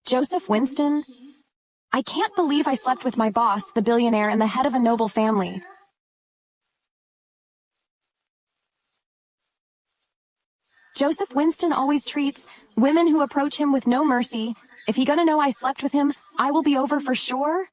Joseph Winston? I can't believe I slept with my boss, the billionaire and the head of a noble family. Joseph Winston always treats women who approach him with no mercy. If he gonna know I slept with him, I will be over for sure.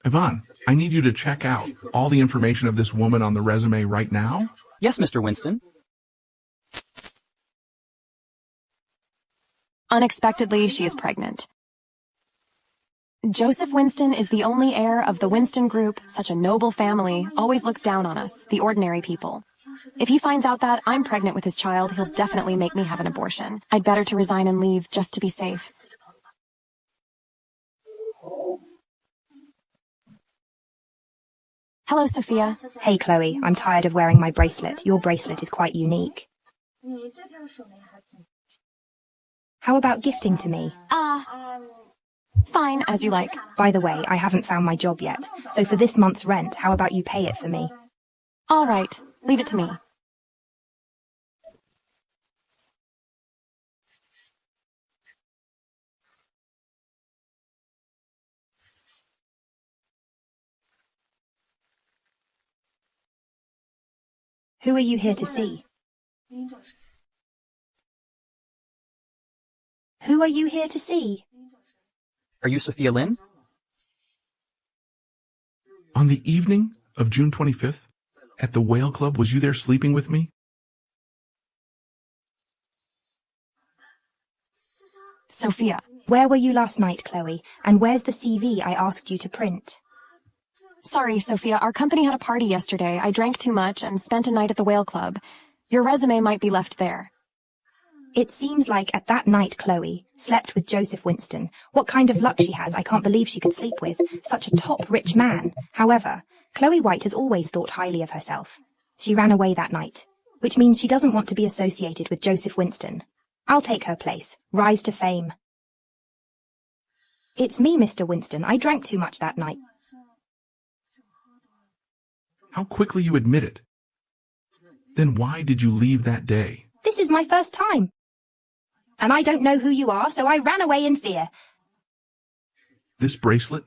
Yvonne, I need you to check out all the information of this woman on the resume right now. Yes, Mr. Winston. Unexpectedly, she is pregnant. Joseph Winston is the only heir of the Winston Group. Such a noble family always looks down on us, the ordinary people. If he finds out that I'm pregnant with his child, he'll definitely make me have an abortion. I'd better to resign and leave just to be safe. Hello, Sophia. Hey, Chloe, I'm tired of wearing my bracelet. Your bracelet is quite unique. How about gifting to me? Fine, as you like. By the way, I haven't found my job yet, so for this month's rent, how about you pay it for me? All right, leave it to me. Who are you here to see? Who are you here to see? Are you Sophia Lynn? On the evening of June 25th, at the Whale Club, was you there sleeping with me? Sophia. Where were you last night, Chloe? And where's the CV I asked you to print? Sorry, Sophia, our company had a party yesterday. I drank too much and spent a night at the Whale Club. Your resume might be left there. It seems like at that night Chloe slept with Joseph Winston. What kind of luck she has, I can't believe she could sleep with such a top rich man. However, Chloe White has always thought highly of herself. She ran away that night, which means she doesn't want to be associated with Joseph Winston. I'll take her place, rise to fame. It's me, Mr. Winston. I drank too much that night. How quickly you admit it. Then why did you leave that day? This is my first time. And I don't know who you are, so I ran away in fear. This bracelet?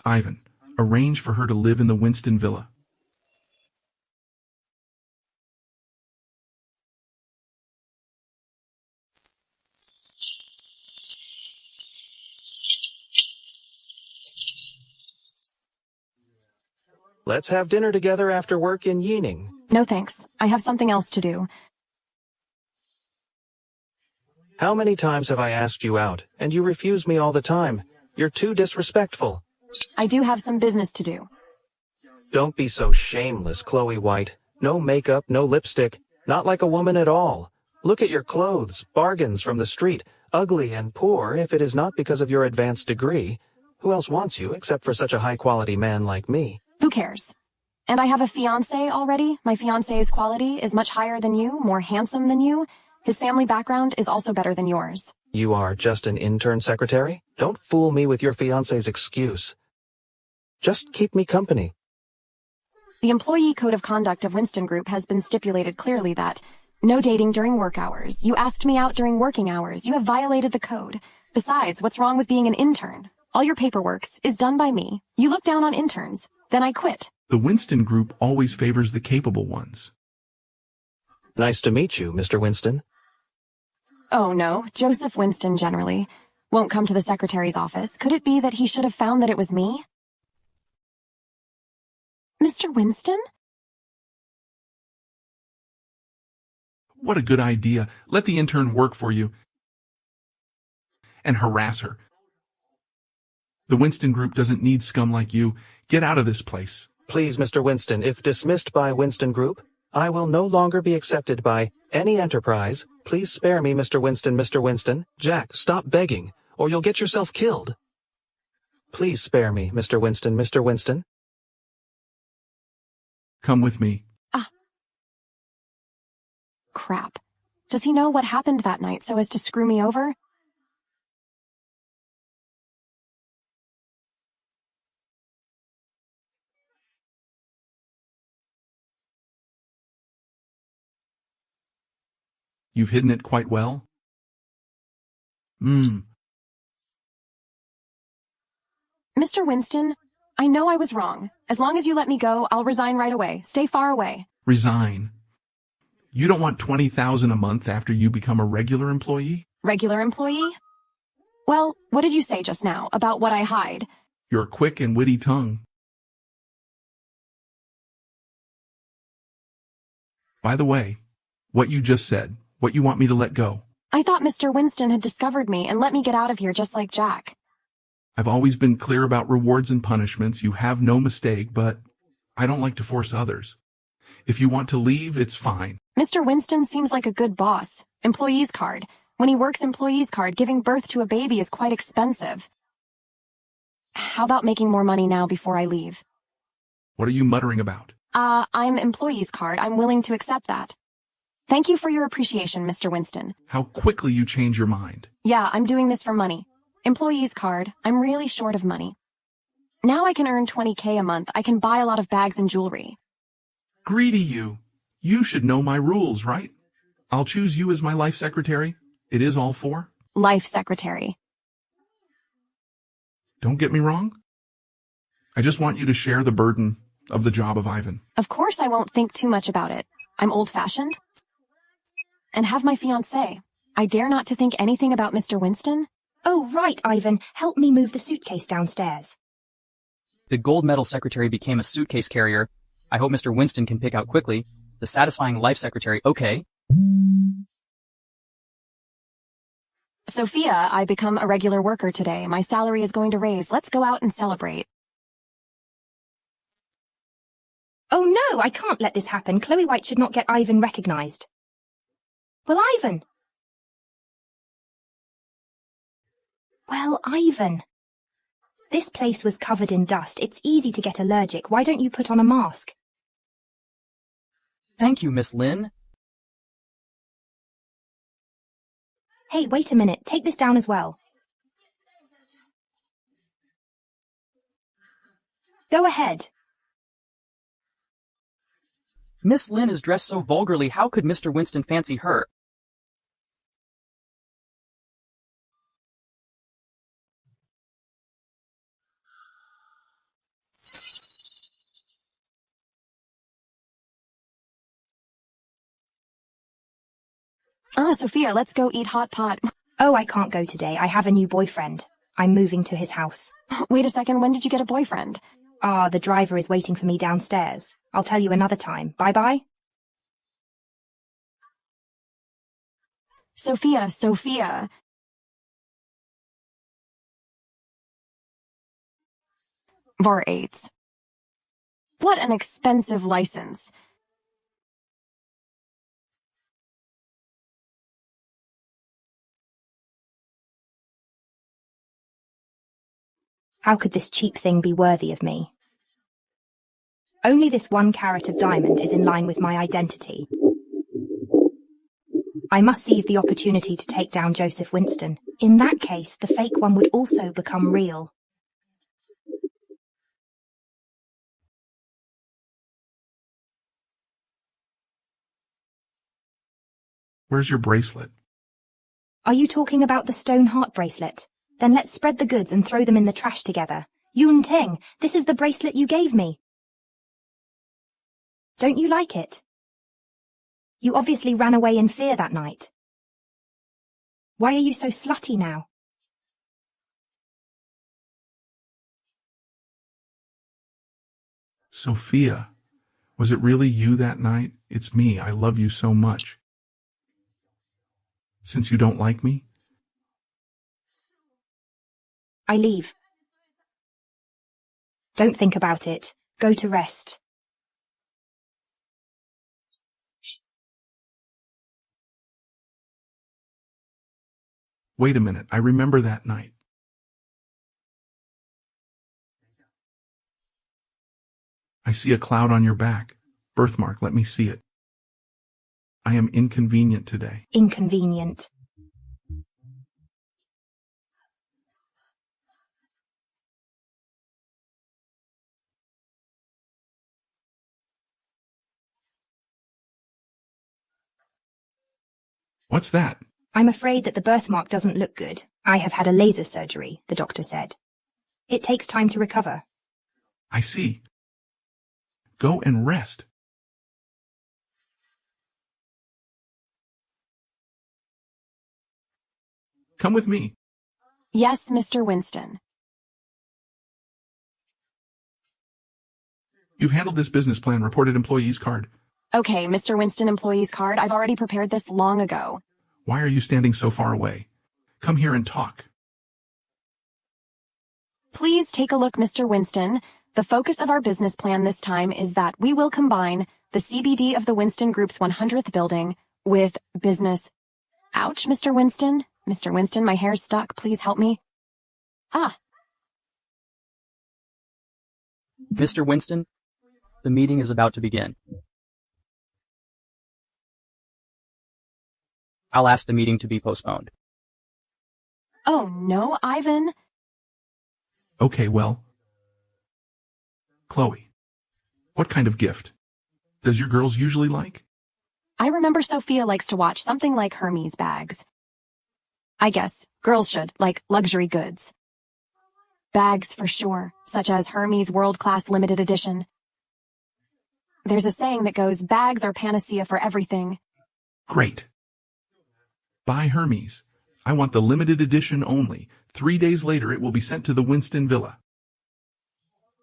Ivan, arrange for her to live in the Winston Villa. Let's have dinner together after work in Yining. No thanks. I have something else to do. How many times have I asked you out, and you refuse me all the time? You're too disrespectful. I do have some business to do. Don't be so shameless, Chloe White. No makeup, no lipstick. Not like a woman at all. Look at your clothes, bargains from the street. Ugly and poor if it is not because of your advanced degree. Who else wants you except for such a high-quality man like me? Who cares? And I have a fiancé already. My fiancé's quality is much higher than you, more handsome than you. His family background is also better than yours. You are just an intern secretary? Don't fool me with your fiancé's excuse. Just keep me company. The Employee Code of Conduct of Winston Group has been stipulated clearly that no dating during work hours. You asked me out during working hours. You have violated the code. Besides, what's wrong with being an intern? All your paperwork is done by me. You look down on interns. Then I quit. The Winston Group always favors the capable ones. Nice to meet you, Mr. Winston. Oh no, Joseph Winston generally. Won't come to the secretary's office. Could it be that he should have found that it was me? Mr. Winston? What a good idea. Let the intern work for you and harass her. The Winston Group doesn't need scum like you. Get out of this place. Please, Mr. Winston, if dismissed by Winston Group, I will no longer be accepted by any enterprise. Please spare me, Mr. Winston, Mr. Winston. Jack, stop begging, or you'll get yourself killed. Please spare me, Mr. Winston, Mr. Winston. Come with me. Crap. Does he know what happened that night so as to screw me over? You've hidden it quite well. Mr. Winston, I know I was wrong. As long as you let me go, I'll resign right away. Stay far away. Resign. You don't want $20,000 a month after you become a regular employee? Regular employee? Well, what did you say just now about what I hide? Your quick and witty tongue. By the way, what you just said, what you want me to let go. I thought Mr. Winston had discovered me and let me get out of here just like Jack. I've always been clear about rewards and punishments. You have no mistake, but I don't like to force others. If you want to leave, it's fine. Mr. Winston seems like a good boss. Employee's card. When he works employee's card, giving birth to a baby is quite expensive. How about making more money now before I leave? What are you muttering about? I'm employee's card. I'm willing to accept that. Thank you for your appreciation, Mr. Winston. How quickly you change your mind. Yeah, I'm doing this for money. Employee's card. I'm really short of money. Now I can earn $20K a month. I can buy a lot of bags and jewelry. Greedy you. You should know my rules, right? I'll choose you as my life secretary. It is all four. Life secretary. Don't get me wrong. I just want you to share the burden of the job of Ivan. Of course I won't think too much about it. I'm old-fashioned. And have my fiancé. I dare not to think anything about Mr. Winston. Oh, right, Ivan. Help me move the suitcase downstairs. The gold medal secretary became a suitcase carrier. I hope Mr. Winston can pick out quickly. The satisfying life secretary, okay. Sophia, I become a regular worker today. My salary is going to raise. Let's go out and celebrate. Oh no, I can't let this happen. Chloe White should not get Ivan recognized. Well, Ivan. Well, Ivan. This place was covered in dust. It's easy to get allergic. Why don't you put on a mask? Thank you, Miss Lynn. Hey, wait a minute. Take this down as well. Go ahead. Miss Lynn is dressed so vulgarly. How could Mr. Winston fancy her? Sophia, let's go eat hot pot. Oh, I can't go today. I have a new boyfriend. I'm moving to his house. Wait a second, when did you get a boyfriend? The driver is waiting for me downstairs. I'll tell you another time. Bye-bye. Sophia. Vor-8. What an expensive license. How could this cheap thing be worthy of me? Only this 1 carat of diamond is in line with my identity. I must seize the opportunity to take down Joseph Winston. In that case, the fake one would also become real. Where's your bracelet? Are you talking about the stone heart bracelet? Then let's spread the goods and throw them in the trash together. Yun Ting, this is the bracelet you gave me. Don't you like it? You obviously ran away in fear that night. Why are you so slutty now? Sophia, was it really you that night? It's me. I love you so much. Since you don't like me? I leave. Don't think about it. Go to rest. Wait a minute, I remember that night. I see a cloud on your back. Birthmark, let me see it. I am inconvenient today. Inconvenient. What's that? I'm afraid that the birthmark doesn't look good. I have had a laser surgery, the doctor said. It takes time to recover. I see. Go and rest. Come with me. Yes, Mr. Winston. You've handled this business plan, reported employees card. Okay, Mr. Winston employee's card. I've already prepared this long ago. Why are you standing so far away? Come here and talk. Please take a look, Mr. Winston. The focus of our business plan this time is that we will combine the CBD of the Winston Group's 100th building with business. Ouch, Mr. Winston. Mr. Winston, my hair's stuck. Please help me. Ah. Mr. Winston, the meeting is about to begin. I'll ask the meeting to be postponed. Oh, no, Ivan. Okay, well. Chloe, what kind of gift does your girls usually like? I remember Sophia likes to watch something like Hermes bags. I guess girls should, like luxury goods. Bags for sure, such as Hermes World-Class Limited Edition. There's a saying that goes, bags are panacea for everything. Great. Buy Hermes. I want the limited edition only. 3 days later, it will be sent to the Winston Villa.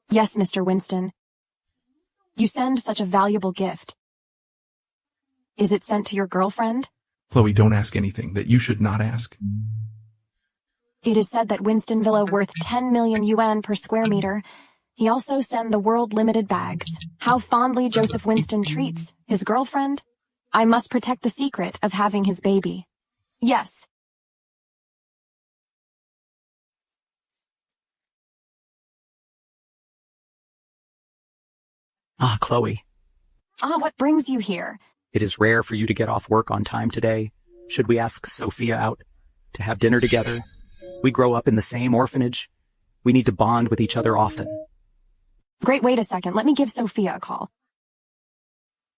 Yes, Mr. Winston. You send such a valuable gift. Is it sent to your girlfriend? Chloe, don't ask anything that you should not ask. It is said that Winston Villa worth 10 million yuan per square meter. He also sent the world limited bags. How fondly Joseph Winston treats his girlfriend. I must protect the secret of having his baby. Yes. Ah, Chloe, Ah, what brings you here? it is rare for you to get off work on time today. Should we ask Sophia out to have dinner together? We grow up in the same orphanage. We need to bond with each other often. Great, wait a second. Let me give Sophia a call.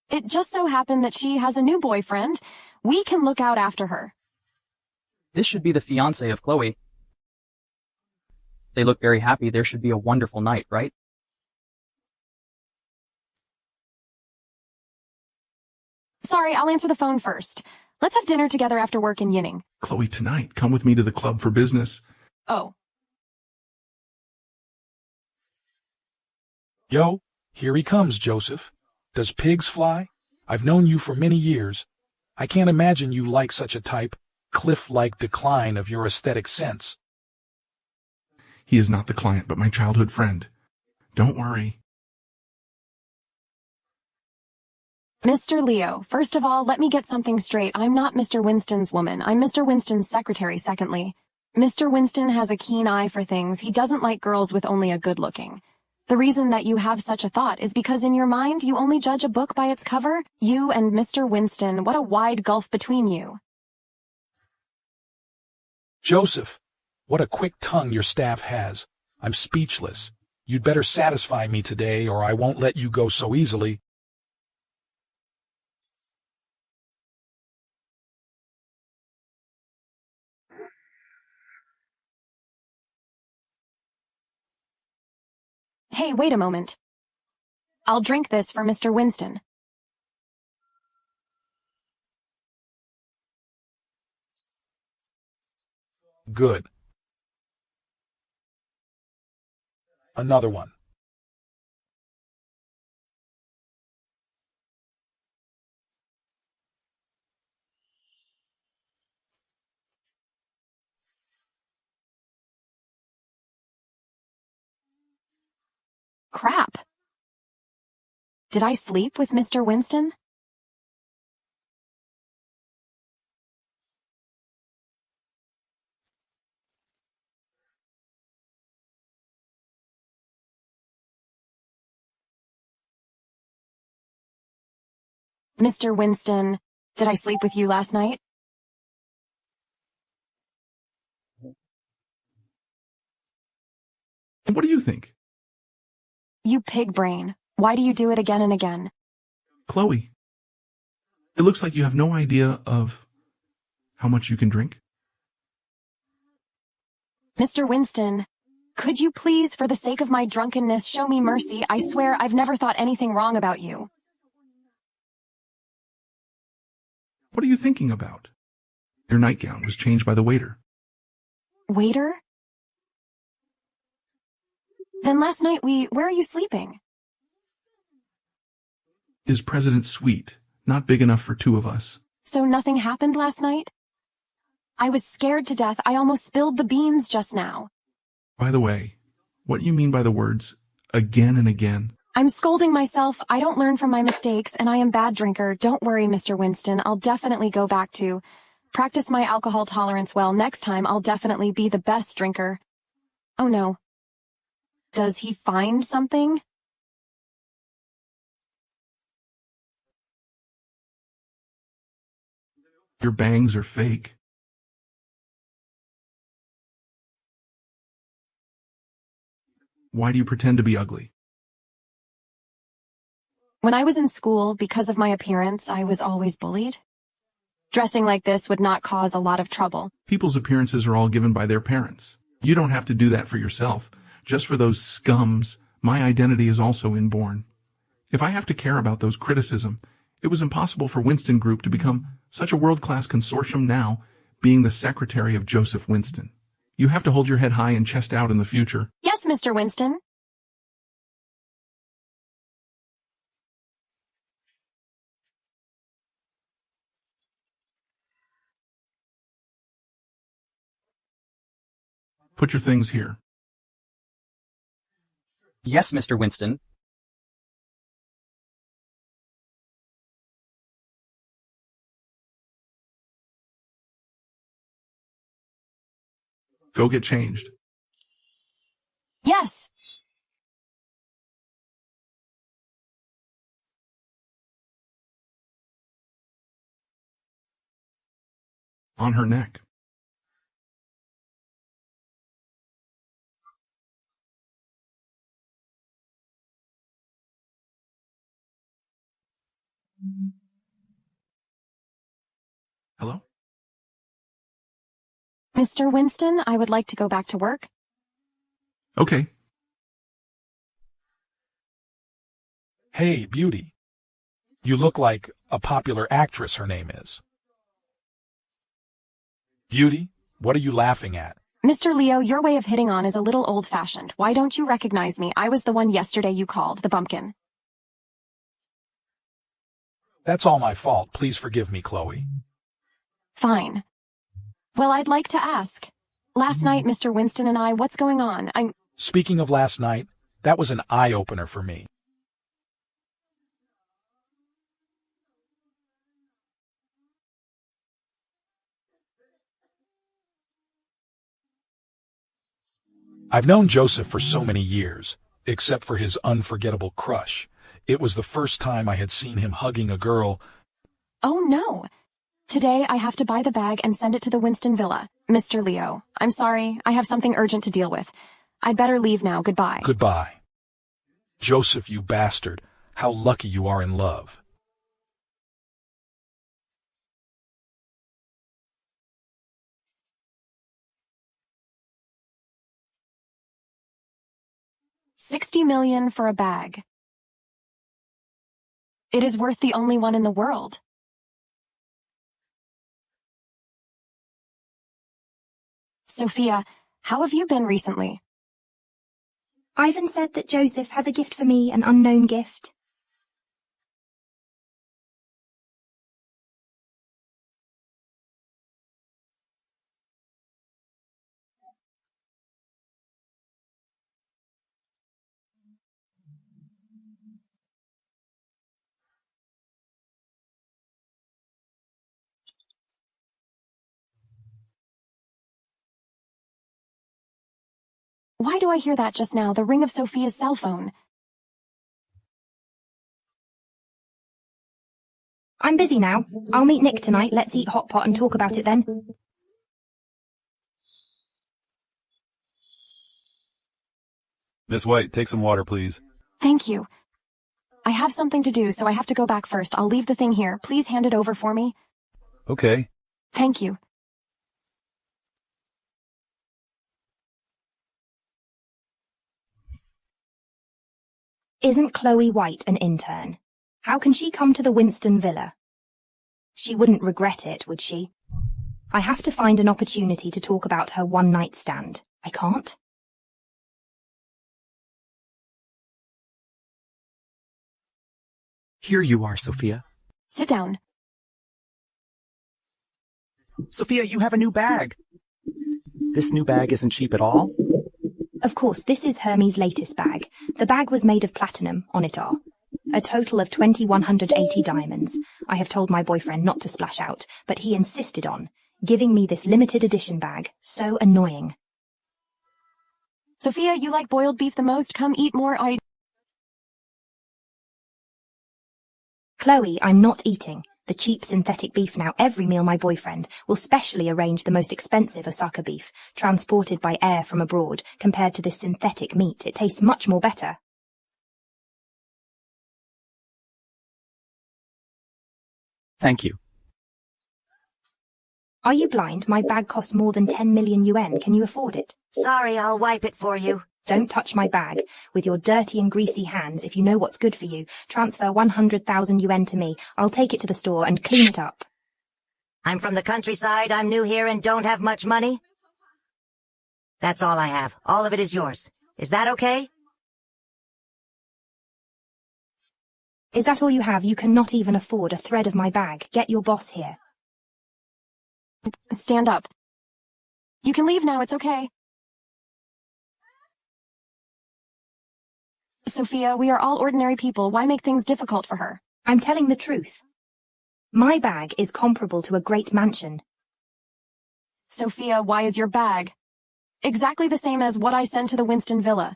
It just so happened that she has a new boyfriend. We can look out after her. This should be the fiancé of Chloe. They look very happy. There should be a wonderful night, right? Sorry, I'll answer the phone first. Let's have dinner together after work in Yinning. Chloe, tonight, come with me to the club for business. Oh. Yo, here he comes, Joseph. Does pigs fly? I've known you for many years. I can't imagine you like such a type, cliff-like decline of your aesthetic sense. He is not the client, but my childhood friend. Don't worry. Mr. Leo, first of all, let me get something straight. I'm not Mr. Winston's woman. I'm Mr. Winston's secretary, secondly. Mr. Winston has a keen eye for things. He doesn't like girls with only a good looking. The reason that you have such a thought is because in your mind you only judge a book by its cover. You and Mr. Winston, what a wide gulf between you. Joseph, what a quick tongue your staff has. I'm speechless. You'd better satisfy me today, or I won't let you go so easily. Hey, wait a moment. I'll drink this for Mr. Winston. Good. Another one. Crap. Did I sleep with Mr. Winston? Mr. Winston, did I sleep with you last night? And what do you think? You pig brain. Why do you do it again and again? Chloe, it looks like you have no idea of how much you can drink. Mr. Winston, could you please, for the sake of my drunkenness, show me mercy? I swear I've never thought anything wrong about you. What are you thinking about? Your nightgown was changed by the waiter. Waiter? Then last night where are you sleeping? Is President's suite not big enough for two of us? So nothing happened last night? I was scared to death. I almost spilled the beans just now. By the way, what do you mean by the words again and again? I'm scolding myself. I don't learn from my mistakes, and I am bad drinker. Don't worry, Mr. Winston. I'll definitely go back to practice my alcohol tolerance well. Next time, I'll definitely be the best drinker. Oh no. Does he find something? Your bangs are fake. Why do you pretend to be ugly? When I was in school, because of my appearance, I was always bullied. Dressing like this would not cause a lot of trouble. People's appearances are all given by their parents. You don't have to do that for yourself. Just for those scums, my identity is also inborn. If I have to care about those criticism, it was impossible for Winston Group to become such a world-class consortium now, being the secretary of Joseph Winston. You have to hold your head high and chest out in the future. Yes, Mr. Winston. Put your things here. Yes, Mr. Winston. Go get changed. Yes. On her neck. Hello? Mr. Winston, I would like to go back to work. Okay. Hey, Beauty. You look like a popular actress, her name is. Beauty, what are you laughing at? Mr. Leo, your way of hitting on is a little old-fashioned. Why don't you recognize me? I was the one yesterday you called, the bumpkin. That's all my fault. Please forgive me, Chloe. Fine. Well, I'd like to ask. Last night, Mr. Winston and I, what's going on? Speaking of last night, that was an eye-opener for me. I've known Joseph for so many years, except for his unforgettable crush. It was the first time I had seen him hugging a girl. Oh no. Today, I have to buy the bag and send it to the Winston Villa. Mr. Leo, I'm sorry. I have something urgent to deal with. I'd better leave now. Goodbye. Goodbye. Joseph, you bastard. How lucky you are in love. $60 million for a bag. It is worth the only one in the world. Sophia, how have you been recently? Ivan said that Joseph has a gift for me, an unknown gift. Why do I hear that just now? The ring of Sophia's cell phone. I'm busy now. I'll meet Nick tonight. Let's eat hot pot and talk about it then. Miss White, take some water, please. Thank you. I have something to do, so I have to go back first. I'll leave the thing here. Please hand it over for me. Okay. Thank you. Isn't Chloe White an intern? How can she come to the Winston Villa? She wouldn't regret it, would she? I have to find an opportunity to talk about her one-night stand. I can't? Here you are, Sophia. Sit down. Sophia, you have a new bag. This new bag isn't cheap at all. Of course, this is Hermes' latest bag. The bag was made of platinum, on it are. A total of 2,180 diamonds. I have told my boyfriend not to splash out, but he insisted on giving me this limited edition bag. So annoying. Sophia, you like boiled beef the most? Come eat more. Chloe, I'm not eating the cheap synthetic beef now. Every meal my boyfriend will specially arrange the most expensive Osaka beef, transported by air from abroad, compared to this synthetic meat. It tastes much more better. Thank you. Are you blind? My bag costs more than 10 million yuan. Can you afford it? Sorry, I'll wipe it for you. Don't touch my bag with your dirty and greasy hands. If you know what's good for you, transfer 100,000 yuan to me. I'll take it to the store and clean it up. I'm from the countryside, I'm new here and don't have much money. That's all I have. All of it is yours. Is that okay? Is that all you have? You cannot even afford a thread of my bag. Get your boss here. Stand up. You can leave now, it's okay. Sophia, we are all ordinary people. Why make things difficult for her? I'm telling the truth. My bag is comparable to a great mansion. Sophia, why is your bag exactly the same as what I sent to the Winston Villa?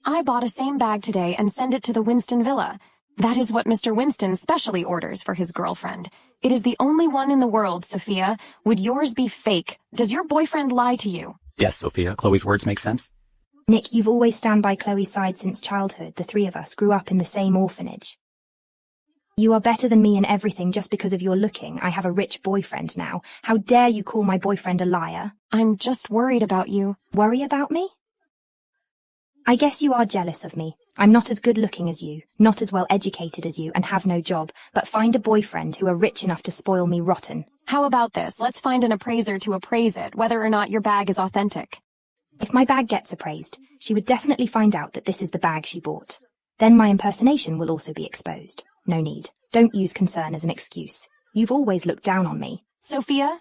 I bought a same bag today and sent it to the Winston Villa. That is what Mr. Winston specially orders for his girlfriend. It is the only one in the world, Sophia. Would yours be fake? Does your boyfriend lie to you? Yes, Sophia, Chloe's words make sense. Nick, you've always stand by Chloe's side since childhood. The three of us grew up in the same orphanage. You are better than me in everything just because of your looking. I have a rich boyfriend now. How dare you call my boyfriend a liar? I'm just worried about you. Worry about me? I guess you are jealous of me. I'm not as good looking as you, not as well educated as you, and have no job, but find a boyfriend who are rich enough to spoil me rotten. How about this? Let's find an appraiser to appraise it, whether or not your bag is authentic. If my bag gets appraised, she would definitely find out that this is the bag she bought. Then my impersonation will also be exposed. No need. Don't use concern as an excuse. You've always looked down on me. Sophia?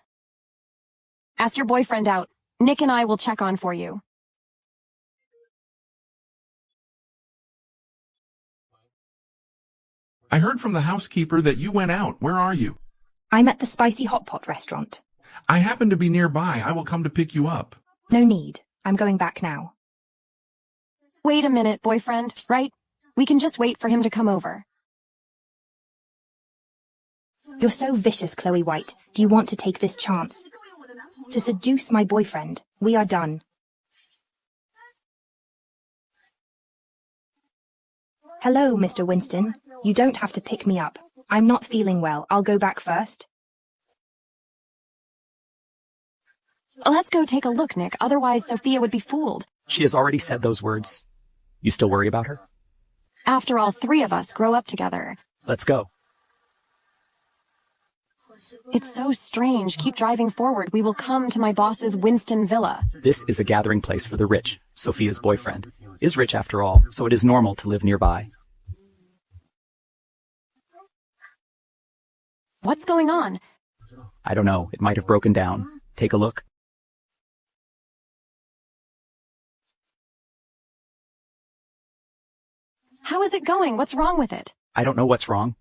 Ask your boyfriend out. Nick and I will check on for you. I heard from the housekeeper that you went out. Where are you? I'm at the Spicy Hot Pot restaurant. I happen to be nearby. I will come to pick you up. No need. I'm going back now. Wait a minute, boyfriend, right? We can just wait for him to come over. You're so vicious, Chloe White. Do you want to take this chance to seduce my boyfriend? We are done. Hello, Mr. Winston. You don't have to pick me up. I'm not feeling well. I'll go back first. Let's go take a look, Nick. Otherwise, Sophia would be fooled. She has already said those words. You still worry about her? After all, three of us grow up together. Let's go. It's so strange. Keep driving forward. We will come to my boss's Winston Villa. This is a gathering place for the rich. Sophia's boyfriend is rich after all, so it is normal to live nearby. What's going on? I don't know. It might have broken down. Take a look. How is it going? What's wrong with it? I don't know what's wrong.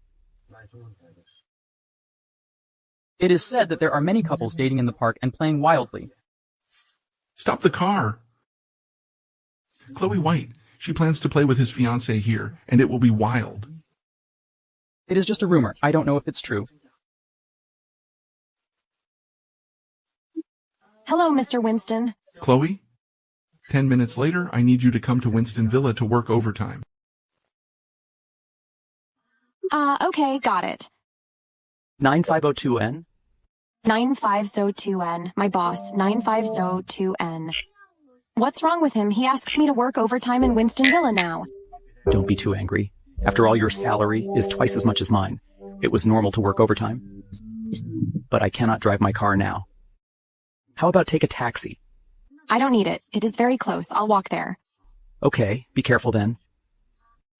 It is said that there are many couples dating in the park and playing wildly. Stop the car. Chloe White. She plans to play with his fiancée here, and it will be wild. It is just a rumor. I don't know if it's true. Hello, Mr. Winston. Chloe? 10 minutes later, I need you to come to Winston Villa to work overtime. Okay, got it. 9502N? 9502N, my boss, 9502N. What's wrong with him? He asks me to work overtime in Winston Villa now. Don't be too angry. After all, your salary is twice as much as mine. It was normal to work overtime. But I cannot drive my car now. How about take a taxi? I don't need it. It is very close. I'll walk there. Okay, be careful then.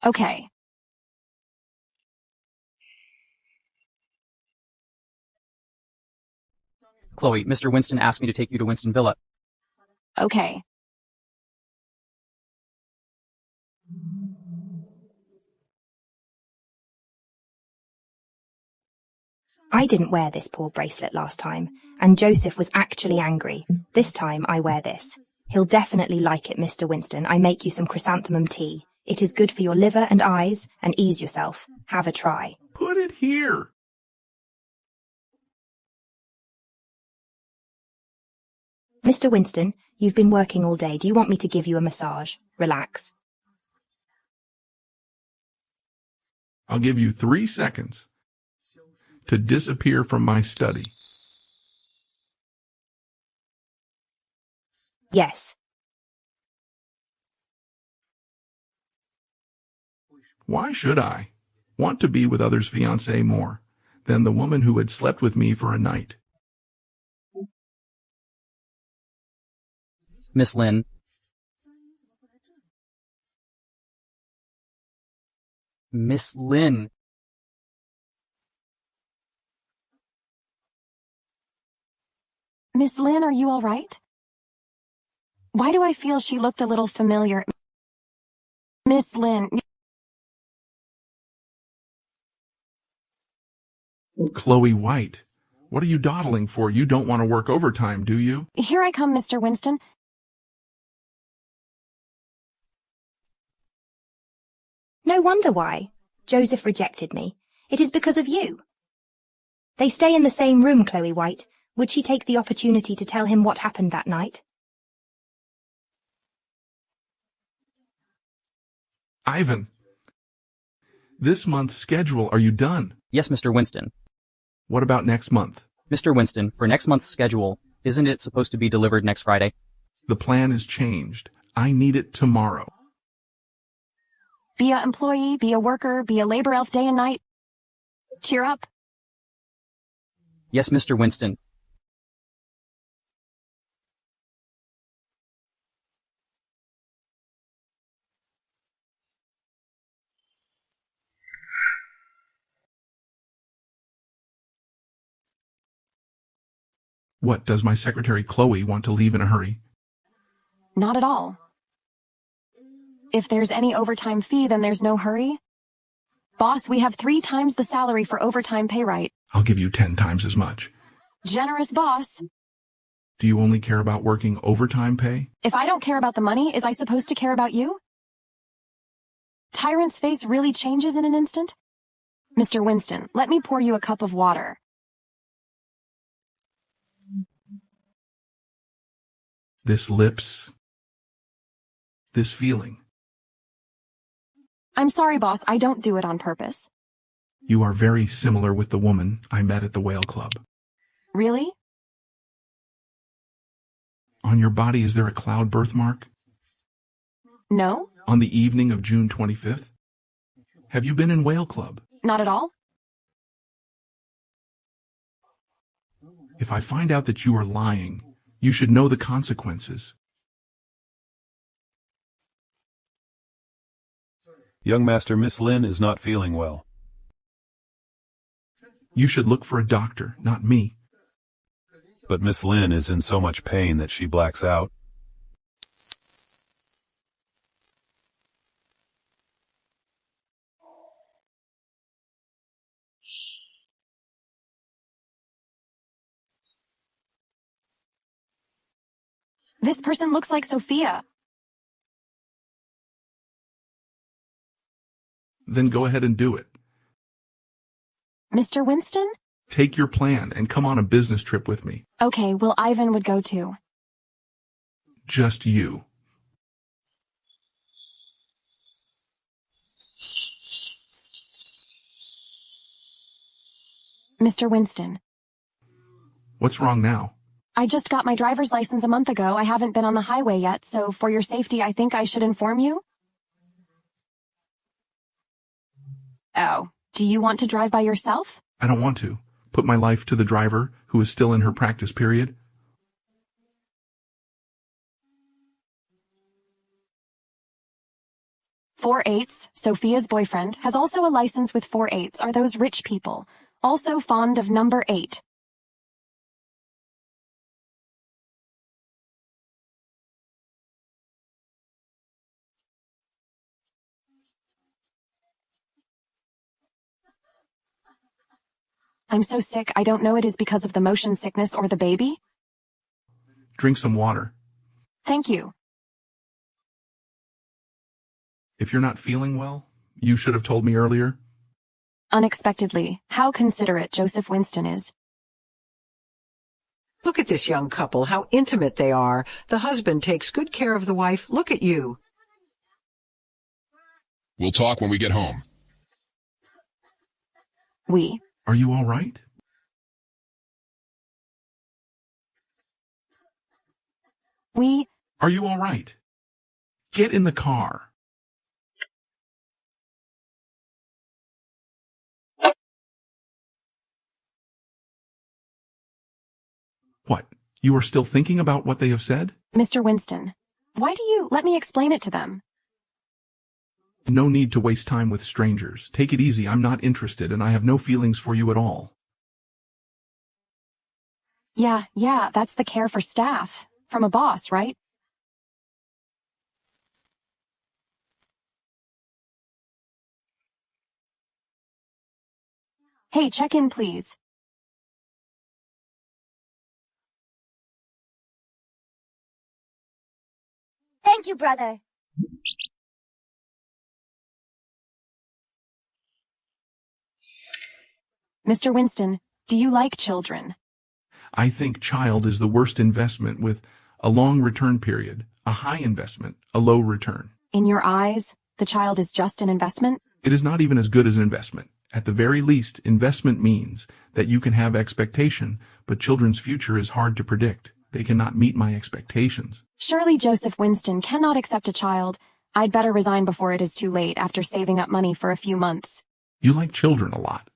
Okay. Chloe, Mr. Winston asked me to take you to Winston Villa. Okay. I didn't wear this poor bracelet last time, and Joseph was actually angry. This time I wear this. He'll definitely like it, Mr. Winston. I make you some chrysanthemum tea. It is good for your liver and eyes, and ease yourself. Have a try. Put it here. Mr. Winston, you've been working all day. Do you want me to give you a massage? Relax. I'll give you 3 seconds to disappear from my study. Yes. Why should I want to be with others' fiancé more than the woman who had slept with me for a night? Miss Lynn. Miss Lynn. Miss Lynn, are you all right? Why do I feel she looked a little familiar? Miss Lynn. Chloe White, what are you dawdling for? You don't want to work overtime, do you? Here I come, Mr. Winston. No wonder why. Joseph rejected me. It is because of you. They stay in the same room, Chloe White. Would she take the opportunity to tell him what happened that night? Ivan, this month's schedule, are you done? Yes, Mr. Winston. What about next month? Mr. Winston, for next month's schedule, isn't it supposed to be delivered next Friday? The plan is changed. I need it tomorrow. Be a employee, be a worker, be a labor elf day and night. Cheer up. Yes, Mr. Winston. What, does my secretary Chloe want to leave in a hurry? Not at all. If there's any overtime fee, then there's no hurry. Boss, we have 3 times the salary for overtime pay, right? I'll give you 10 times as much. Generous boss. Do you only care about working overtime pay? If I don't care about the money, is I supposed to care about you? Tyrant's face really changes in an instant. Mr. Winston, let me pour you a cup of water. This lips, this feeling. I'm sorry, boss, I don't do it on purpose. You are very similar with the woman I met at the whale club. Really? On your body, is there a cloud birthmark? No? On the evening of June 25th? Have you been in whale club? Not at all? If I find out that you are lying, you should know the consequences. Young Master, Miss Lynn is not feeling well. You should look for a doctor, not me. But Miss Lynn is in so much pain that she blacks out. This person looks like Sophia. Then go ahead and do it. Mr. Winston? Take your plan and come on a business trip with me. Okay, well, Ivan would go too. Just you. Mr. Winston. What's wrong now? I just got my driver's license a month ago. I haven't been on the highway yet, so for your safety, I think I should inform you. Oh, do you want to drive by yourself? I don't want to. Put my life to the driver, who is still in her practice period. .4/8, Sophia's boyfriend, has also a license with .4/8 are those rich people, also fond of number 8. I'm so sick, I don't know it is because of the motion sickness or the baby. Drink some water. Thank you. If you're not feeling well, you should have told me earlier. Unexpectedly, how considerate Joseph Winston is. Look at this young couple, how intimate they are. The husband takes good care of the wife. Look at you. We'll talk when we get home. We. Are you all right? We. Are you all right? Get in the car. What? You are still thinking about what they have said? Mr. Winston, why do you let me explain it to them? No need to waste time with strangers. Take it easy. I'm not interested and I have no feelings for you at all. Yeah, that's the care for staff. From a boss, right? Hey, check in, please. Thank you, brother. Mr. Winston, do you like children? I think child is the worst investment with a long return period, a high investment, a low return. In your eyes, the child is just an investment? It is not even as good as an investment. At the very least, investment means that you can have expectation, but children's future is hard to predict. They cannot meet my expectations. Surely Joseph Winston cannot accept a child. I'd better resign before it is too late after saving up money for a few months. You like children a lot.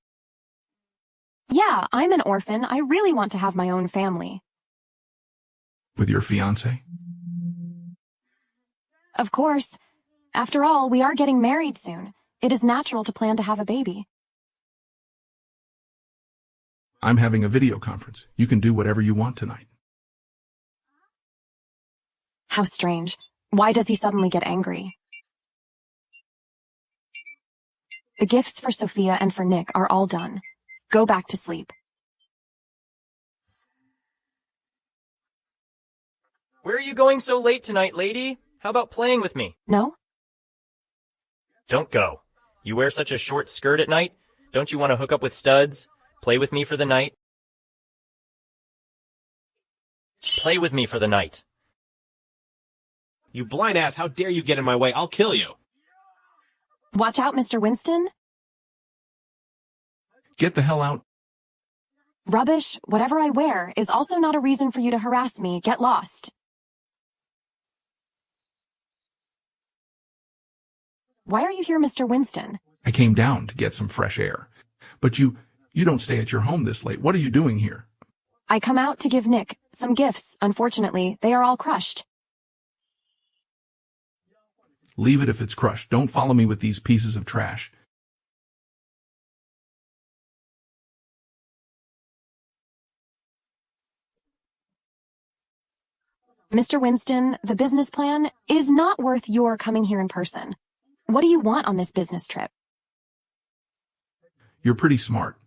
Yeah, I'm an orphan. I really want to have my own family. With your fiancé? Of course. After all, we are getting married soon. It is natural to plan to have a baby. I'm having a video conference. You can do whatever you want tonight. How strange. Why does he suddenly get angry? The gifts for Sophia and for Nick are all done. Go back to sleep. Where are you going so late tonight, lady? How about playing with me? No? Don't go. You wear such a short skirt at night? Don't you want to hook up with studs? Play with me for the night? Play with me for the night. You blind ass, how dare you get in my way? I'll kill you. Watch out, Mr. Winston. Get the hell out. Rubbish, whatever I wear, is also not a reason for you to harass me. Get lost. Why are you here, Mr. Winston? I came down to get some fresh air. But you don't stay at your home this late. What are you doing here? I come out to give Nick some gifts. Unfortunately, they are all crushed. Leave it if it's crushed. Don't follow me with these pieces of trash. Mr. Winston, the business plan is not worth your coming here in person. What do you want on this business trip? You're pretty smart.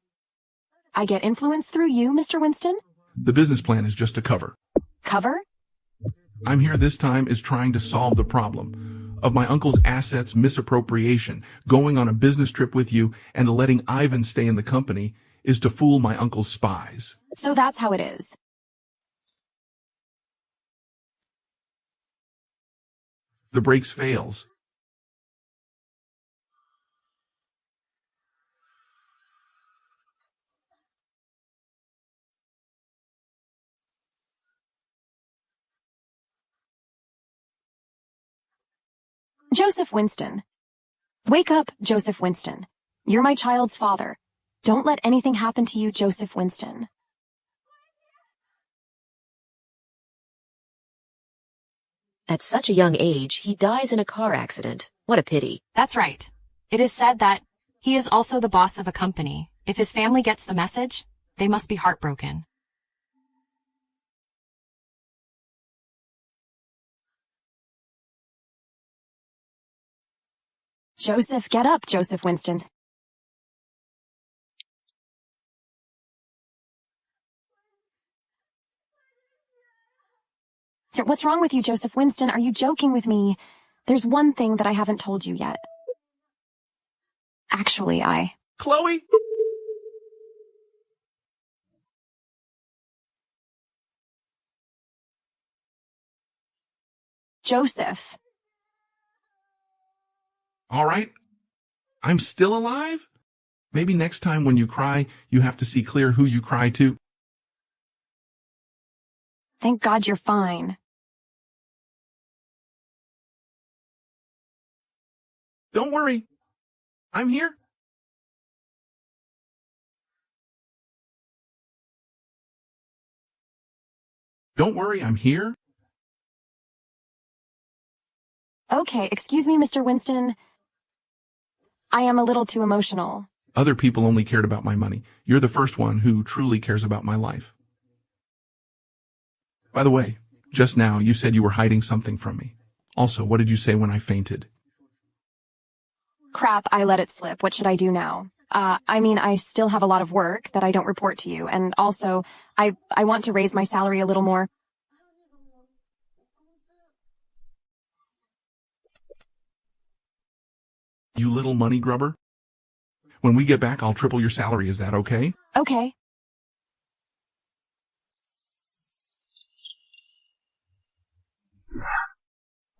I get influence through you, Mr. Winston? The business plan is just a cover. Cover? I'm here this time is trying to solve the problem of my uncle's assets misappropriation. Going on a business trip with you and letting Ivan stay in the company is to fool my uncle's spies. So that's how it is. The brakes fails. Joseph Winston. Wake up, Joseph Winston. You're my child's father. Don't let anything happen to you, Joseph Winston. At such a young age, he dies in a car accident. What a pity. That's right. It is said that he is also the boss of a company. If his family gets the message, they must be heartbroken. Joseph, get up, Joseph Winston. Sir, what's wrong with you, Joseph Winston? Are you joking with me? There's one thing that I haven't told you yet. Actually, Chloe? Joseph. All right. I'm still alive? Maybe next time when you cry, you have to see clear who you cry to. Thank God you're fine. Don't worry. I'm here. Don't worry, I'm here. Okay, excuse me, Mr. Winston. I am a little too emotional. Other people only cared about my money. You're the first one who truly cares about my life. By the way, just now you said you were hiding something from me. Also, what did you say when I fainted? Crap, I let it slip. What should I do now? I still have a lot of work that I don't report to you, and also, I want to raise my salary a little more. You little money grubber. When we get back, I'll triple your salary. Is that okay? Okay.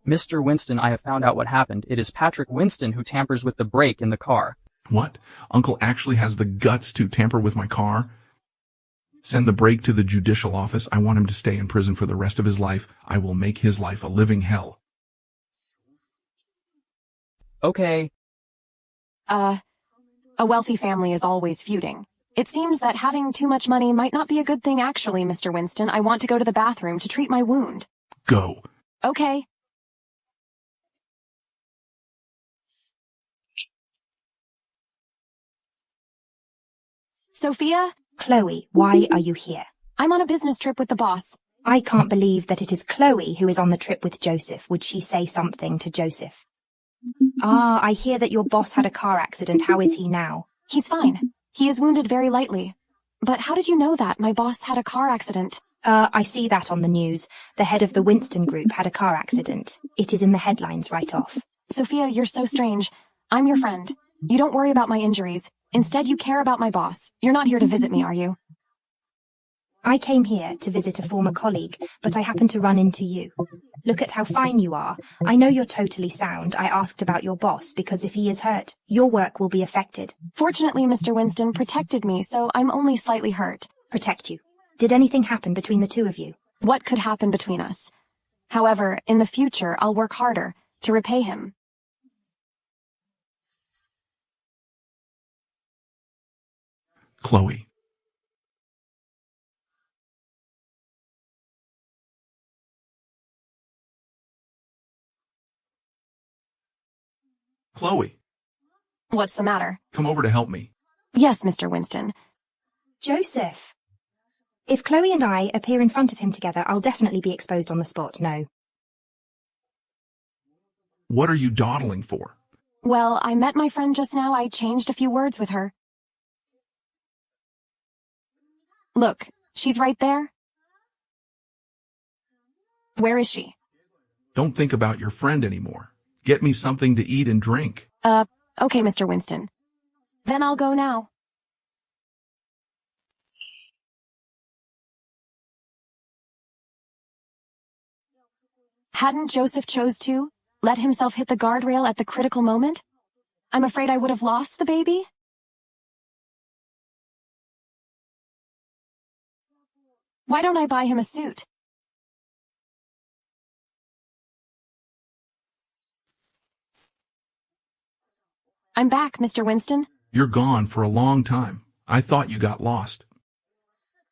Mr. Winston, I have found out what happened. It is Patrick Winston who tampers with the brake in the car. What? Uncle actually has the guts to tamper with my car? Send the brake to the judicial office. I want him to stay in prison for the rest of his life. I will make his life a living hell. Okay. A wealthy family is always feuding. It seems that having too much money might not be a good thing actually, Mr. Winston. I want to go to the bathroom to treat my wound. Go. Okay. Sophia? Chloe, why are you here? I'm on a business trip with the boss. I can't believe that it is Chloe who is on the trip with Joseph. Would she say something to Joseph? Ah, I hear that your boss had a car accident. How is he now? He's fine. He is wounded very lightly. But how did you know that? My boss had a car accident. I see that on the news. The head of the Winston Group had a car accident. It is in the headlines right off. Sophia, you're so strange. I'm your friend. You don't worry about my injuries. Instead, you care about my boss. You're not here to visit me, are you? I came here to visit a former colleague, but I happened to run into you. Look at how fine you are. I know you're totally sound. I asked about your boss because if he is hurt, your work will be affected. Fortunately, Mr. Winston protected me, so I'm only slightly hurt. Protect you? Did anything happen between the two of you? What could happen between us? However, in the future, I'll work harder to repay him. Chloe. Chloe. What's the matter? Come over to help me. Yes, Mr. Winston. Joseph. If Chloe and I appear in front of him together, I'll definitely be exposed on the spot, no. What are you dawdling for? Well, I met my friend just now. I changed a few words with her. Look, she's right there. Where is she? Don't think about your friend anymore. Get me something to eat and drink. Okay, Mr. Winston. Then I'll go now. Hadn't Joseph chose to let himself hit the guardrail at the critical moment? I'm afraid I would have lost the baby. Why don't I buy him a suit? I'm back, Mr. Winston. You're gone for a long time. I thought you got lost.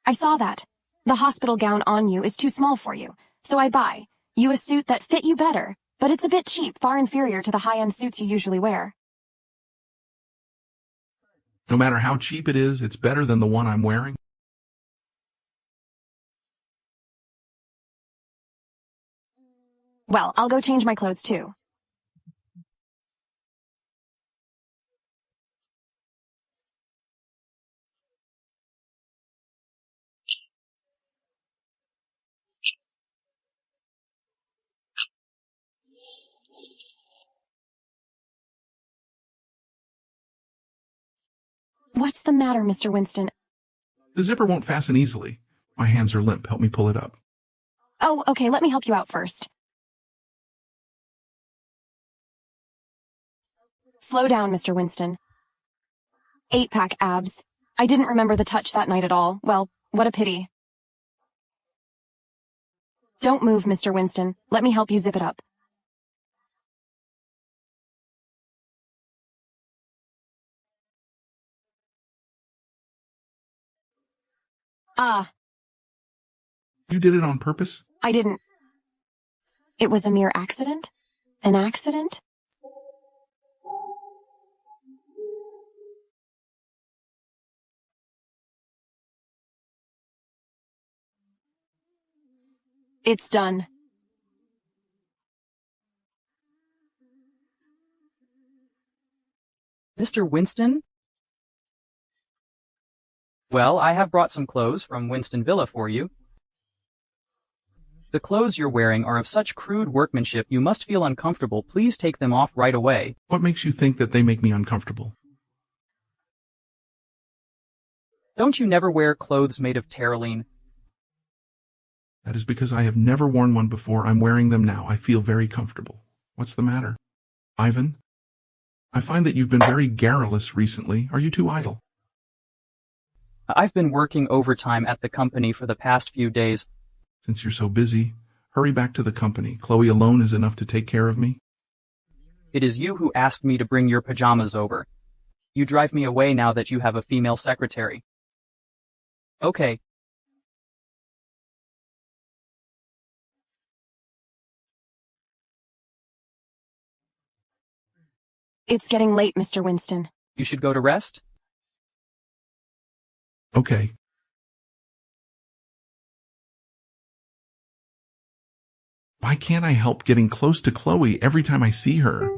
I saw that. The hospital gown on you is too small for you, so I buy you a suit that fit you better, but it's a bit cheap, far inferior to the high-end suits you usually wear. No matter how cheap it is, it's better than the one I'm wearing. Well, I'll go change my clothes too. What's the matter, Mr. Winston? The zipper won't fasten easily. My hands are limp. Help me pull it up. Oh, okay, let me help you out first. Slow down, Mr. Winston. 8-pack abs. I didn't remember the touch that night at all. Well, what a pity. Don't move, Mr. Winston. Let me help you zip it up. You did it on purpose? I didn't. It was a mere accident? An accident? It's done. Mr. Winston? Well, I have brought some clothes from Winston Villa for you. The clothes you're wearing are of such crude workmanship you must feel uncomfortable. Please take them off right away. What makes you think that they make me uncomfortable? Don't you never wear clothes made of terraline? That is because I have never worn one before. I'm wearing them now. I feel very comfortable. What's the matter? Ivan? I find that you've been very garrulous recently. Are you too idle? I've been working overtime at the company for the past few days. Since you're so busy, hurry back to the company. Chloe alone is enough to take care of me. It is you who asked me to bring your pajamas over. You drive me away now that you have a female secretary. Okay. It's getting late, Mr. Winston. You should go to rest? Okay. Why can't I help getting close to Chloe every time I see her?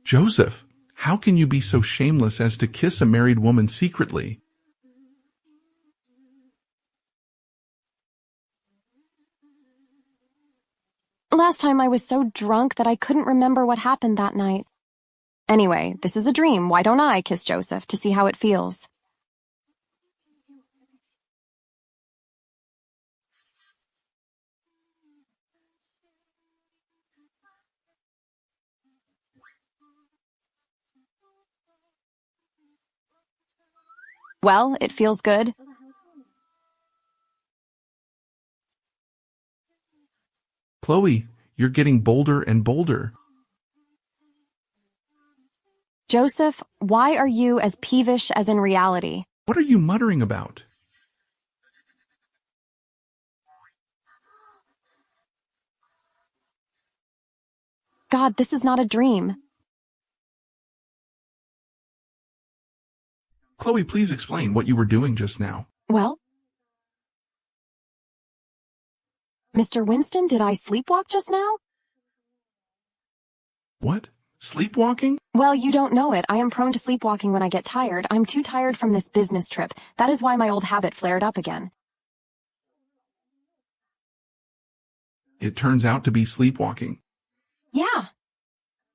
Joseph, how can you be so shameless as to kiss a married woman secretly? Last time I was so drunk that I couldn't remember what happened that night. Anyway, this is a dream. Why don't I kiss Joseph to see how it feels? Well, it feels good. Chloe, you're getting bolder and bolder. Joseph, why are you as peevish as in reality? What are you muttering about? God, this is not a dream. Chloe, please explain what you were doing just now. Well? Mr. Winston, did I sleepwalk just now? What? Sleepwalking? Well, you don't know it. I am prone to sleepwalking when I get tired. I'm too tired from this business trip. That is why my old habit flared up again. It turns out to be sleepwalking. Yeah.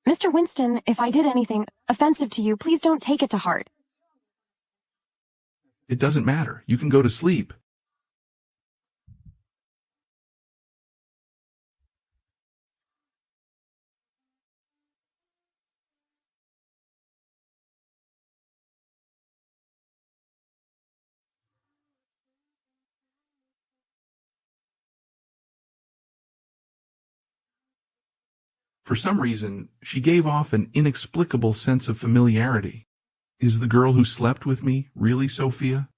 Mr. Winston, if I did anything offensive to you, please don't take it to heart. It doesn't matter. You can go to sleep. For some reason, she gave off an inexplicable sense of familiarity. Is the girl who slept with me really Sophia?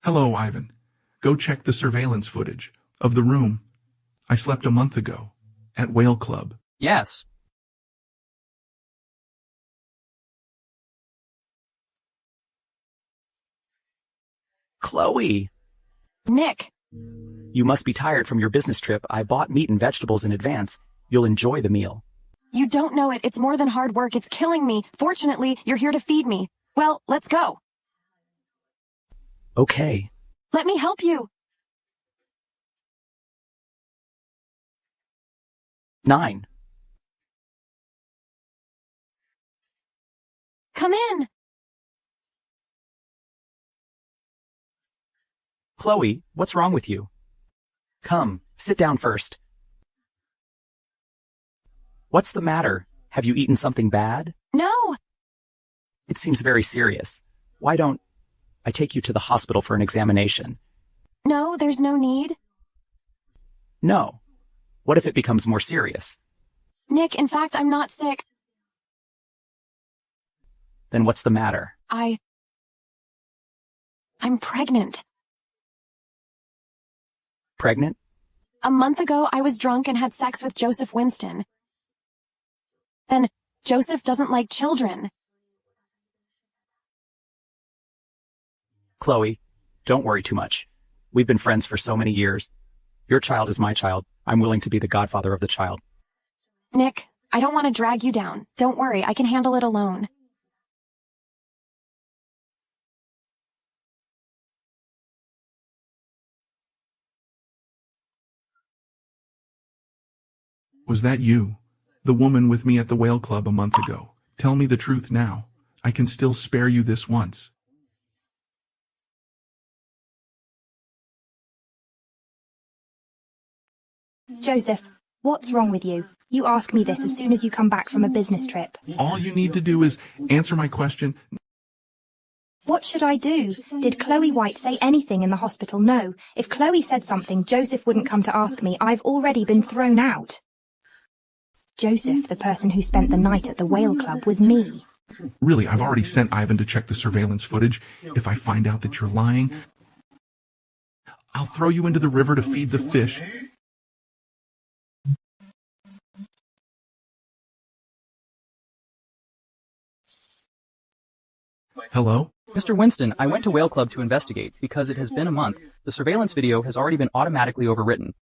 Hello, Ivan. Go check the surveillance footage of the room I slept a month ago at Whale Club. Yes. Chloe! Nick! You must be tired from your business trip. I bought meat and vegetables in advance. You'll enjoy the meal. You don't know it. It's more than hard work. It's killing me. Fortunately, you're here to feed me. Well, let's go. Okay. Let me help you. 9. Come in. Chloe, what's wrong with you? Come, sit down first. What's the matter? Have you eaten something bad? No. It seems very serious. Why don't I take you to the hospital for an examination? No, there's no need. No. What if it becomes more serious? Nick, in fact, I'm not sick. Then what's the matter? I'm pregnant. Pregnant? A month ago, I was drunk and had sex with Joseph Winston. Then, Joseph doesn't like children. Chloe, don't worry too much. We've been friends for so many years. Your child is my child. I'm willing to be the godfather of the child. Nick, I don't want to drag you down. Don't worry, I can handle it alone. Was that you? The woman with me at the Whale Club a month ago? Tell me the truth now. I can still spare you this once. Joseph, what's wrong with you? You ask me this as soon as you come back from a business trip. All you need to do is answer my question. What should I do? Did Chloe White say anything in the hospital? No. If Chloe said something, Joseph wouldn't come to ask me. I've already been thrown out. Joseph, the person who spent the night at the Whale Club, was me. Really, I've already sent Ivan to check the surveillance footage. If I find out that you're lying, I'll throw you into the river to feed the fish. Hello? Mr. Winston, I went to Whale Club to investigate because it has been a month. The surveillance video has already been automatically overwritten.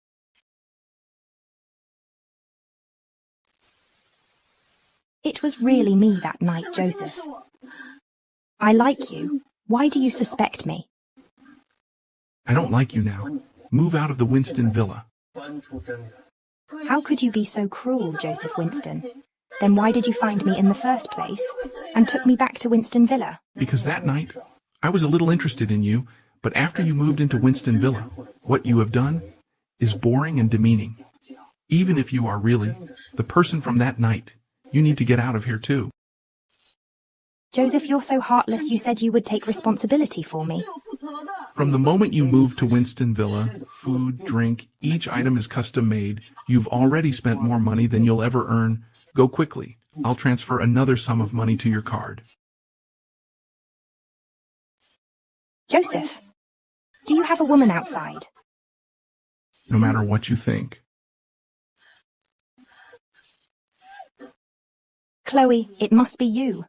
It was really me that night, Joseph. I like you. Why do you suspect me? I don't like you now. Move out of the Winston Villa. How could you be so cruel, Joseph Winston? Then why did you find me in the first place and took me back to Winston Villa? Because that night, I was a little interested in you, but after you moved into Winston Villa, what you have done is boring and demeaning. Even if you are really the person from that night, you need to get out of here too. Joseph, you're so heartless. You said you would take responsibility for me. From the moment you moved to Winston Villa, food, drink, each item is custom made. You've already spent more money than you'll ever earn. Go quickly. I'll transfer another sum of money to your card. Joseph. Do you have a woman outside? No matter what you think. Chloe, it must be you.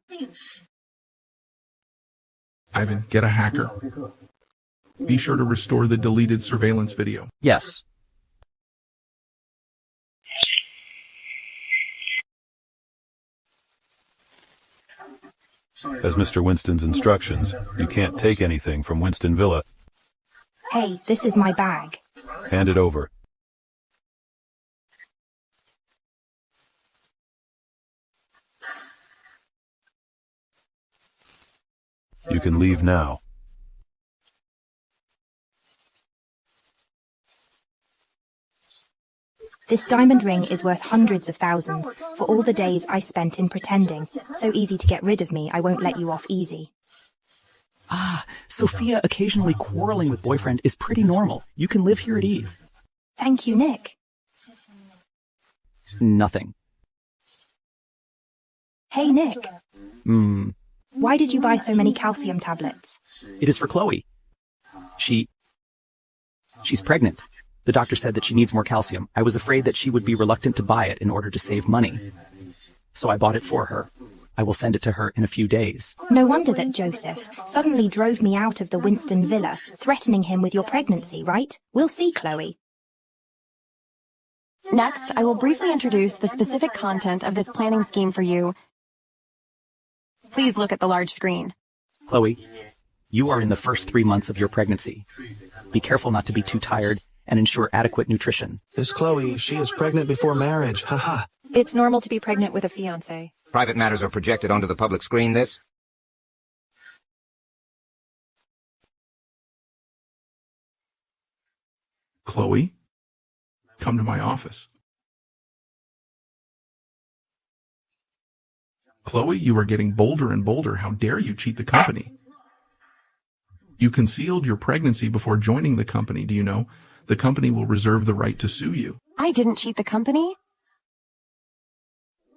Ivan, get a hacker. Be sure to restore the deleted surveillance video. Yes. As Mr. Winston's instructions, you can't take anything from Winston Villa. Hey, this is my bag. Hand it over. You can leave now. This diamond ring is worth hundreds of thousands for all the days I spent in pretending. So easy to get rid of me, I won't let you off easy. Ah, Sophia occasionally quarreling with boyfriend is pretty normal. You can live here at ease. Thank you, Nick. Nothing. Hey, Nick. Why did you buy so many calcium tablets? It is for Chloe. She's pregnant. The doctor said that she needs more calcium. I was afraid that she would be reluctant to buy it in order to save money. So I bought it for her. I will send it to her in a few days. No wonder that Joseph suddenly drove me out of the Winston Villa, threatening him with your pregnancy, right? We'll see, Chloe. Next, I will briefly introduce the specific content of this planning scheme for you. Please look at the large screen. Chloe, you are in the first 3 months of your pregnancy. Be careful not to be too tired and ensure adequate nutrition. Is Chloe, she is pregnant before marriage, haha. It's normal to be pregnant with a fiancé. Private matters are projected onto the public screen, this? Chloe, come to my office. Chloe, you are getting bolder and bolder. How dare you cheat the company? You concealed your pregnancy before joining the company, do you know? The company will reserve the right to sue you. I didn't cheat the company.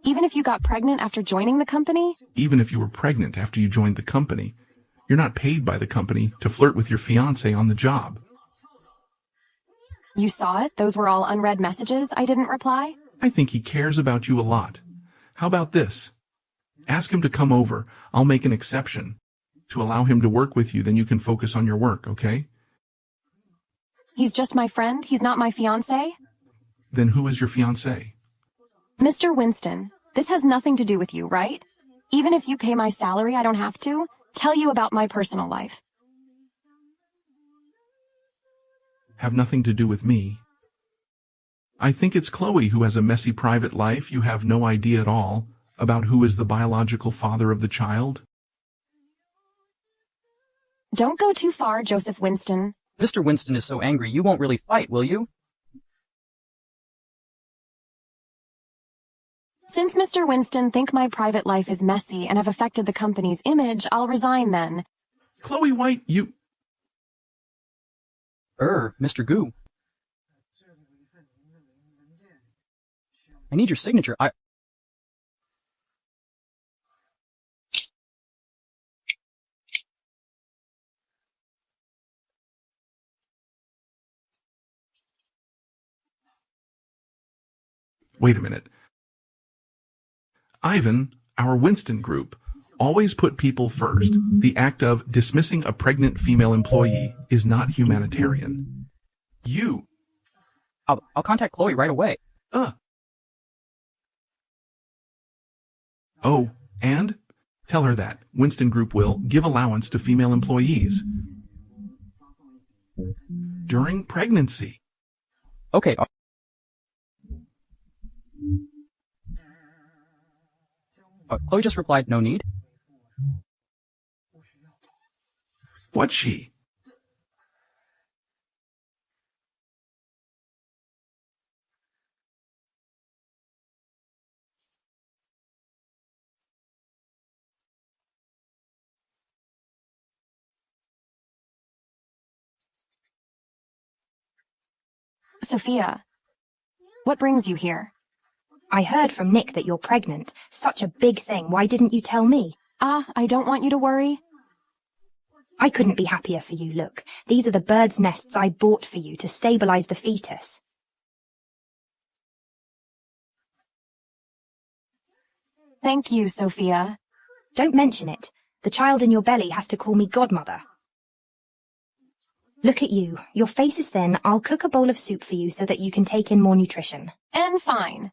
Even if you got pregnant after joining the company? Even if you were pregnant after you joined the company, you're not paid by the company to flirt with your fiancé on the job. You saw it? Those were all unread messages I didn't reply? I think he cares about you a lot. How about this? Ask him to come over. I'll make an exception to allow him to work with you, then you can focus on your work, okay? He's just my friend? He's not my fiancé? Then who is your fiancé? Mr. Winston, this has nothing to do with you, right? Even if you pay my salary, I don't have to tell you about my personal life. Have nothing to do with me. I think it's Chloe who has a messy private life. You have no idea at all about who is the biological father of the child. Don't go too far, Joseph Winston. Mr. Winston is so angry, you won't really fight, will you? Since Mr. Winston think my private life is messy and have affected the company's image, I'll resign then. Chloe White, you... Mr. Gu. I need your signature. Wait a minute. Ivan, our Winston group, always put people first. The act of dismissing a pregnant female employee is not humanitarian. I'll contact Chloe right away. Oh, and tell her that Winston Group will give allowance to female employees during pregnancy. Okay. Chloe just replied, no need. What's she? Sophia, what brings you here? I heard from Nick that you're pregnant. Such a big thing. Why didn't you tell me? I don't want you to worry. I couldn't be happier for you, look. These are the bird's nests I bought for you to stabilize the fetus. Thank you, Sophia. Don't mention it. The child in your belly has to call me godmother. Look at you. Your face is thin. I'll cook a bowl of soup for you so that you can take in more nutrition. And fine.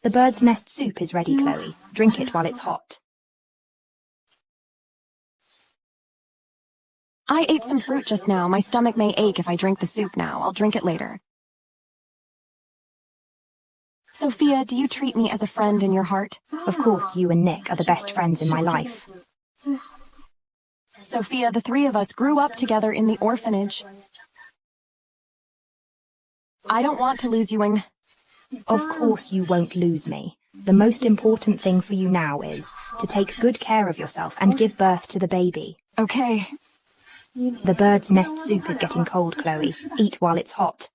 The bird's nest soup is ready, Chloe. Drink it while it's hot. I ate some fruit just now. My stomach may ache if I drink the soup now. I'll drink it later. Sophia, do you treat me as a friend in your heart? Of course, you and Nick are the best friends in my life. Sophia, the three of us grew up together in the orphanage. I don't want to lose you and... Of course you won't lose me. The most important thing for you now is to take good care of yourself and give birth to the baby. Okay. The bird's nest soup is getting cold, Chloe. Eat while it's hot.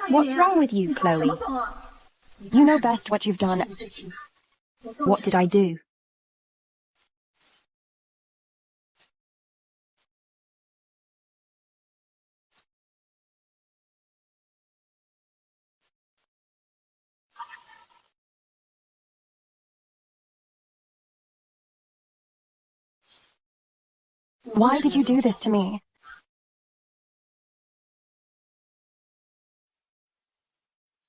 What's wrong with you, Chloe? You know best what you've done. What did I do? Why did you do this to me?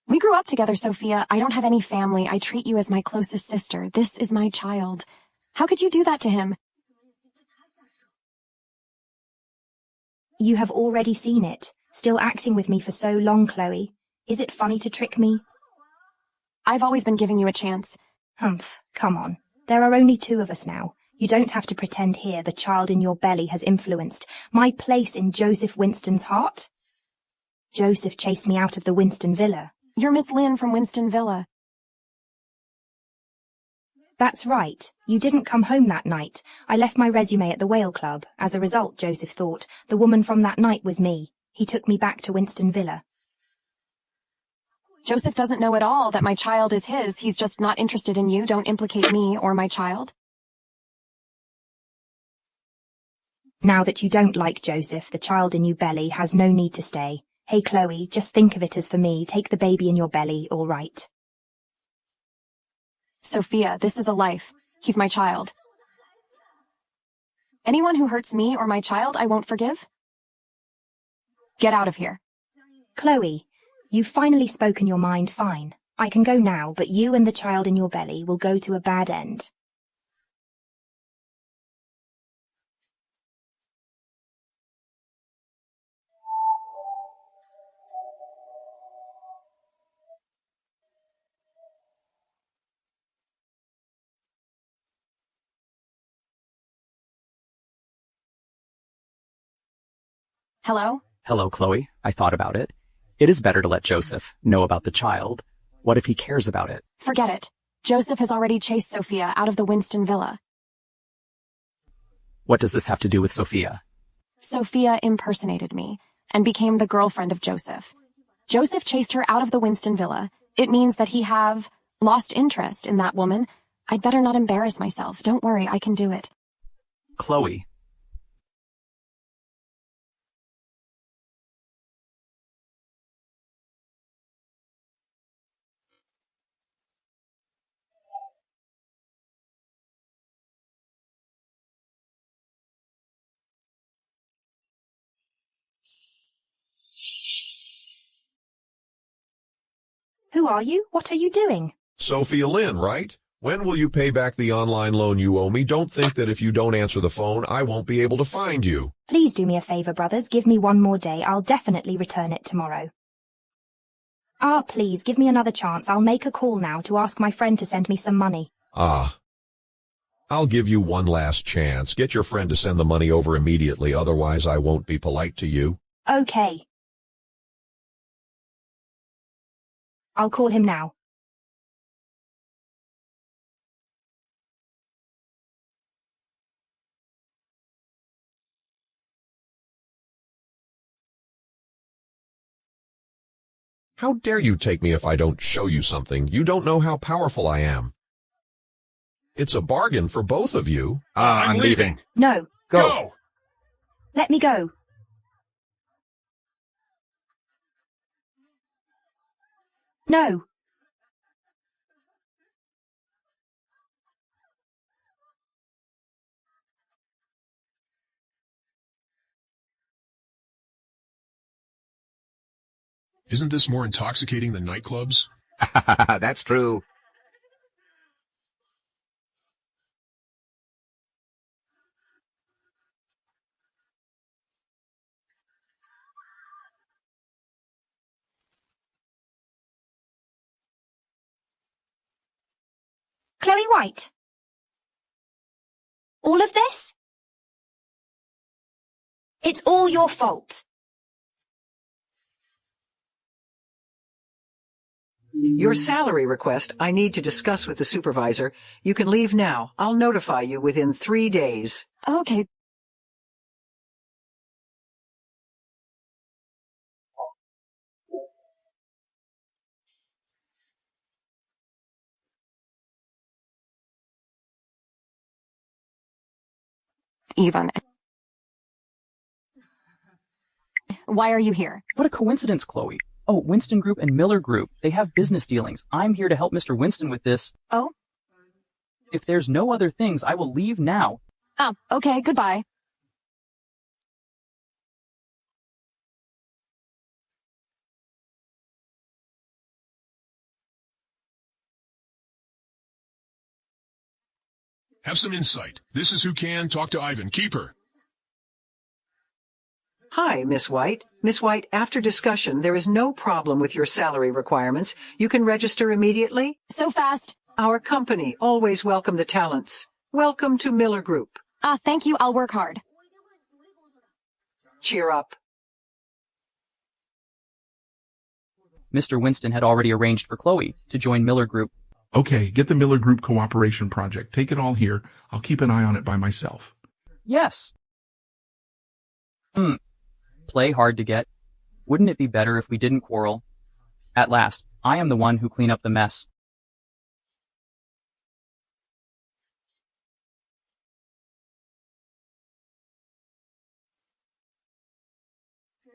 We grew up together, Sophia. I don't have any family. I treat you as my closest sister. This is my child. How could you do that to him? You have already seen it. Still acting with me for so long, Chloe. Is it funny to trick me? I've always been giving you a chance. Humph, come on. There are only two of us now. You don't have to pretend here the child in your belly has influenced my place in Joseph Winston's heart. Joseph chased me out of the Winston Villa. You're Miss Lynn from Winston Villa. That's right. You didn't come home that night. I left my resume at the Whale Club. As a result, Joseph thought, the woman from that night was me. He took me back to Winston Villa. Joseph doesn't know at all that my child is his. He's just not interested in you. Don't implicate me or my child. Now that you don't like Joseph, the child in your belly has no need to stay. Hey, Chloe, just think of it as for me. Take the baby in your belly, all right? Sophia, this is a life. He's my child. Anyone who hurts me or my child, I won't forgive. Get out of here. Chloe, you've finally spoken your mind, fine. I can go now, but you and the child in your belly will go to a bad end. Hello? Hello, Chloe. I thought about it. It is better to let Joseph know about the child. What if he cares about it? Forget it. Joseph has already chased Sophia out of the Winston Villa. What does this have to do with Sophia? Sophia impersonated me and became the girlfriend of Joseph. Joseph chased her out of the Winston Villa. It means that he have lost interest in that woman. I'd better not embarrass myself. Don't worry, I can do it. Chloe. Who are you? What are you doing? Sophia Lynn, right? When will you pay back the online loan you owe me? Don't think that if you don't answer the phone, I won't be able to find you. Please do me a favor, brothers. Give me one more day. I'll definitely return it tomorrow. Ah, please, give me another chance. I'll make a call now to ask my friend to send me some money. Ah. I'll give you one last chance. Get your friend to send the money over immediately, otherwise I won't be polite to you. Okay. I'll call him now. How dare you take me if I don't show you something? You don't know how powerful I am. It's a bargain for both of you. I'm leaving. No. Go! Let me go. No. Isn't this more intoxicating than nightclubs? That's true. Chloe White? All of this? It's all your fault. Your salary request I need to discuss with the supervisor. You can leave now. I'll notify you within 3 days. Okay. Ivan. Why are you here? What a coincidence, Chloe. Oh, Winston Group and Miller Group. They have business dealings. I'm here to help Mr. Winston with this. Oh? If there's no other things, I will leave now. Oh, okay, goodbye. Have some insight. This is who can. Talk to Ivan. Keep her. Hi, Miss White. Miss White, after discussion, there is no problem with your salary requirements. You can register immediately. So fast. Our company always welcome the talents. Welcome to Miller Group. Thank you. I'll work hard. Cheer up. Mr. Winston had already arranged for Chloe to join Miller Group. Okay, get the Miller Group Cooperation Project. Take it all here. I'll keep an eye on it by myself. Yes. Play hard to get. Wouldn't it be better if we didn't quarrel? At last, I am the one who clean up the mess.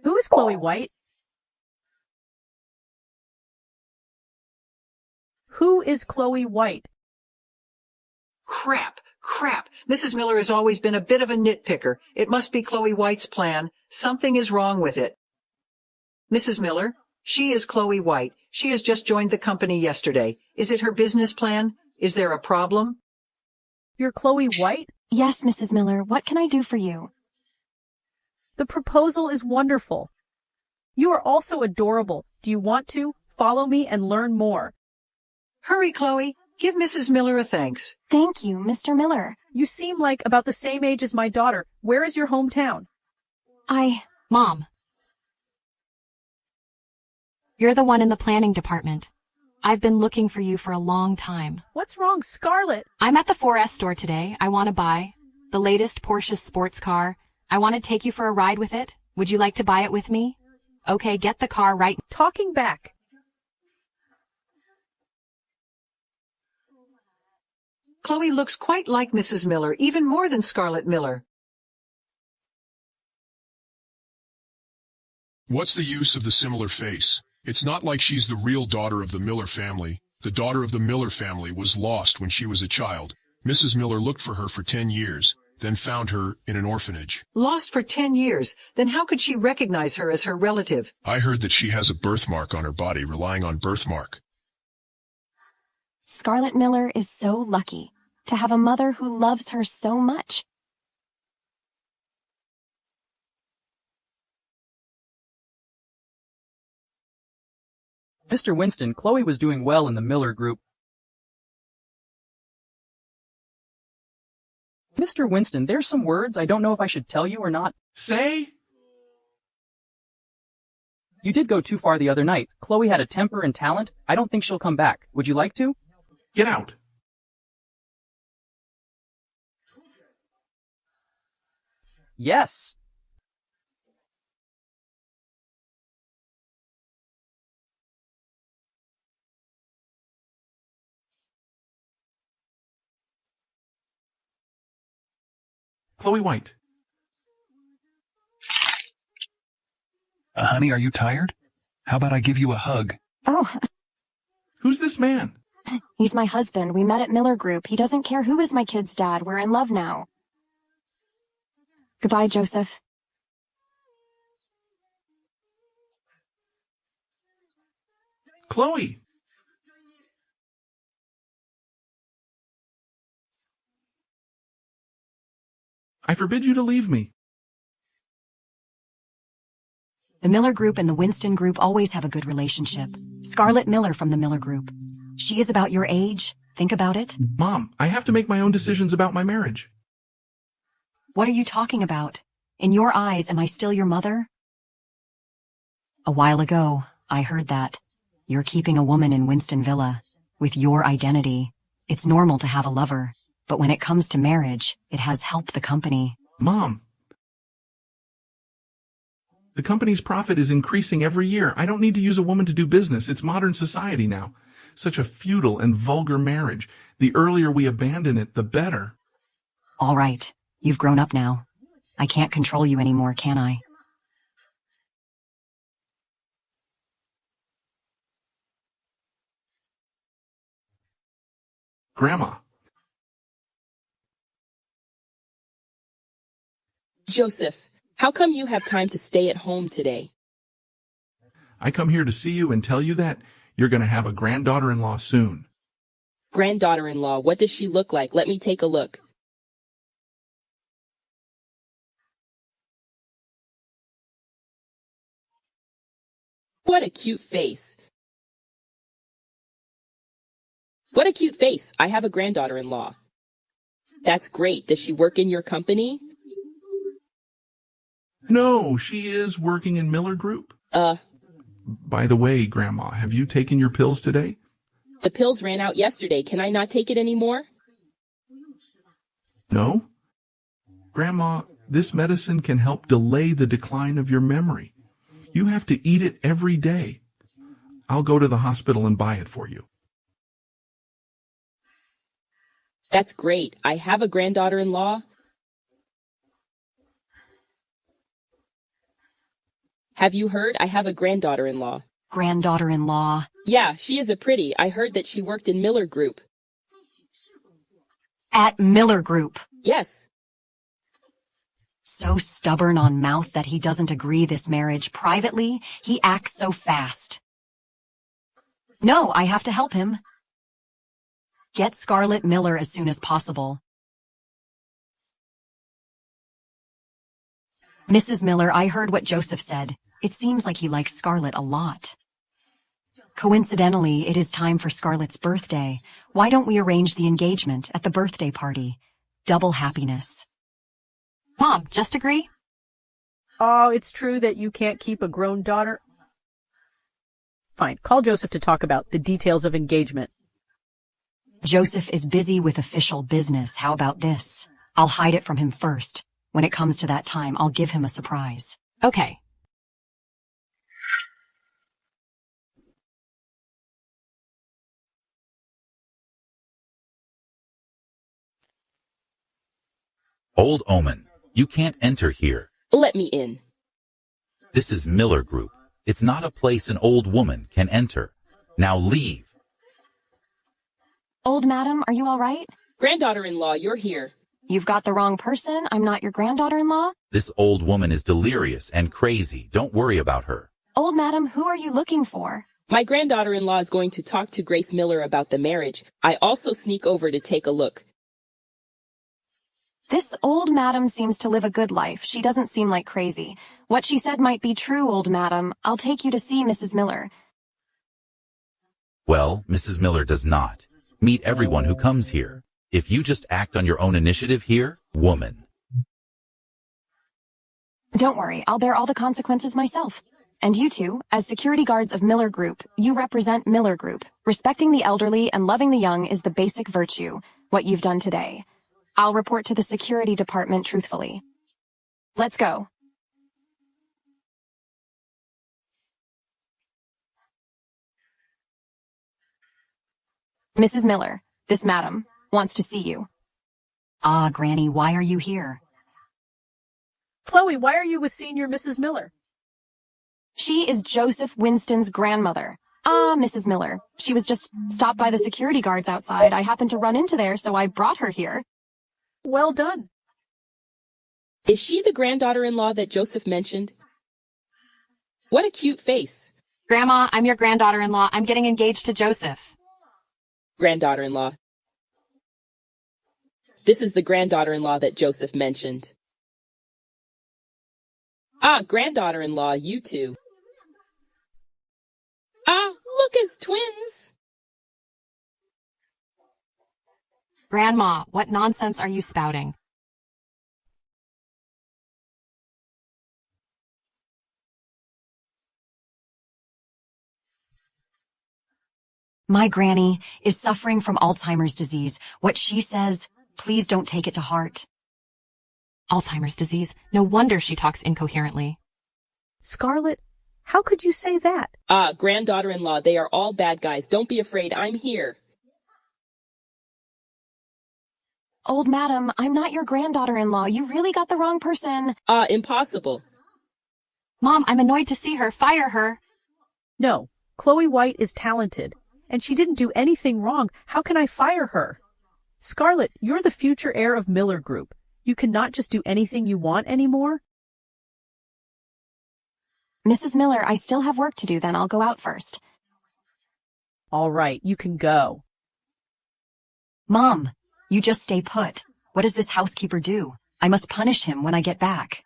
Who is Chloe White? Who is Chloe White? Crap! Mrs. Miller has always been a bit of a nitpicker. It must be Chloe White's plan. Something is wrong with it. Mrs. Miller, she is Chloe White. She has just joined the company yesterday. Is it her business plan? Is there a problem? You're Chloe White? Yes, Mrs. Miller. What can I do for you? The proposal is wonderful. You are also adorable. Do you want to follow me and learn more? Hurry, Chloe. Give Mrs. Miller a thanks. Thank you, Mr. Miller. You seem like about the same age as my daughter. Where is your hometown? Mom. You're the one in the planning department. I've been looking for you for a long time. What's wrong, Scarlett? I'm at the 4S store today. I want to buy the latest Porsche sports car. I want to take you for a ride with it. Would you like to buy it with me? Okay, get the car right. Talking back. Chloe looks quite like Mrs. Miller, even more than Scarlett Miller. What's the use of the similar face? It's not like she's the real daughter of the Miller family. The daughter of the Miller family was lost when she was a child. Mrs. Miller looked for her for 10 years, then found her in an orphanage. Lost for 10 years? Then how could she recognize her as her relative? I heard that she has a birthmark on her body relying on birthmark. Scarlett Miller is so lucky to have a mother who loves her so much. Mr. Winston, Chloe was doing well in the Miller Group. Mr. Winston, there's some words I don't know if I should tell you or not. Say? You did go too far the other night. Chloe had a temper and talent. I don't think she'll come back. Would you like to? Get out. Yes. Chloe White. Honey, are you tired? How about I give you a hug? Oh, Who's this man? he's my husband. We met at Miller Group. He doesn't care who is my kid's dad. We're in love now. Goodbye, Joseph. Chloe. I forbid you to leave me. The Miller Group and the Winston Group always have a good relationship. Scarlett Miller from the Miller Group. She is about your age. Think about it. Mom, I have to make my own decisions about my marriage. What are you talking about? In your eyes, am I still your mother? A while ago, I heard that. You're keeping a woman in Winston Villa. With your identity. It's normal to have a lover. But when it comes to marriage, it has helped the company. Mom. The company's profit is increasing every year. I don't need to use a woman to do business. It's modern society now. Such a futile and vulgar marriage. The earlier we abandon it, the better. All right. You've grown up now. I can't control you anymore, can I? Grandma. Joseph, how come you have time to stay at home today? I come here to see you and tell you that you're going to have a granddaughter-in-law soon. Granddaughter-in-law, what does she look like? Let me take a look. What a cute face. What a cute face. I have a granddaughter-in-law. That's great. Does she work in your company? No, she is working in Miller Group. By the way, Grandma, have you taken your pills today? The pills ran out yesterday. Can I not take it anymore? No? Grandma, this medicine can help delay the decline of your memory. You have to eat it every day. I'll go to the hospital and buy it for you. That's great. I have a granddaughter-in-law. Have you heard? I have a granddaughter-in-law. Granddaughter-in-law. Yeah, she is a pretty. I heard that she worked in Miller Group. At Miller Group. Yes. So stubborn on mouth that he doesn't agree this marriage. Privately, he acts so fast. No, I have to help him. Get Scarlett Miller as soon as possible. Mrs. Miller, I heard what Joseph said. It seems like he likes Scarlett a lot. Coincidentally, it is time for Scarlett's birthday. Why don't we arrange the engagement at the birthday party? Double happiness. Mom, just agree? Oh, it's true that you can't keep a grown daughter? Fine, call Joseph to talk about the details of engagement. Joseph is busy with official business. How about this? I'll hide it from him first. When it comes to that time, I'll give him a surprise. Okay. Old Omen, you can't enter here. Let me in. This is Miller Group. It's not a place an old woman can enter. Now leave. Old madam, are you all right? Granddaughter-in-law, you're here. You've got the wrong person. I'm not your granddaughter-in-law. This old woman is delirious and crazy. Don't worry about her. Old madam, who are you looking for? My granddaughter-in-law is going to talk to Grace Miller about the marriage. I also sneak over to take a look. This old madam seems to live a good life. She doesn't seem like crazy. What she said might be true, old madam. I'll take you to see Mrs. Miller. Well, Mrs. Miller does not. Meet everyone who comes here. If you just act on your own initiative here, woman. Don't worry, I'll bear all the consequences myself. And you two, as security guards of Miller Group, you represent Miller Group. Respecting the elderly and loving the young is the basic virtue, what you've done today. I'll report to the security department truthfully. Let's go. Mrs. Miller, this madam, wants to see you. Ah, Granny, why are you here? Chloe, why are you with Senior Mrs. Miller? She is Joseph Winston's grandmother. Ah, Mrs. Miller. She was just stopped by the security guards outside. I happened to run into there, so I brought her here. Well done. Is she the granddaughter-in-law that Joseph mentioned? What a cute face. Grandma, I'm your granddaughter-in-law. I'm getting engaged to Joseph. Granddaughter-in-law. This is the granddaughter-in-law that Joseph mentioned. Ah, granddaughter-in-law, you two. Ah, look as twins. Grandma, what nonsense are you spouting? My granny is suffering from Alzheimer's disease. What she says, please don't take it to heart. Alzheimer's disease. No wonder she talks incoherently. Scarlett, how could you say that? Ah, granddaughter-in-law, they are all bad guys. Don't be afraid, I'm here. Old madam, I'm not your granddaughter-in-law. You really got the wrong person. Ah, impossible. Mom, I'm annoyed to see her. Fire her. No, Chloe White is talented, and she didn't do anything wrong. How can I fire her? Scarlett, you're the future heir of Miller Group. You cannot just do anything you want anymore. Mrs. Miller, I still have work to do, then I'll go out first. All right, you can go. Mom, you just stay put. What does this housekeeper do? I must punish him when I get back.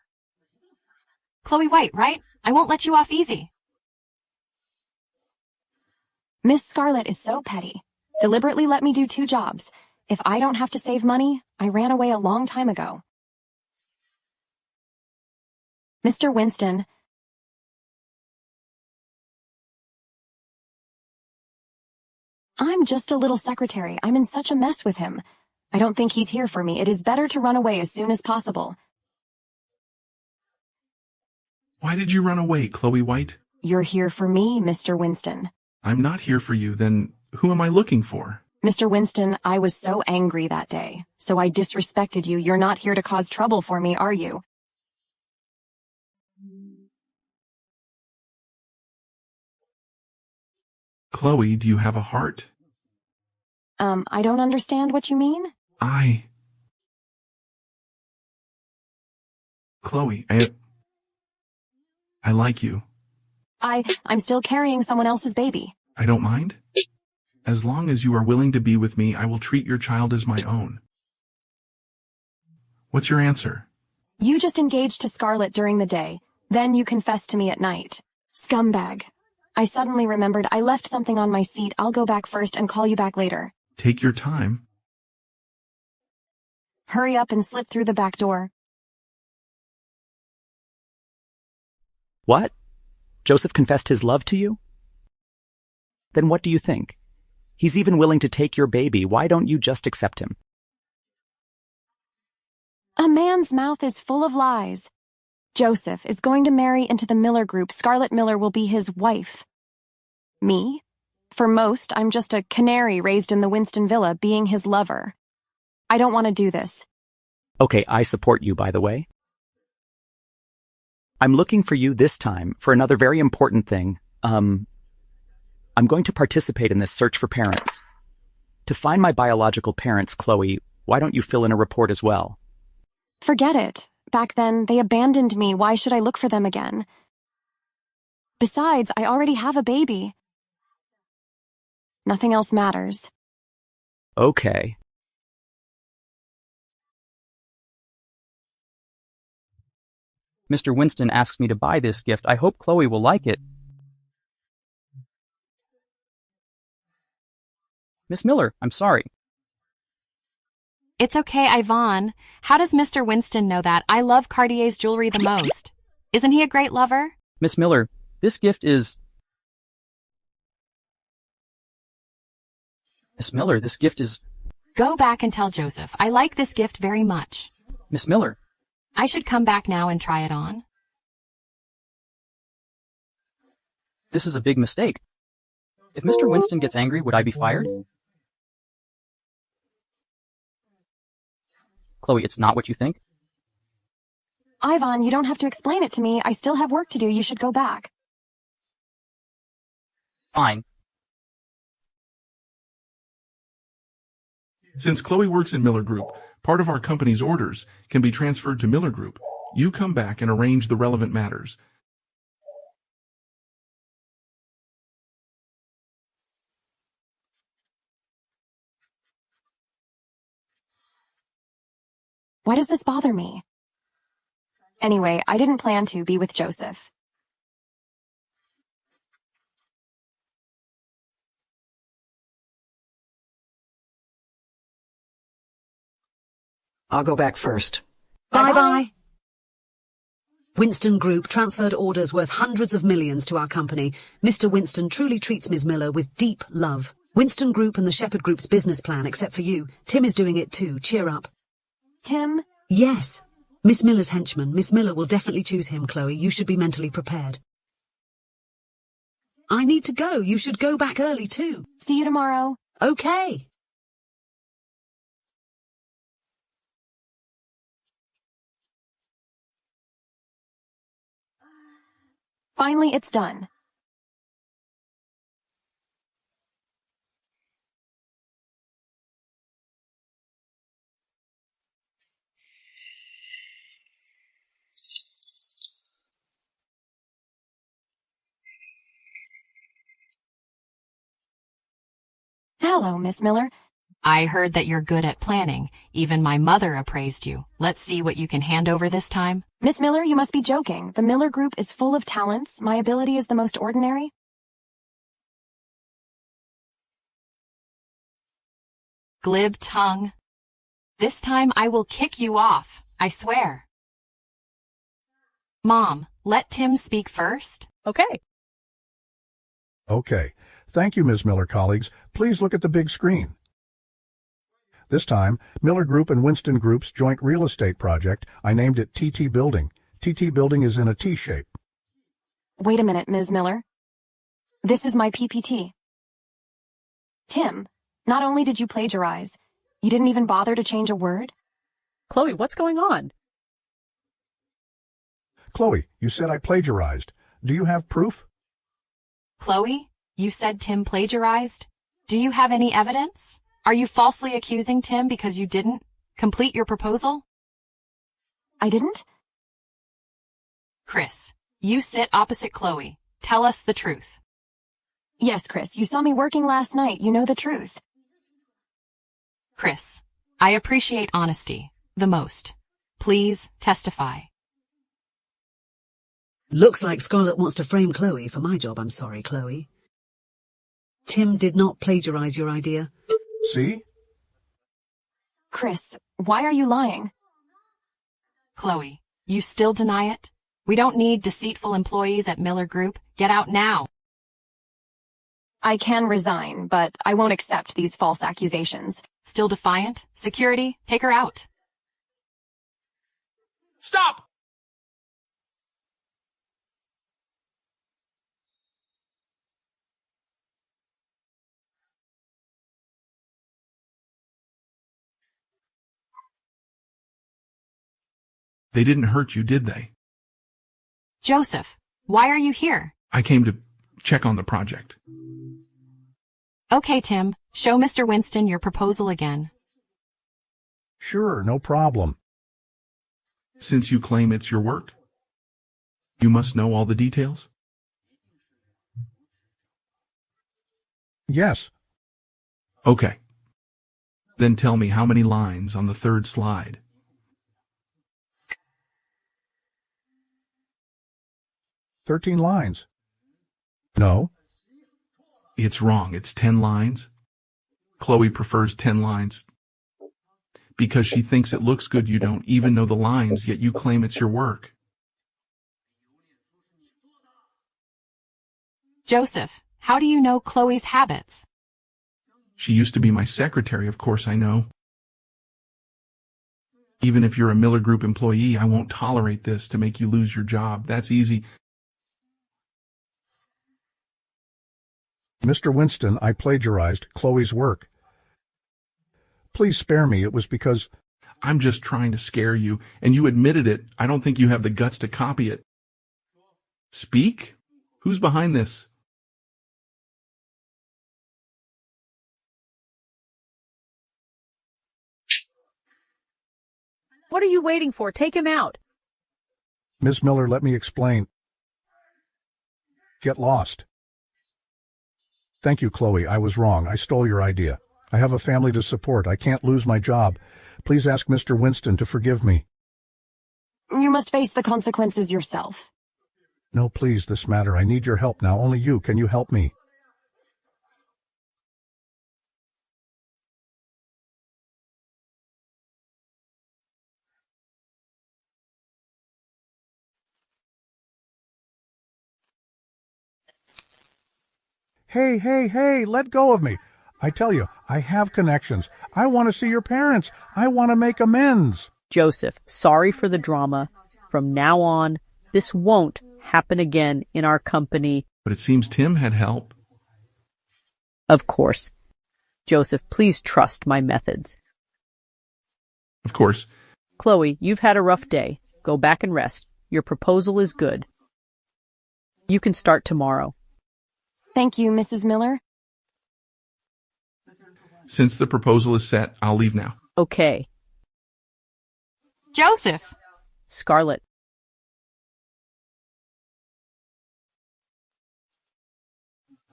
Chloe White, right? I won't let you off easy. Miss Scarlett is so petty. Deliberately let me do 2 jobs. If I don't have to save money, I ran away a long time ago. Mr. Winston. I'm just a little secretary. I'm in such a mess with him. I don't think he's here for me. It is better to run away as soon as possible. Why did you run away, Chloe White? You're here for me, Mr. Winston. I'm not here for you, then who am I looking for? Mr. Winston, I was so angry that day, so I disrespected you. You're not here to cause trouble for me, are you? Chloe, do you have a heart? I don't understand what you mean. Chloe, I like you. I'm still carrying someone else's baby. I don't mind. As long as you are willing to be with me, I will treat your child as my own. What's your answer? You just engaged to Scarlett during the day. Then you confessed to me at night. Scumbag. I suddenly remembered I left something on my seat. I'll go back first and call you back later. Take your time. Hurry up and slip through the back door. What? Joseph confessed his love to you? Then what do you think? He's even willing to take your baby. Why don't you just accept him? A man's mouth is full of lies. Joseph is going to marry into the Miller Group. Scarlett Miller will be his wife. Me? For most, I'm just a canary raised in the Winston Villa, being his lover. I don't want to do this. Okay, I support you, by the way. I'm looking for you this time for another very important thing. I'm going to participate in this search for parents. To find my biological parents, Chloe, why don't you fill in a report as well? Forget it. Back then, they abandoned me. Why should I look for them again? Besides, I already have a baby. Nothing else matters. Okay. Mr. Winston asks me to buy this gift. I hope Chloe will like it. Miss Miller, I'm sorry. It's okay, Yvonne. How does Mr. Winston know that? I love Cartier's jewelry the most. Isn't he a great lover? Miss Miller, this gift is... Miss Miller, this gift is... Go back and tell Joseph. I like this gift very much. Miss Miller. I should come back now and try it on. This is a big mistake. If Mr. Winston gets angry, would I be fired? Chloe, it's not what you think. Ivan, you don't have to explain it to me. I still have work to do. You should go back. Fine. Since Chloe works in Miller Group, part of our company's orders can be transferred to Miller Group. You come back and arrange the relevant matters. Why does this bother me? Anyway, I didn't plan to be with Joseph. I'll go back first. Bye-bye. Winston Group transferred orders worth hundreds of millions to our company. Mr. Winston truly treats Ms. Miller with deep love. Winston Group and the Shepherd Group's business plan, except for you. Tim is doing it too. Cheer up. Tim? Yes. Miss Miller's henchman. Miss Miller will definitely choose him, Chloe. You should be mentally prepared. I need to go. You should go back early too. See you tomorrow. Okay. Finally, it's done. Hello, Miss Miller. I heard that you're good at planning. Even my mother appraised you. Let's see what you can hand over this time. Miss Miller, you must be joking. The Miller Group is full of talents. My ability is the most ordinary. Glib tongue. This time I will kick you off. I swear. Mom, let Tim speak first. Okay. Okay. Thank you, Ms. Miller colleagues. Please look at the big screen. This time, Miller Group and Winston Group's joint real estate project, I named it TT Building. TT Building is in a T shape. Wait a minute, Ms. Miller. This is my PPT. Tim, not only did you plagiarize, you didn't even bother to change a word? Chloe, what's going on? Chloe, you said I plagiarized. Do you have proof? Chloe, you said Tim plagiarized? Do you have any evidence? Are you falsely accusing Tim because you didn't complete your proposal? I didn't? Chris, you sit opposite Chloe. Tell us the truth. Yes, Chris, you saw me working last night. You know the truth. Chris, I appreciate honesty the most. Please testify. Looks like Scarlett wants to frame Chloe for my job. I'm sorry, Chloe. Tim did not plagiarize your idea. See? Chris, why are you lying? Chloe, you still deny it? We don't need deceitful employees at Miller Group. Get out now. I can resign, but I won't accept these false accusations. Still defiant? Security, take her out. Stop! They didn't hurt you, did they? Joseph, why are you here? I came to check on the project. Okay, Tim, show Mr. Winston your proposal again. Sure, no problem. Since you claim it's your work, you must know all the details? Yes, Okay. Then tell me how many lines on the third slide. "13 lines." "No." It's wrong. It's 10 lines. Chloe prefers 10 lines. Because she thinks it looks good, you don't even know the lines, yet you claim it's your work. Joseph, how do you know Chloe's habits? She used to be my secretary, of course I know. Even if you're a Miller Group employee, I won't tolerate this to make you lose your job. That's easy. "Mr. Winston, I plagiarized Chloe's work. Please spare me. It was because—" I'm just trying to scare you, and you admitted it. I don't think you have the guts to copy it. Speak? Who's behind this? What are you waiting for? Take him out. "Ms. Miller, let me explain." "Get lost." "Thank you, Chloe. I was wrong. I stole your idea. I have a family to support. I can't lose my job. Please ask Mr. Winston to forgive me." You must face the consequences yourself. "No, please, this matter. I need your help now. Only you. Can you help me?" "Hey, hey, hey, let go of me. I tell you, I have connections. I want to see your parents. I want to make amends." Joseph, sorry for the drama. From now on, this won't happen again in our company. But it seems Tim had help. Of course. Joseph, please trust my methods. Of course. Chloe, you've had a rough day. Go back and rest. Your proposal is good. You can start tomorrow. Thank you, Mrs. Miller. Since the proposal is set, I'll leave now. Okay. Joseph! Scarlett.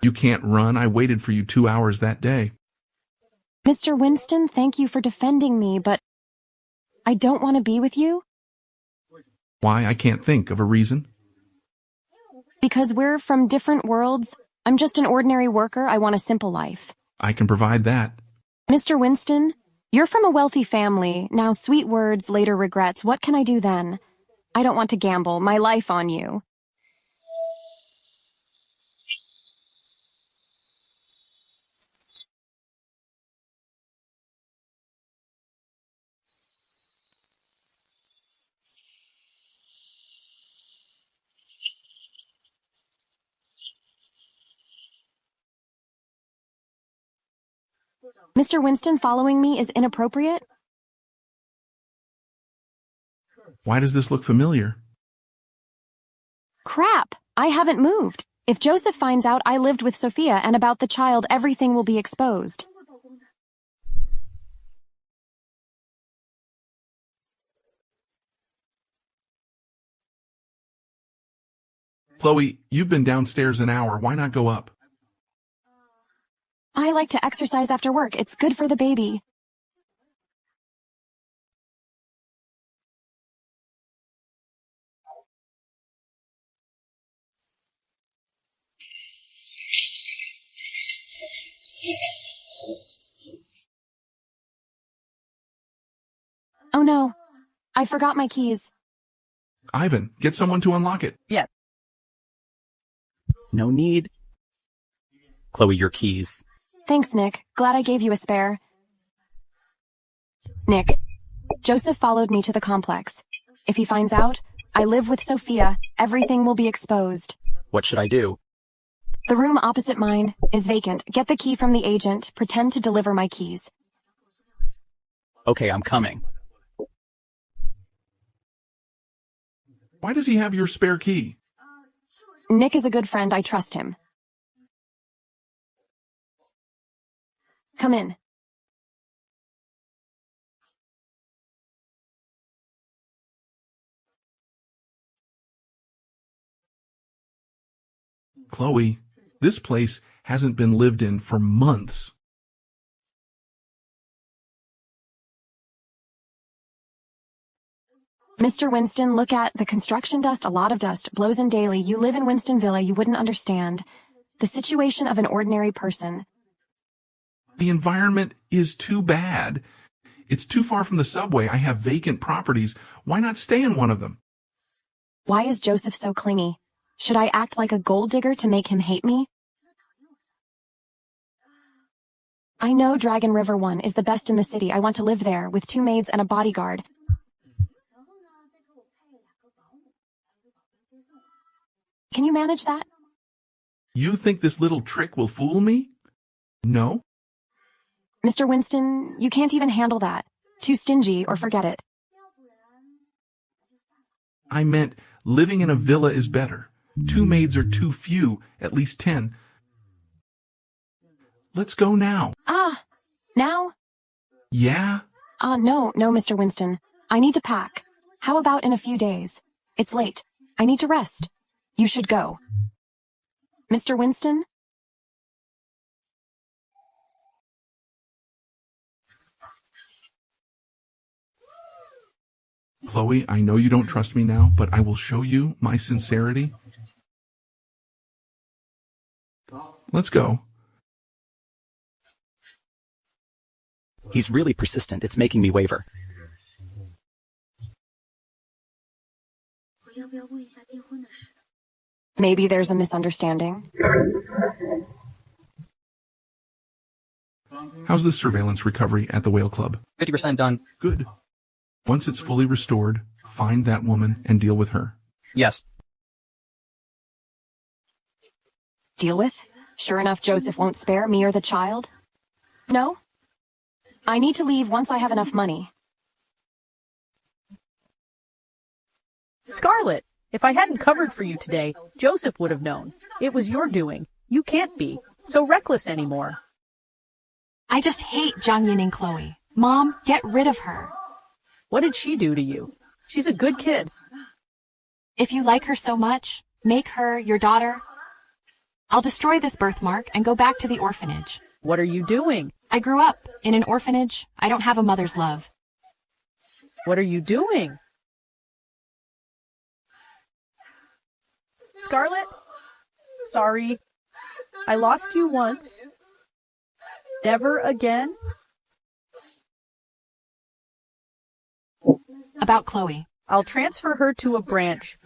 You can't run. I waited for you 2 hours that day. Mr. Winston, thank you for defending me, but I don't want to be with you. Why? I can't think of a reason. Because we're from different worlds. I'm just an ordinary worker. I want a simple life. I can provide that. Mr. Winston, you're from a wealthy family. Now, sweet words, later regrets. What can I do then? I don't want to gamble my life on you. Mr. Winston, following me is inappropriate? Why does this look familiar? Crap! I haven't moved. If Joseph finds out I lived with Sophia and about the child, everything will be exposed. Chloe, you've been downstairs an hour. Why not go up? I like to exercise after work. It's good for the baby. Oh no, I forgot my keys. Ivan, get someone to unlock it. Yeah. No need. Chloe, your keys. Thanks, Nick. Glad I gave you a spare. Nick, Joseph followed me to the complex. If he finds out I live with Sophia, everything will be exposed. What should I do? The room opposite mine is vacant. Get the key from the agent. Pretend to deliver my keys. Okay, I'm coming. Why does he have your spare key? Nick is a good friend. I trust him. Come in. Chloe, this place hasn't been lived in for months. Mr. Winston, look at the construction dust, a lot of dust, blows in daily. You live in Winston Villa, you wouldn't understand. The situation of an ordinary person. The environment is too bad. It's too far from the subway. I have vacant properties. Why not stay in one of them? Why is Joseph so clingy? Should I act like a gold digger to make him hate me? I know Dragon River 1 is the best in the city. I want to live there with 2 maids and a bodyguard. Can you manage that? You think this little trick will fool me? No? Mr. Winston, you can't even handle that. Too stingy, or forget it. I meant living in a villa is better. 2 maids are too few, at least 10. Let's go now. Now? Yeah? No, Mr. Winston. I need to pack. How about in a few days? It's late. I need to rest. You should go. Mr. Winston? Chloe, I know you don't trust me now, but I will show you my sincerity. Let's go. He's really persistent. It's making me waver. Maybe there's a misunderstanding. How's the surveillance recovery at the Whale Club? 50% done. Good. Once it's fully restored, find that woman and deal with her. Yes. Deal with? Sure enough, Joseph won't spare me or the child? No? I need to leave once I have enough money. Scarlet, if I hadn't covered for you today, Joseph would have known. It was your doing. You can't be so reckless anymore. I just hate Jiangyin and Chloe. Mom, get rid of her. What did she do to you? She's a good kid. If you like her so much, make her your daughter. I'll destroy this birthmark and go back to the orphanage. What are you doing? I grew up in an orphanage. I don't have a mother's love. What are you doing? Scarlet? Sorry. I lost you once. Never again? About Chloe. I'll transfer her to a branch.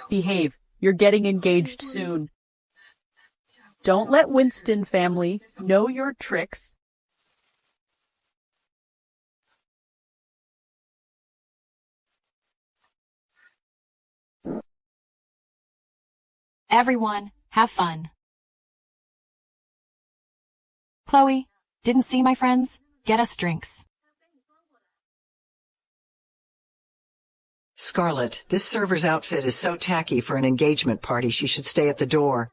Behave. You're getting engaged soon. Don't let Winston family know your tricks. Everyone, have fun. Chloe, didn't see my friends? Get us drinks. Scarlet, this server's outfit is so tacky for an engagement party she should stay at the door.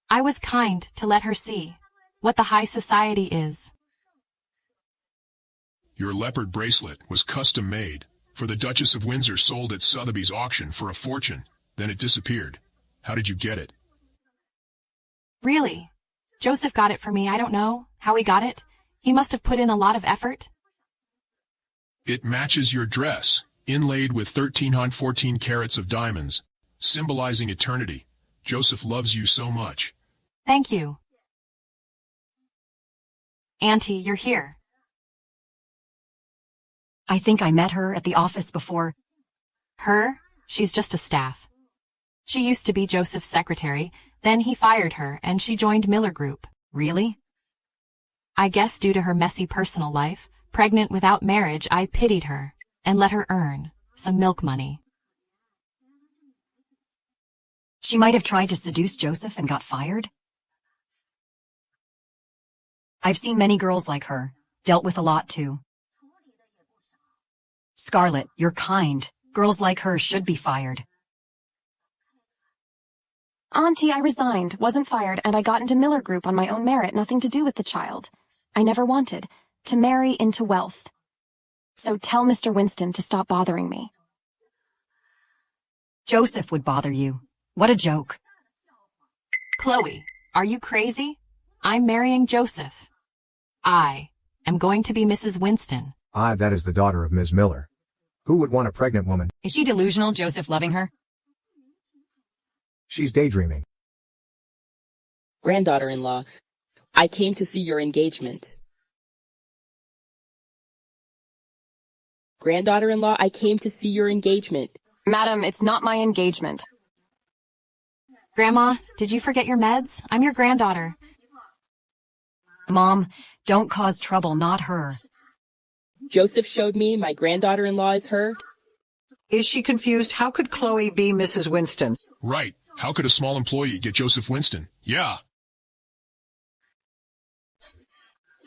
I was kind to let her see what the high society is. Your leopard bracelet was custom made for the Duchess of Windsor, sold at Sotheby's auction for a fortune. Then it disappeared. How did you get it? Really? Joseph got it for me. I don't know how he got it. He must have put in a lot of effort. It matches your dress, inlaid with 1314 carats of diamonds, symbolizing eternity. Joseph loves you so much. Thank you. Auntie, you're here. I think I met her at the office before. Her? She's just a staff. She used to be Joseph's secretary, then he fired her and she joined Miller Group. Really? I guess due to her messy personal life, pregnant without marriage, I pitied her and let her earn some milk money. She might have tried to seduce Joseph and got fired. I've seen many girls like her, dealt with a lot too. Scarlet, you're kind. Girls like her should be fired. Auntie, I resigned, wasn't fired, and I got into Miller Group on my own merit, nothing to do with the child. I never wanted to marry into wealth. So tell Mr. Winston to stop bothering me. Joseph would bother you. What a joke. Chloe, are you crazy? I'm marrying Joseph. I am going to be Mrs. Winston. That is the daughter of Ms. Miller. Who would want a pregnant woman? Is she delusional, Joseph loving her? She's daydreaming. Granddaughter-in-law, I came to see your engagement. Granddaughter-in-law, I came to see your engagement. Madam, it's not my engagement. Grandma, did you forget your meds? I'm your granddaughter. Mom, don't cause trouble, not her. Joseph showed me my granddaughter-in-law is her. Is she confused? How could Chloe be Mrs. Winston? Right. How could a small employee get Joseph Winston? Yeah.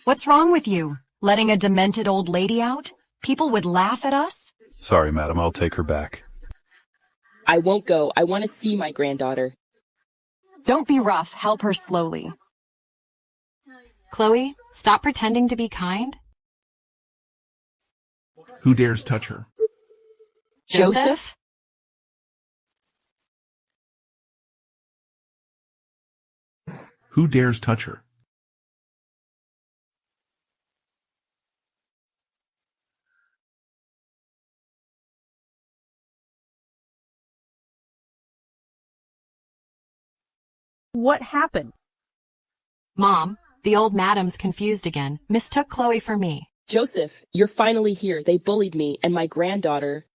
What's wrong with you? Letting a demented old lady out? People would laugh at us? Sorry, madam, I'll take her back. I won't go. I want to see my granddaughter. Don't be rough. Help her slowly. Chloe, stop pretending to be kind. Who dares touch her? Joseph? Who dares touch her? What happened? Mom, the old madam's confused again. Mistook Chloe for me. Joseph, you're finally here. They bullied me and my granddaughter.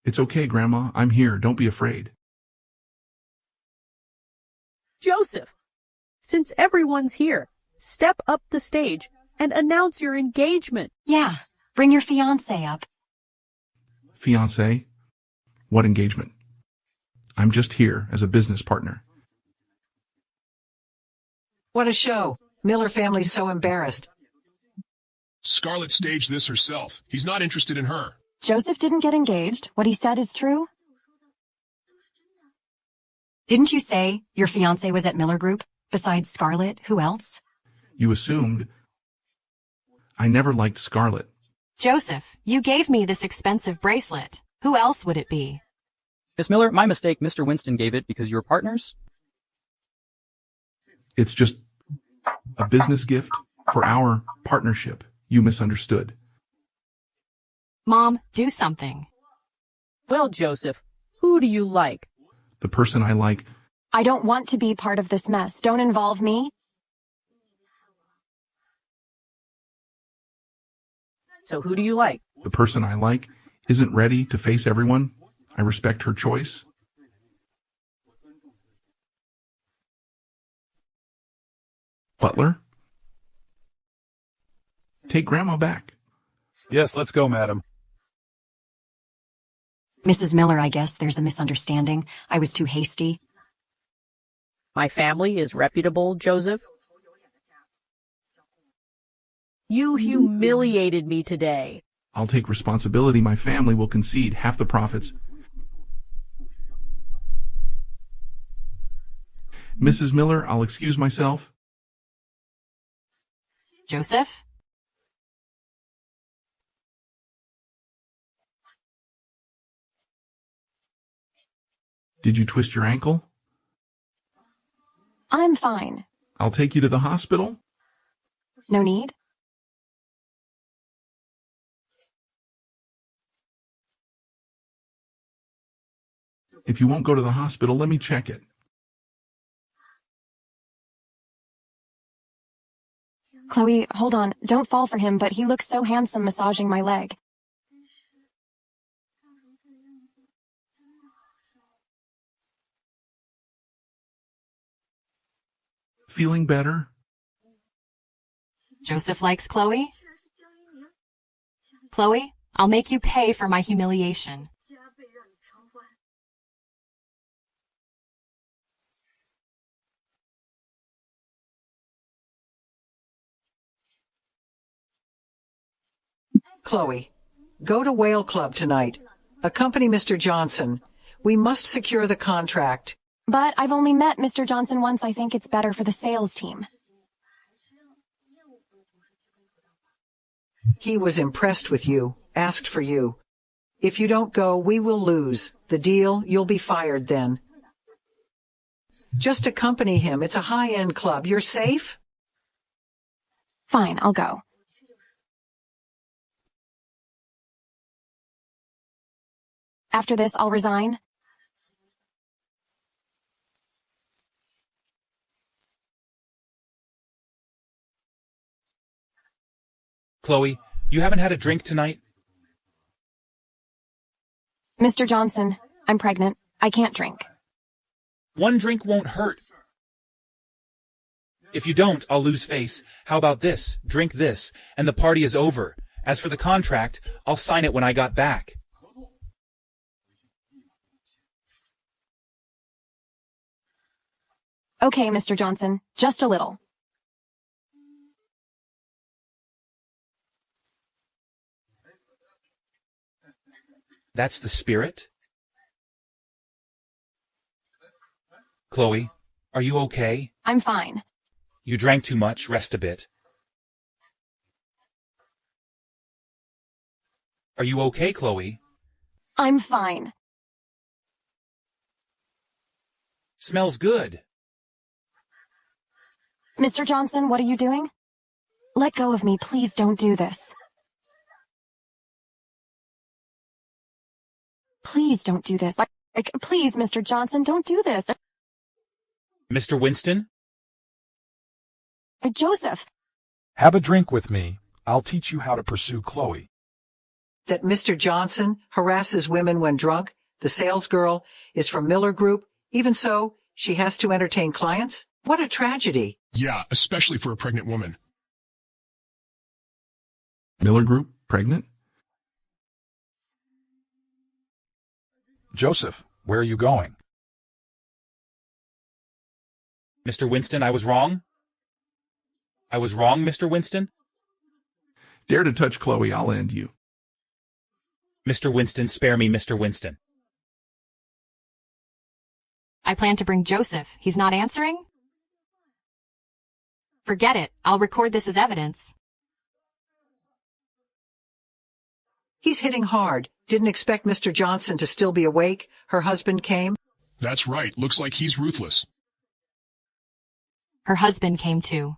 It's okay, Grandma. I'm here. Don't be afraid. Joseph, since everyone's here, step up the stage and announce your engagement. Yeah, bring your fiancé up. Fiancé? What engagement? I'm just here as a business partner. What a show. Miller family's so embarrassed. Scarlett staged this herself. He's not interested in her. Joseph didn't get engaged. What he said is true. Didn't you say your fiancé was at Miller Group? Besides Scarlett, who else? You assumed. I never liked Scarlett. Joseph, you gave me this expensive bracelet. Who else would it be? Miss Miller, my mistake. Mr. Winston gave it because you were partners. It's just a business gift for our partnership. You misunderstood. Mom, do something. Well, Joseph, who do you like? The person I like. I don't want to be part of this mess. Don't involve me. So who do you like? The person I like isn't ready to face everyone. I respect her choice. Butler? Take Grandma back. Yes, let's go, madam. Mrs. Miller, I guess there's a misunderstanding. I was too hasty. My family is reputable, Joseph. You humiliated me today. I'll take responsibility. My family will concede half the profits. Mrs. Miller, I'll excuse myself. Joseph? Did you twist your ankle? I'm fine. I'll take you to the hospital. No need. If you won't go to the hospital, let me check it. Chloe, hold on. Don't fall for him, but he looks so handsome massaging my leg. Feeling better? Joseph likes Chloe? Chloe, I'll make you pay for my humiliation. Chloe, go to Whale Club tonight. Accompany Mr. Johnson. We must secure the contract. But I've only met Mr. Johnson once. I think it's better for the sales team. He was impressed with you, asked for you. If you don't go, we will lose. The deal, you'll be fired then. Just accompany him. It's a high-end club. You're safe? Fine, I'll go. After this, I'll resign. Chloe, you haven't had a drink tonight? Mr. Johnson, I'm pregnant. I can't drink. One drink won't hurt. If you don't, I'll lose face. How about this? Drink this, and the party is over. As for the contract, I'll sign it when I got back. Okay, Mr. Johnson, just a little. That's the spirit? Chloe, are you okay? I'm fine. You drank too much. Rest a bit. Are you okay, Chloe? I'm fine. Smells good. Mr. Johnson, what are you doing? Let go of me. Please don't do this. Please don't do this. Please, Mr. Johnson, don't do this. Mr. Winston? Joseph. Have a drink with me. I'll teach you how to pursue Chloe. That Mr. Johnson harasses women when drunk, the salesgirl, is from Miller Group. Even so, she has to entertain clients? What a tragedy. Yeah, especially for a pregnant woman. Miller Group, pregnant? Joseph, where are you going? Mr. Winston, I was wrong? I was wrong, Mr. Winston? Dare to touch Chloe, I'll end you. Mr. Winston, spare me, Mr. Winston. I plan to bring Joseph. He's not answering? Forget it. I'll record this as evidence. He's hitting hard. Didn't expect Mr. Johnson to still be awake. Her husband came. That's right. Looks like he's ruthless. Her husband came too.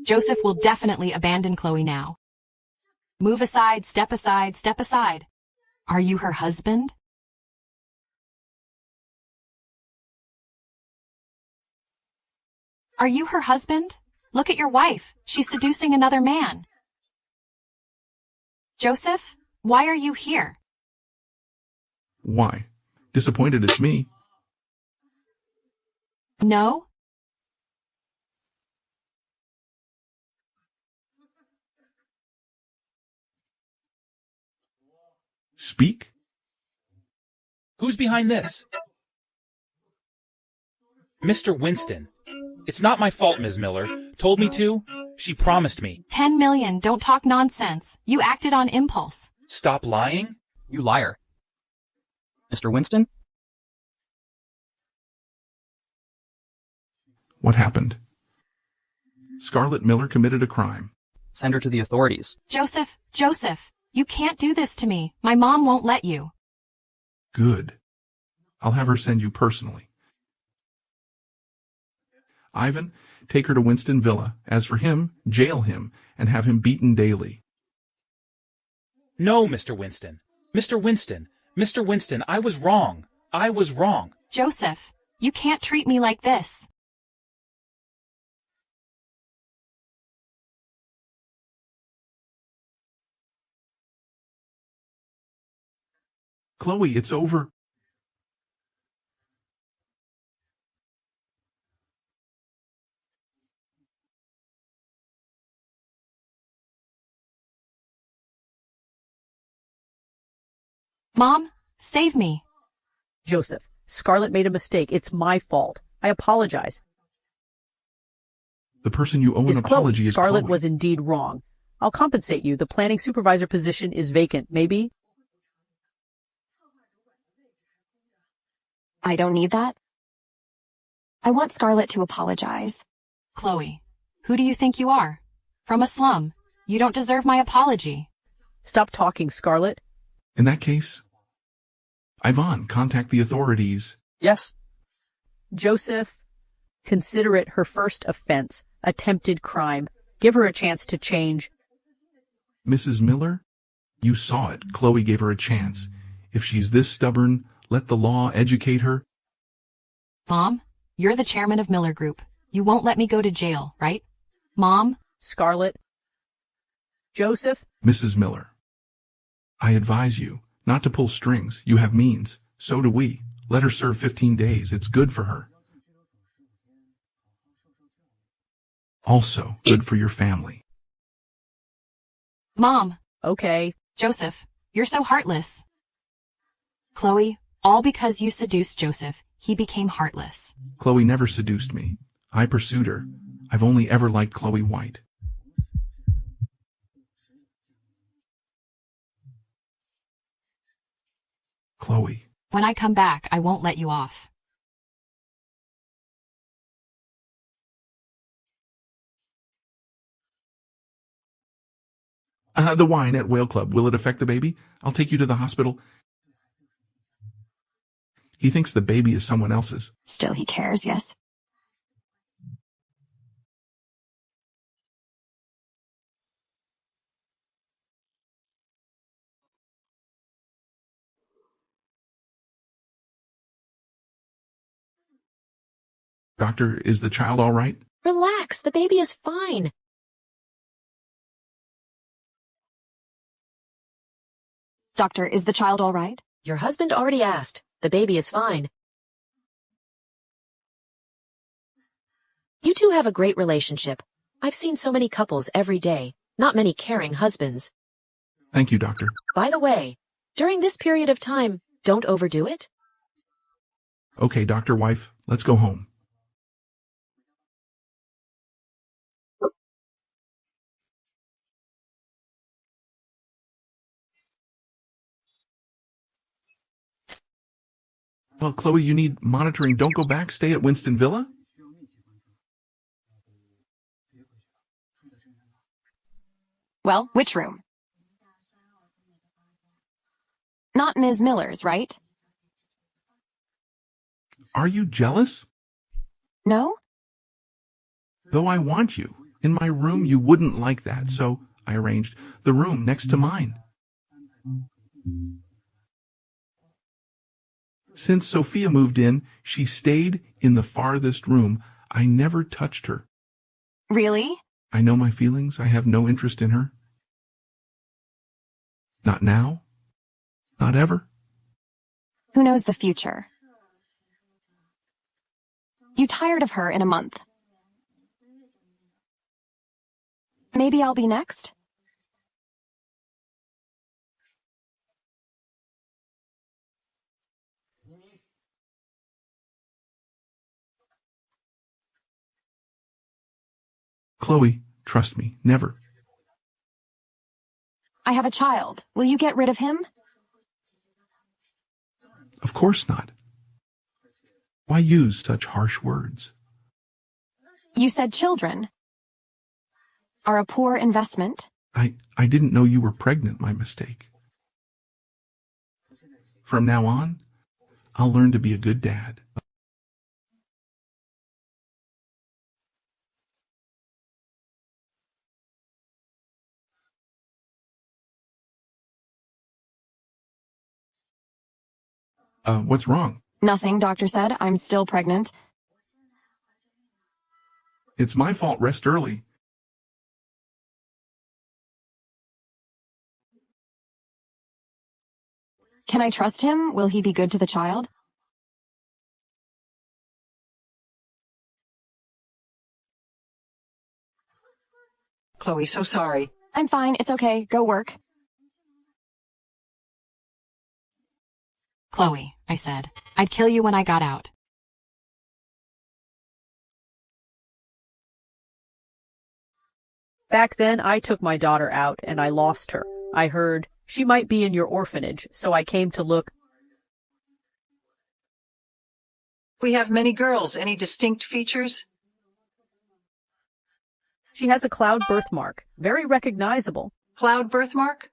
Joseph will definitely abandon Chloe now. Move aside, step aside, step aside. Are you her husband? Are you her husband? Look at your wife. She's seducing another man. Joseph, why are you here? Why? Disappointed it's me. No? Speak? Who's behind this? Mr. Winston. It's not my fault, Ms. Miller. Told me to. She promised me. 10 million. Don't talk nonsense. You acted on impulse. Stop lying? You liar. Mr. Winston? What happened? Scarlett Miller committed a crime. Send her to the authorities. Joseph, you can't do this to me. My mom won't let you. Good. I'll have her send you personally. Ivan, take her to Winston Villa. As for him, jail him and have him beaten daily. No, Mr. Winston. Mr. Winston. Mr. Winston, I was wrong. I was wrong. Joseph, you can't treat me like this. Chloe, it's over. Mom, save me. Joseph, Scarlett made a mistake. It's my fault. I apologize. The person you owe an apology is Scarlett Chloe. was indeed wrong. I'll compensate you. The planning supervisor position is vacant. Maybe? I don't need that. I want Scarlett to apologize. Chloe, who do you think you are? From a slum. You don't deserve my apology. Stop talking, Scarlett. In that case, Ivan, contact the authorities. Yes. Joseph, consider it her first offense, attempted crime. Give her a chance to change. Mrs. Miller, you saw it. Chloe gave her a chance. If she's this stubborn, let the law educate her. Mom, you're the chairman of Miller Group. You won't let me go to jail, right? Mom? Scarlett? Joseph? Mrs. Miller, I advise you not to pull strings. You have means. So do we. Let her serve 15 days. It's good for her. Also, good for your family. Mom. Okay. Joseph, you're so heartless. Chloe, all because you seduced Joseph, he became heartless. Chloe never seduced me. I pursued her. I've only ever liked Chloe White. Chloe. When I come back, I won't let you off. The wine at Whale Club, will it affect the baby? I'll take you to the hospital. He thinks the baby is someone else's. Still he cares, yes? Doctor, is the child all right? Relax, the baby is fine. Doctor, is the child all right? Your husband already asked. The baby is fine. You two have a great relationship. I've seen so many couples every day, not many caring husbands. Thank you, Doctor. By the way, during this period of time, don't overdo it. Okay, Doctor, wife, let's go home. Well, Chloe, you need monitoring. Don't go back. Stay at Winston Villa? Well, which room? Not Ms. Miller's, right? Are you jealous? No? Though I want you. In my room, you wouldn't like that, so I arranged the room next to mine. Since Sophia moved in, she stayed in the farthest room. I never touched her. Really? I know my feelings. I have no interest in her. Not now. Not ever. Who knows the future? You tired of her in a month. Maybe I'll be next? Chloe, trust me, never. I have a child. Will you get rid of him? Of course not. Why use such harsh words? You said children are a poor investment. I didn't know you were pregnant, my mistake. From now on, I'll learn to be a good dad. What's wrong? Nothing, doctor said. I'm still pregnant. It's my fault. Rest early. Can I trust him? Will he be good to the child? Chloe, so sorry. I'm fine. It's okay. Go work. Chloe, I said. I'd kill you when I got out. Back then, I took my daughter out and I lost her. I heard she might be in your orphanage, so I came to look. We have many girls. Any distinct features? She has a cloud birthmark. Very recognizable. Cloud birthmark?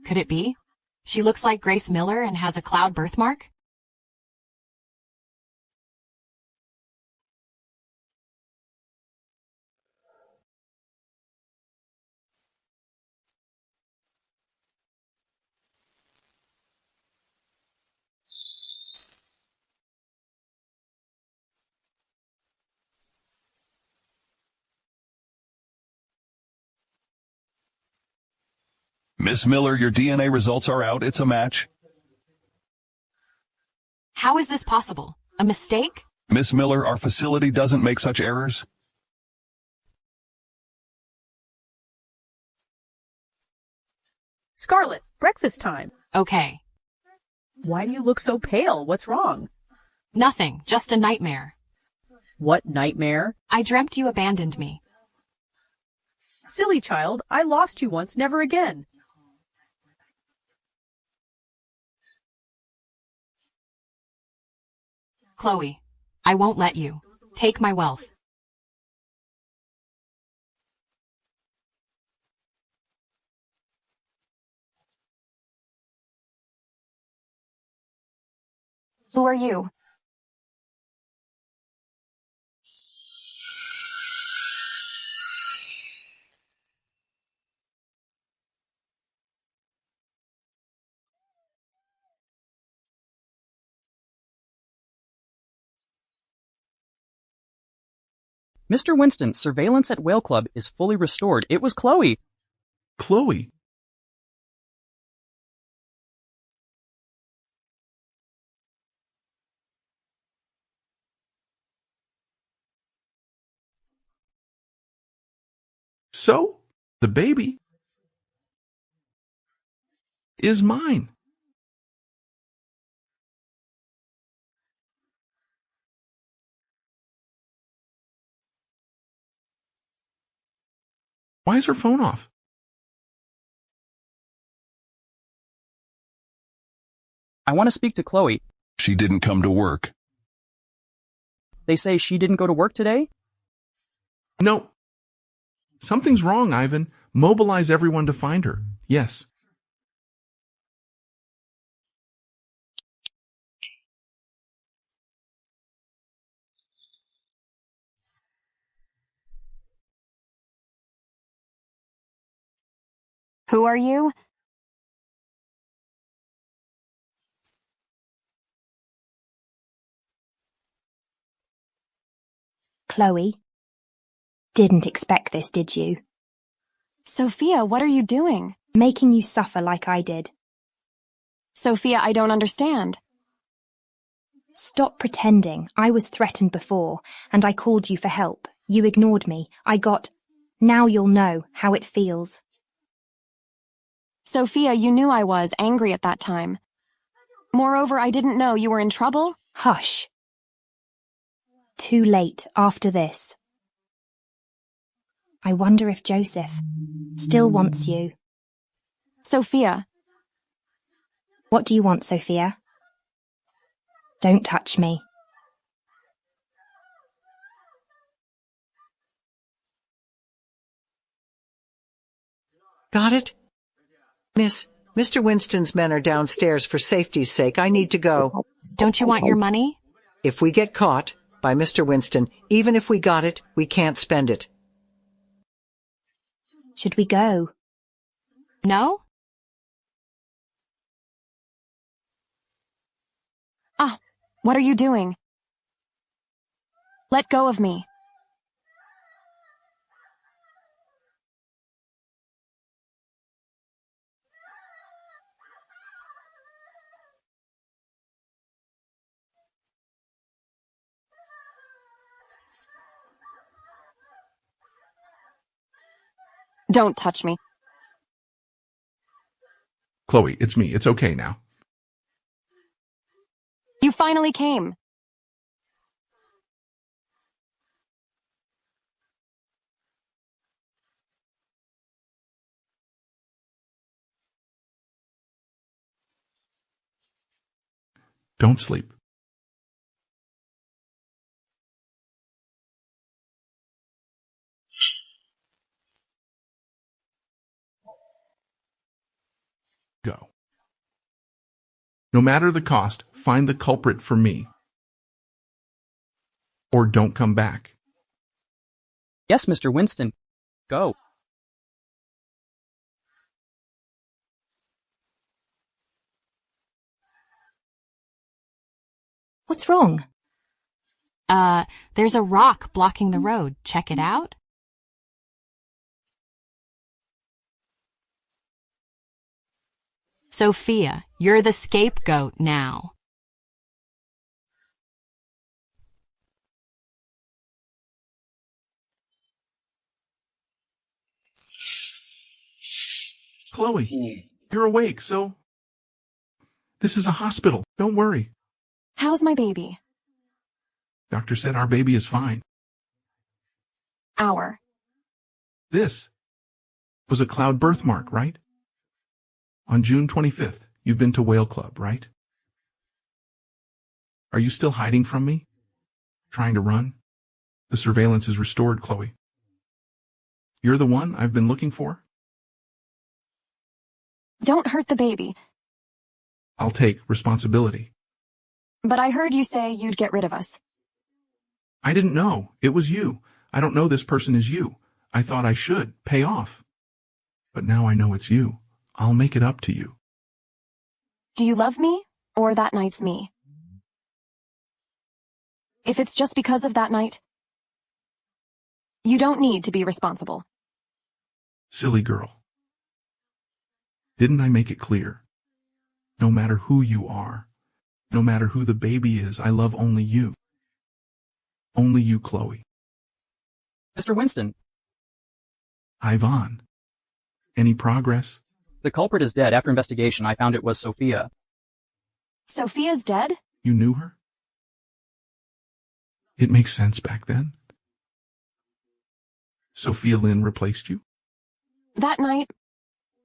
Could it be? She looks like Grace Miller and has a cloud birthmark? Miss Miller, your DNA results are out. It's a match. How is this possible? A mistake? Miss Miller, our facility doesn't make such errors. Scarlet, breakfast time. Okay. Why do you look so pale? What's wrong? Nothing, just a nightmare. What nightmare? I dreamt you abandoned me. Silly child, I lost you once, never again. Chloe, I won't let you. Take my wealth. Who are you? Mr. Winston, surveillance at Whale Club is fully restored. It was Chloe. Chloe? So, the baby is mine. Why is her phone off? I want to speak to Chloe. She didn't come to work. They say she didn't go to work today? No. Something's wrong, Ivan. Mobilize everyone to find her. Yes. Who are you? Chloe. Didn't expect this, did you? Sophia, what are you doing? Making you suffer like I did. Sophia, I don't understand. Stop pretending. I was threatened before, and I called you for help. You ignored me. Now you'll know how it feels. Sophia, you knew I was angry at that time. Moreover, I didn't know you were in trouble. Hush. Too late after this. I wonder if Joseph still wants you. Sophia. What do you want, Sophia? Don't touch me. Got it? Miss, Mr. Winston's men are downstairs for safety's sake. I need to go. Don't you want your money? If we get caught by Mr. Winston, even if we got it, we can't spend it. Should we go? No? Ah, what are you doing? Let go of me. Don't touch me. Chloe, it's me. It's okay now. You finally came. Don't sleep. Go. No matter the cost, find the culprit for me. Or don't come back. Yes, Mr. Winston. Go. What's wrong? There's a rock blocking the road. Check it out. Sophia, you're the scapegoat now. Chloe, you're awake, so... This is a hospital. Don't worry. How's my baby? Doctor said our baby is fine. Our. This was a cloud birthmark, right? On June 25th, you've been to Whale Club, right? Are you still hiding from me? Trying to run? The surveillance is restored, Chloe. You're the one I've been looking for? Don't hurt the baby. I'll take responsibility. But I heard you say you'd get rid of us. I didn't know. It was you. I don't know this person is you. I thought I should pay off. But now I know it's you. I'll make it up to you. Do you love me, or that night's me? If it's just because of that night, you don't need to be responsible. Silly girl. Didn't I make it clear? No matter who you are, no matter who the baby is, I love only you. Only you, Chloe. Mr. Winston. Ivan. Any progress? The culprit is dead. After investigation, I found it was Sophia. Sophia's dead? You knew her? It makes sense back then. Sophia Lynn replaced you? That night,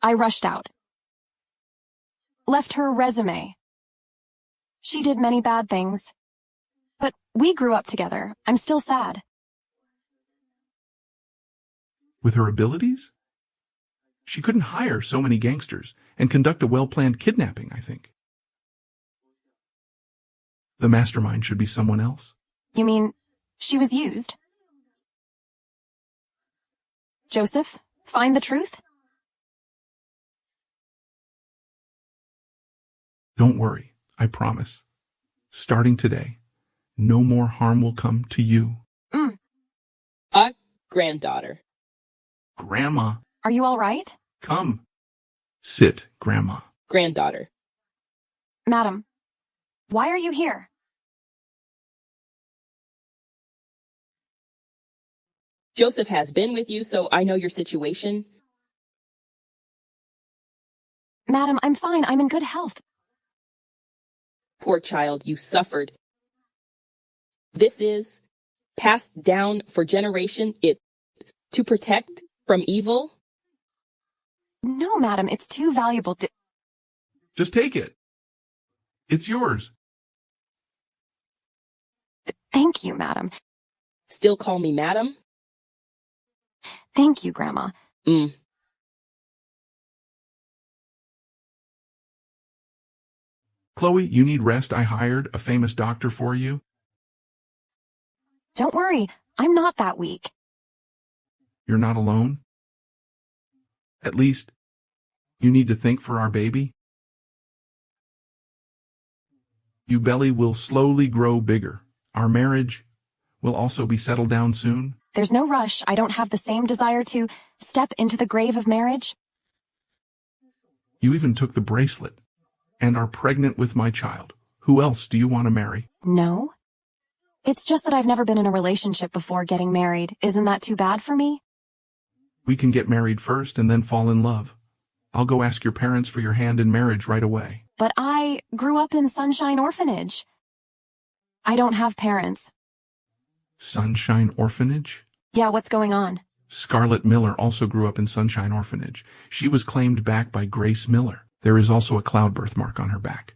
I rushed out. Left her resume. She did many bad things. But we grew up together. I'm still sad. With her abilities? She couldn't hire so many gangsters and conduct a well-planned kidnapping, I think. The mastermind should be someone else. You mean, she was used? Joseph, find the truth? Don't worry, I promise. Starting today, no more harm will come to you. A granddaughter. Grandma. Are you all right? Come. Sit, Grandma. Granddaughter. Madam, why are you here? Joseph has been with you, so I know your situation. Madam, I'm fine. I'm in good health. Poor child, you suffered. This is passed down for generation to protect from evil. No, madam, it's too valuable to... Just take it. It's yours. Thank you, madam. Still call me madam? Thank you, Grandma. Chloe, you need rest. I hired a famous doctor for you. Don't worry, I'm not that weak. You're not alone. At least, you need to think for our baby. Your belly will slowly grow bigger. Our marriage will also be settled down soon. There's no rush. I don't have the same desire to step into the grave of marriage. You even took the bracelet and are pregnant with my child. Who else do you want to marry? No. It's just that I've never been in a relationship before getting married. Isn't that too bad for me? We can get married first and then fall in love. I'll go ask your parents for your hand in marriage right away. But I grew up in Sunshine Orphanage. I don't have parents. Sunshine Orphanage? Yeah, what's going on? Scarlett Miller also grew up in Sunshine Orphanage. She was claimed back by Grace Miller. There is also a cloud birthmark on her back.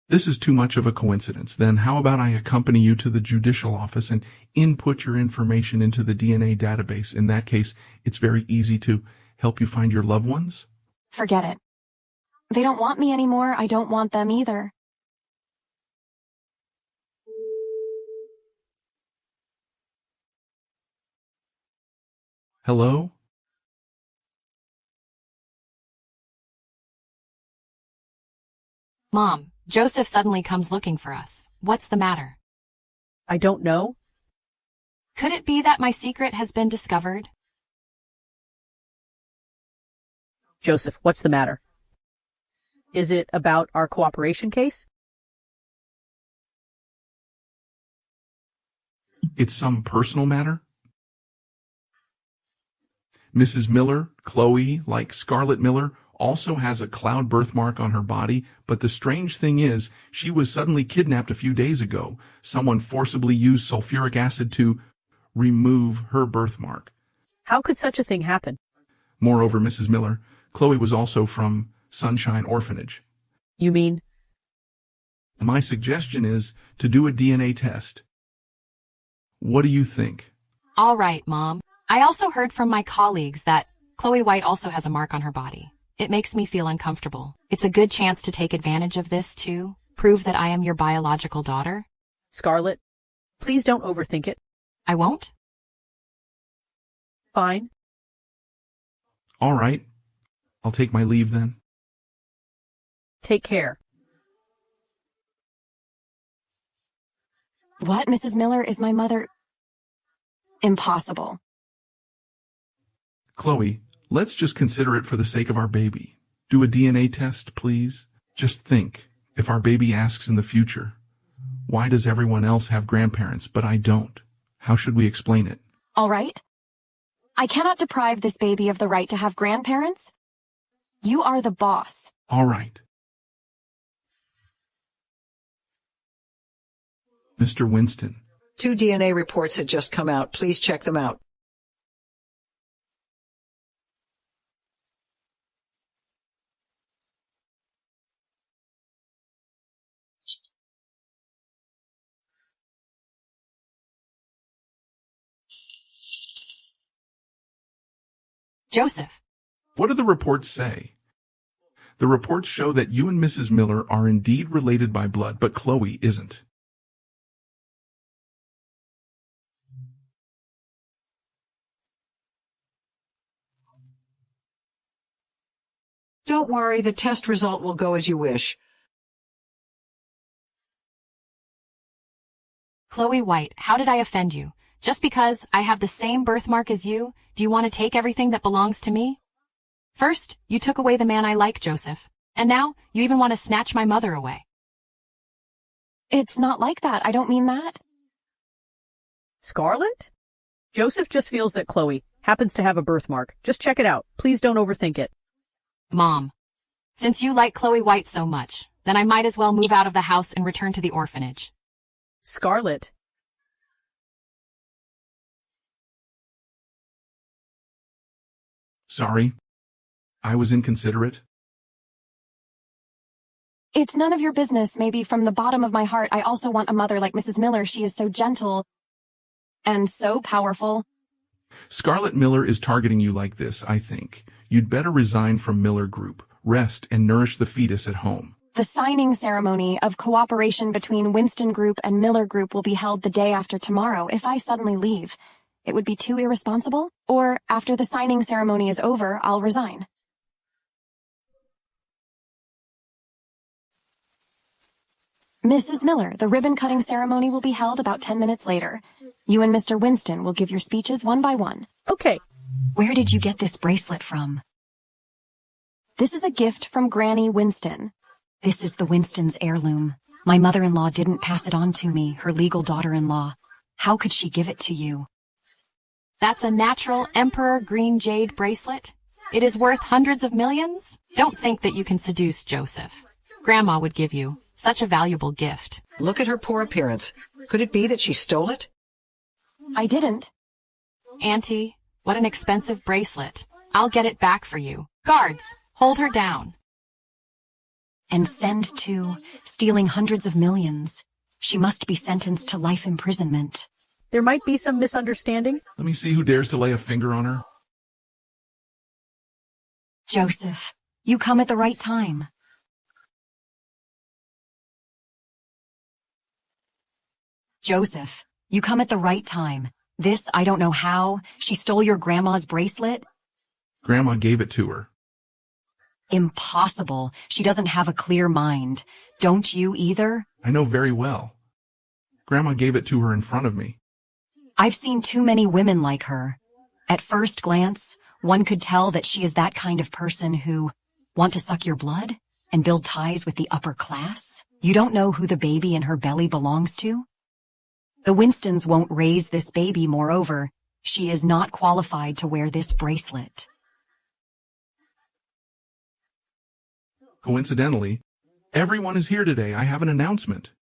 This is too much of a coincidence. Then how about I accompany you to the judicial office and input your information into the DNA database? In that case, it's very easy to help you find your loved ones. Forget it. They don't want me anymore. I don't want them either. Hello? Mom, Joseph suddenly comes looking for us. What's the matter? I don't know. Could it be that my secret has been discovered? Joseph, what's the matter? Is it about our cooperation case? It's some personal matter? Mrs. Miller, Chloe, like Scarlett Miller, also has a cloud birthmark on her body, but the strange thing is, she was suddenly kidnapped a few days ago. Someone forcibly used sulfuric acid to remove her birthmark. How could such a thing happen? Moreover, Mrs. Miller, Chloe was also from Sunshine Orphanage. You mean? My suggestion is to do a DNA test. What do you think? All right, Mom. I also heard from my colleagues that Chloe White also has a mark on her body. It makes me feel uncomfortable. It's a good chance to take advantage of this, too. Prove that I am your biological daughter. Scarlett, please don't overthink it. I won't? Fine. All right. I'll take my leave then. Take care. What, Mrs. Miller, is my mother? Impossible. Chloe, let's just consider it for the sake of our baby. Do a DNA test, please. Just think, if our baby asks in the future, why does everyone else have grandparents, but I don't? How should we explain it? All right. I cannot deprive this baby of the right to have grandparents. You are the boss. All right. Mr. Winston. 2 DNA reports had just come out. Please check them out. Joseph. What do the reports say? The reports show that you and Mrs. Miller are indeed related by blood, but Chloe isn't. Don't worry, the test result will go as you wish. Chloe White, how did I offend you? Just because I have the same birthmark as you, do you want to take everything that belongs to me? First, you took away the man I like, Joseph. And now, you even want to snatch my mother away. It's not like that. I don't mean that. Scarlett? Joseph just feels that Chloe happens to have a birthmark. Just check it out. Please don't overthink it. Mom, since you like Chloe White so much, then I might as well move out of the house and return to the orphanage. Scarlett. Sorry. I was inconsiderate. It's none of your business. Maybe from the bottom of my heart, I also want a mother like Mrs. Miller. She is so gentle and so powerful. Scarlett Miller is targeting you like this, I think. You'd better resign from Miller Group, rest, and nourish the fetus at home. The signing ceremony of cooperation between Winston Group and Miller Group will be held the day after tomorrow. If I suddenly leave, it would be too irresponsible. Or after the signing ceremony is over, I'll resign. Mrs. Miller, the ribbon-cutting ceremony will be held about 10 minutes later. You and Mr. Winston will give your speeches one by one. Okay. Where did you get this bracelet from? This is a gift from Granny Winston. This is the Winston's heirloom. My mother-in-law didn't pass it on to me, her legal daughter-in-law. How could she give it to you? That's a natural Emperor Green Jade bracelet. It is worth hundreds of millions. Don't think that you can seduce Joseph. Grandma would give you such a valuable gift. Look at her poor appearance. Could it be that she stole it? I didn't. Auntie, what an expensive bracelet. I'll get it back for you. Guards, hold her down. And send to stealing hundreds of millions. She must be sentenced to life imprisonment. There might be some misunderstanding. Let me see who dares to lay a finger on her. Joseph, you come at the right time. Joseph, you come at the right time. This, I don't know how. She stole your grandma's bracelet? Grandma gave it to her. Impossible. She doesn't have a clear mind. Don't you either? I know very well. Grandma gave it to her in front of me. I've seen too many women like her. At first glance, one could tell that she is that kind of person who want to suck your blood. and build ties with the upper class? You don't know who the baby in her belly belongs to? The Winstons won't raise this baby. Moreover, she is not qualified to wear this bracelet. Coincidentally, everyone is here today. I have an announcement.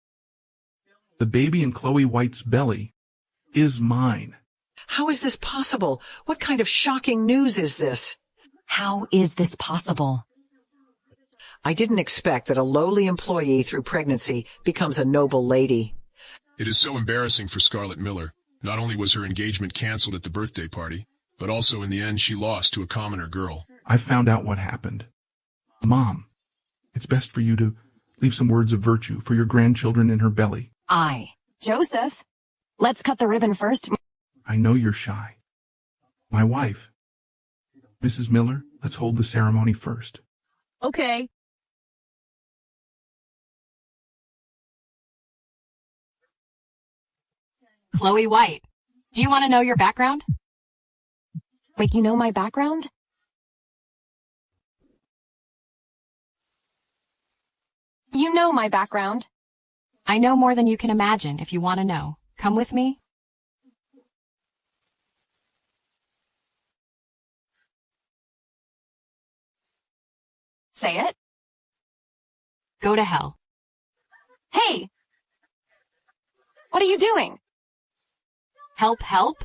The baby in Chloe White's belly is mine. How is this possible? What kind of shocking news is this? How is this possible? I didn't expect that a lowly employee through pregnancy becomes a noble lady. It is so embarrassing for Scarlett Miller. Not only was her engagement canceled at the birthday party, but also in the end she lost to a commoner girl. I found out what happened. Mom, it's best for you to leave some words of virtue for your grandchildren in her belly. Joseph, let's cut the ribbon first. I know you're shy. My wife, Mrs. Miller, let's hold the ceremony first. Okay. Chloe White, do you want to know your background? Wait, you know my background? You know my background. I know more than you can imagine if you want to know. Come with me. Say it. Go to hell. Hey! What are you doing? Help, help?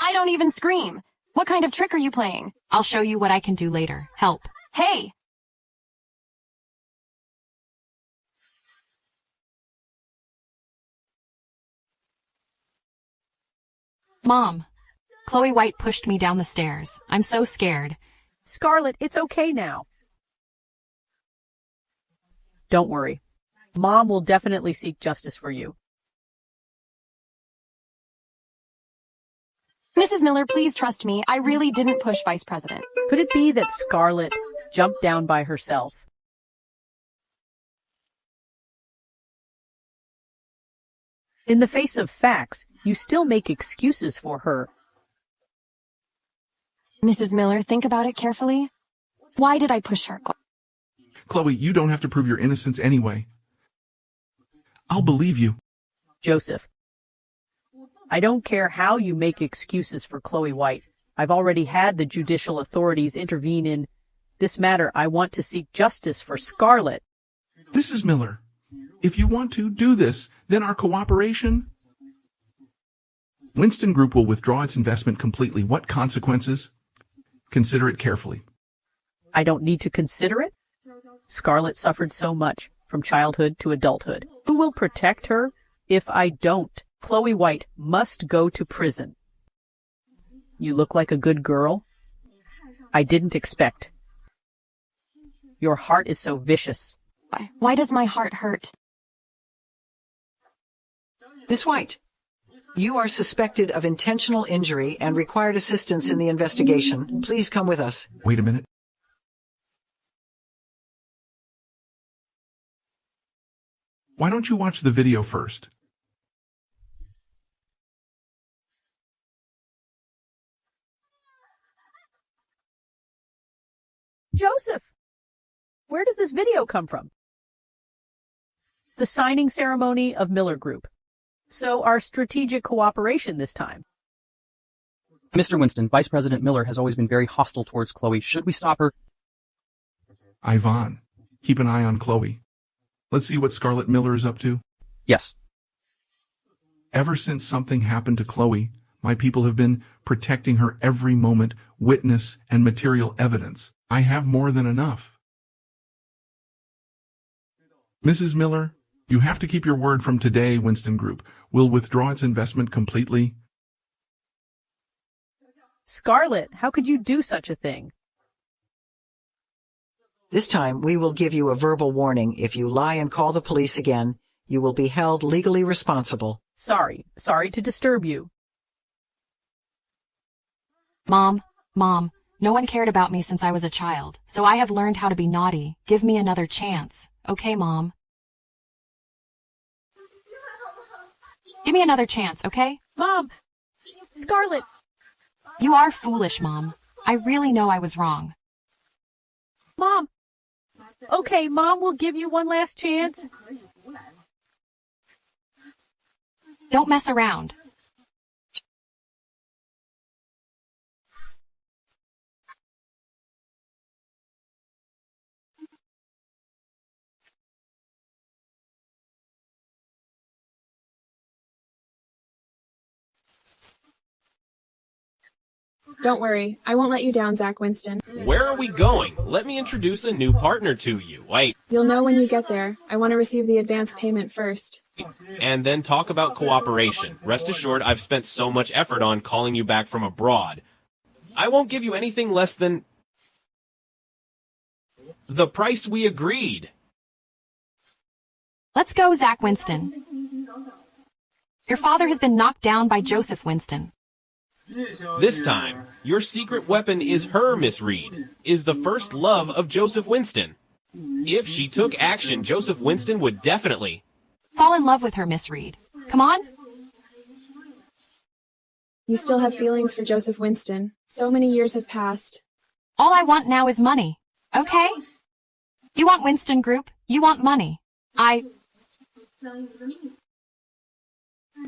I don't even scream. What kind of trick are you playing? I'll show you what I can do later. Help. Hey! Mom, Chloe White pushed me down the stairs. I'm so scared. Scarlett, it's okay now. Don't worry. Mom will definitely seek justice for you. Mrs. Miller, please trust me. I really didn't push Vice President. Could it be that Scarlett jumped down by herself? In the face of facts, you still make excuses for her. Mrs. Miller, think about it carefully. Why did I push her? Chloe, you don't have to prove your innocence anyway. I'll believe you. Joseph, I don't care how you make excuses for Chloe White. I've already had the judicial authorities intervene in this matter. I want to seek justice for Scarlett. Mrs. Miller, if you want to do this, then our cooperation... Winston Group will withdraw its investment completely. What consequences? Consider it carefully. I don't need to consider it. Scarlett suffered so much from childhood to adulthood. Who will protect her if I don't? Chloe White must go to prison. You look like a good girl. I didn't expect. Your heart is so vicious. Why does my heart hurt? Miss White, you are suspected of intentional injury and required assistance in the investigation. Please come with us. Wait a minute. Why don't you watch the video first? Joseph, where does this video come from? The signing ceremony of Miller Group. So our strategic cooperation this time. Mr. Winston, Vice President Miller has always been very hostile towards Chloe. Should we stop her? Ivan, keep an eye on Chloe. Let's see what Scarlett Miller is up to. Yes. Ever since something happened to Chloe, my people have been protecting her every moment, witness and material evidence. I have more than enough. Mrs. Miller, you have to keep your word from today. Winston Group will withdraw its investment completely. Scarlett, how could you do such a thing? This time, we will give you a verbal warning. If you lie and call the police again, you will be held legally responsible. Sorry to disturb you. Mom, no one cared about me since I was a child, so I have learned how to be naughty. Give me another chance. Okay, Mom? Give me another chance, okay? Mom! Scarlett! You are foolish, Mom. I really know I was wrong. Mom! Okay, Mom will give you one last chance. Don't mess around. Don't worry, I won't let you down, Zach Winston. Where are we going? Let me introduce a new partner to you. Wait. You'll know when you get there. I want to receive the advance payment first. And then talk about cooperation. Rest assured, I've spent so much effort on calling you back from abroad. I won't give you anything less than the price we agreed. Let's go, Zach Winston. Your father has been knocked down by Joseph Winston. This time, your secret weapon is her, Miss Reed, is the first love of Joseph Winston. If she took action, Joseph Winston would definitely fall in love with her, Miss Reed. Come on. You still have feelings for Joseph Winston. So many years have passed. All I want now is money, okay? You want Winston Group, you want money.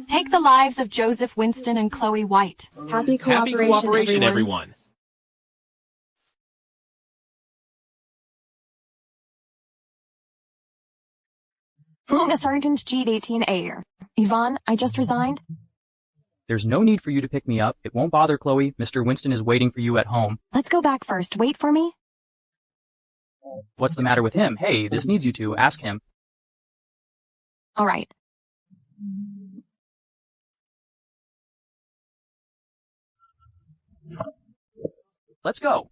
Take the lives of Joseph Winston and Chloe White. Happy cooperation, everyone. Sergeant G18A. Yvonne, I just resigned. There's no need for you to pick me up. It won't bother Chloe. Mr. Winston is waiting for you at home. Let's go back first. Wait for me. What's the matter with him? Hey, this needs you to. Ask him. All right. Let's go.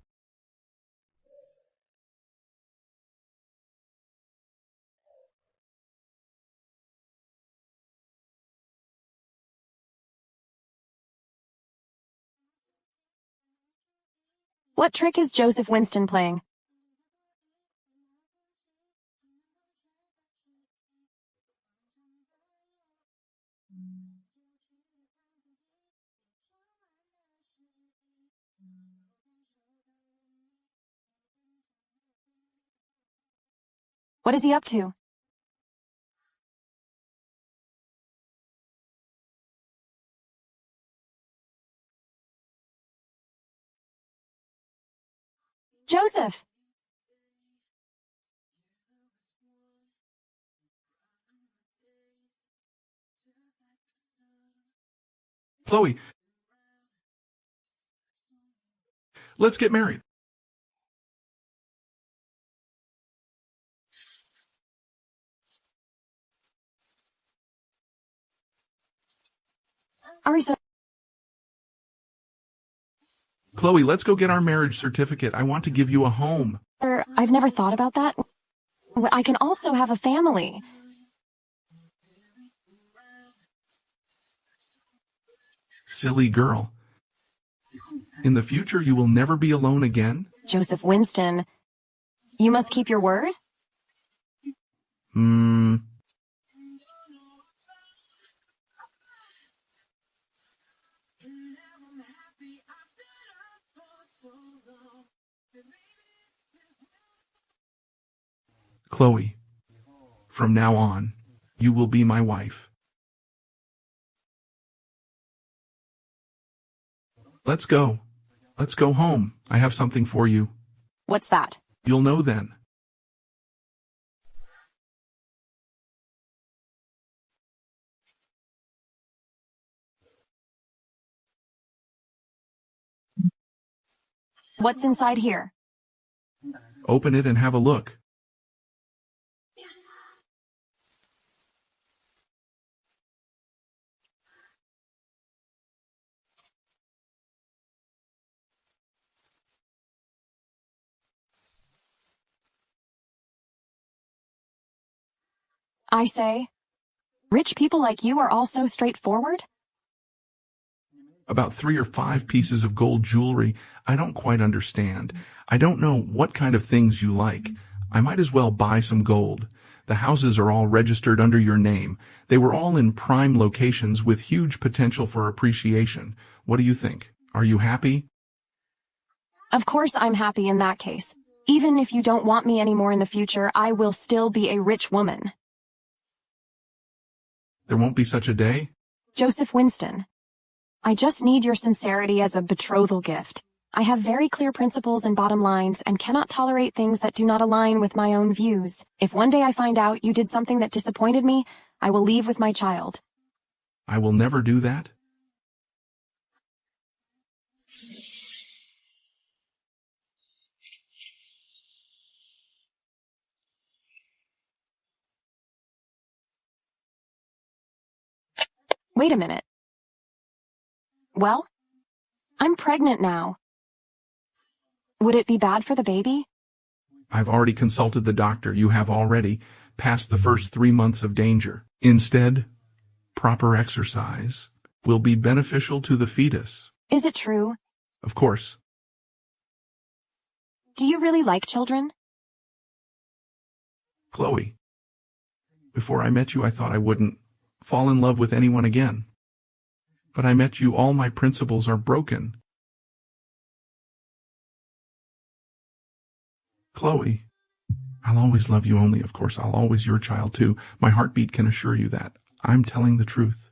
What trick is Joseph Winston playing? What is he up to? Joseph! Chloe, let's get married. Arisa. Chloe, let's go get our marriage certificate. I want to give you a home. I've never thought about that. I can also have a family. Silly girl. In the future, you will never be alone again? Joseph Winston, you must keep your word? Chloe, from now on, you will be my wife. Let's go. Let's go home. I have something for you. What's that? You'll know then. What's inside here? Open it and have a look. I say, rich people like you are all so straightforward? About 3 or 5 pieces of gold jewelry. I don't quite understand. I don't know what kind of things you like. I might as well buy some gold. The houses are all registered under your name. They were all in prime locations with huge potential for appreciation. What do you think? Are you happy? Of course I'm happy in that case. Even if you don't want me anymore in the future, I will still be a rich woman. There won't be such a day? Joseph Winston, I just need your sincerity as a betrothal gift. I have very clear principles and bottom lines and cannot tolerate things that do not align with my own views. If one day I find out you did something that disappointed me, I will leave with my child. I will never do that. Wait a minute. Well, I'm pregnant now. Would it be bad for the baby? I've already consulted the doctor. You have already passed the first 3 months of danger. Instead, proper exercise will be beneficial to the fetus. Is it true? Of course. Do you really like children? Chloe, before I met you, I thought I wouldn't fall in love with anyone again. But I met you, all my principles are broken. Chloe, I'll always love you only, of course. I'll always your child too. My heartbeat can assure you that. I'm telling the truth.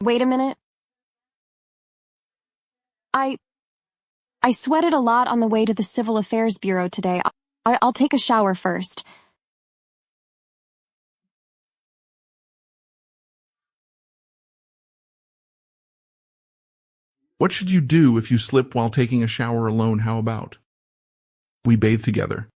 Wait a minute. I sweated a lot on the way to the Civil Affairs Bureau today. I'll take a shower first. What should you do if you slip while taking a shower alone? How about we bathe together?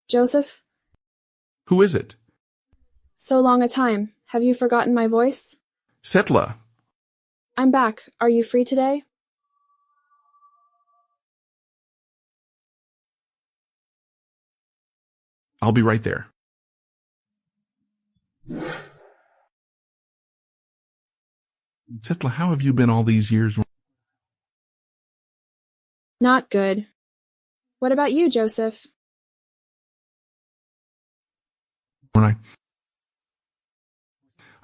Joseph? Who is it? So long a time. Have you forgotten my voice? Setla. I'm back. Are you free today? I'll be right there. Setla, how have you been all these years? Not good. What about you, Joseph?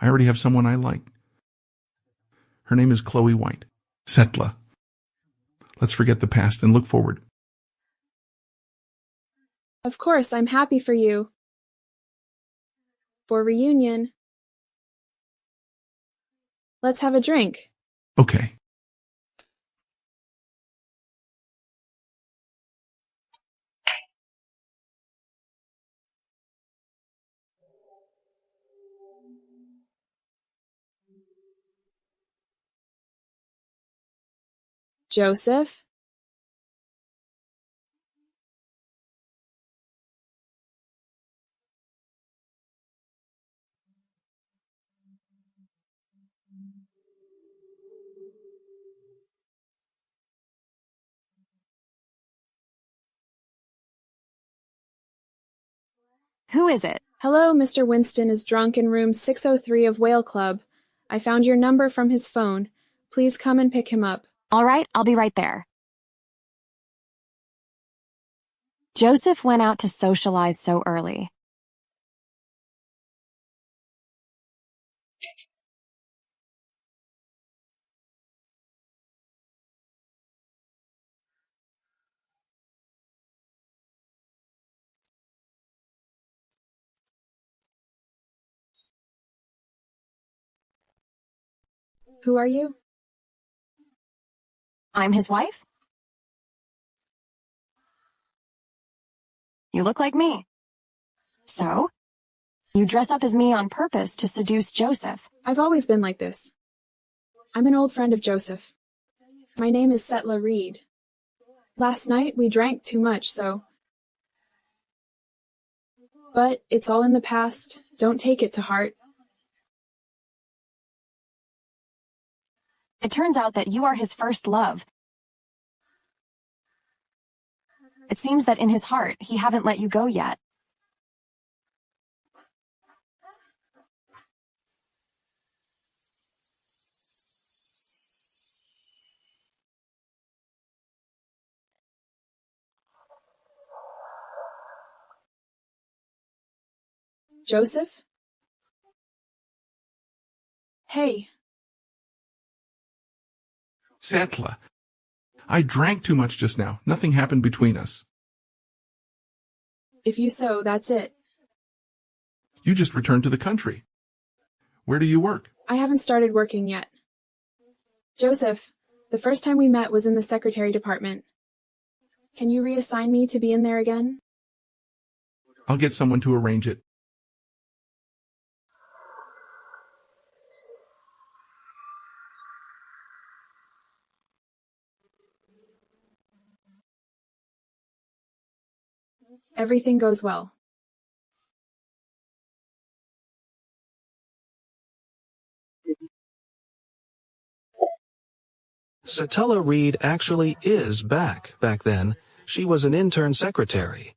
I already have someone I like. Her name is Chloe White. Setla. Let's forget the past and look forward. Of course, I'm happy for you. For reunion. Let's have a drink. Okay. Joseph? Who is it? Hello, Mr. Winston is drunk in room 603 of Whale Club. I found your number from his phone. Please come and pick him up. All right, I'll be right there. Joseph went out to socialize so early. Who are you? I'm his wife? You look like me. So? You dress up as me on purpose to seduce Joseph. I've always been like this. I'm an old friend of Joseph. My name is Setla Reed. Last night we drank too much, so... But it's all in the past. Don't take it to heart. It turns out that you are his first love. It seems that in his heart, he haven't let you go yet. Joseph? Hey. Settler. I drank too much just now. Nothing happened between us. If you so, that's it. You just returned to the country. Where do you work? I haven't started working yet. Joseph, the first time we met was in the secretary department. Can you reassign me to be in there again? I'll get someone to arrange it. Everything goes well. Satella Reed actually is back then. She was an intern secretary.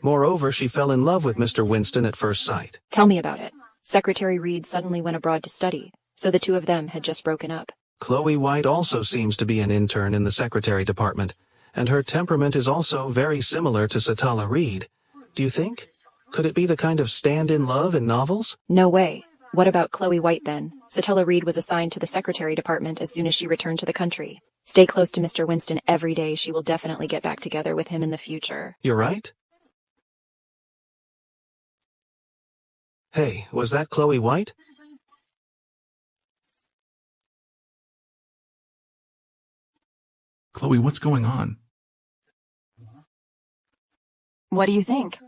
Moreover, she fell in love with Mr. Winston at first sight. Tell me about it. Secretary Reed suddenly went abroad to study, so the two of them had just broken up. Chloe White also seems to be an intern in the secretary department, and her temperament is also very similar to Satella Reed. Do you think? Could it be the kind of stand-in love in novels? No way. What about Chloe White then? Satella Reed was assigned to the secretary department as soon as she returned to the country. Stay close to Mr. Winston every day. She will definitely get back together with him in the future. You're right? Hey, was that Chloe White? Chloe, what's going on? What do you think?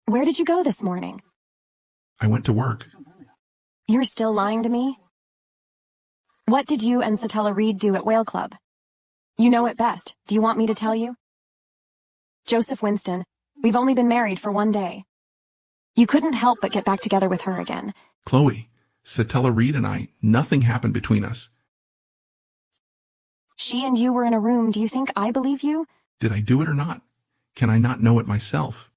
Where did you go this morning? I went to work. You're still lying to me? What did you and Satella Reed do at Whale Club? You know it best. Do you want me to tell you? Joseph Winston, we've only been married for 1 day. You couldn't help but get back together with her again. Chloe, Satella Reed and I, nothing happened between us. She and you were in a room. Do you think I believe you? Did I do it or not? Can I not know it myself?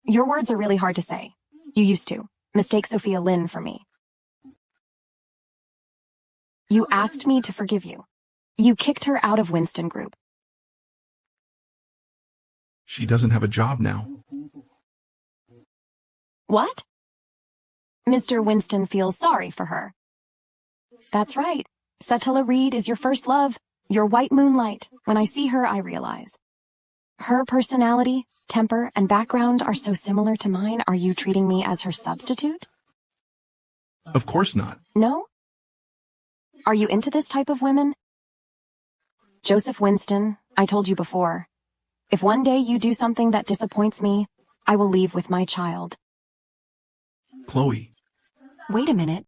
Your words are really hard to say. You used to. Mistake Sophia Lynn for me. You asked me to forgive you. You kicked her out of Winston Group. She doesn't have a job now. What? Mr. Winston feels sorry for her. That's right. Satella Reed is your first love, your white moonlight. When I see her, I realize. Her personality, temper, and background are so similar to mine. Are you treating me as her substitute? Of course not. No? Are you into this type of women? Joseph Winston, I told you before. If one day you do something that disappoints me, I will leave with my child. Chloe. Wait a minute.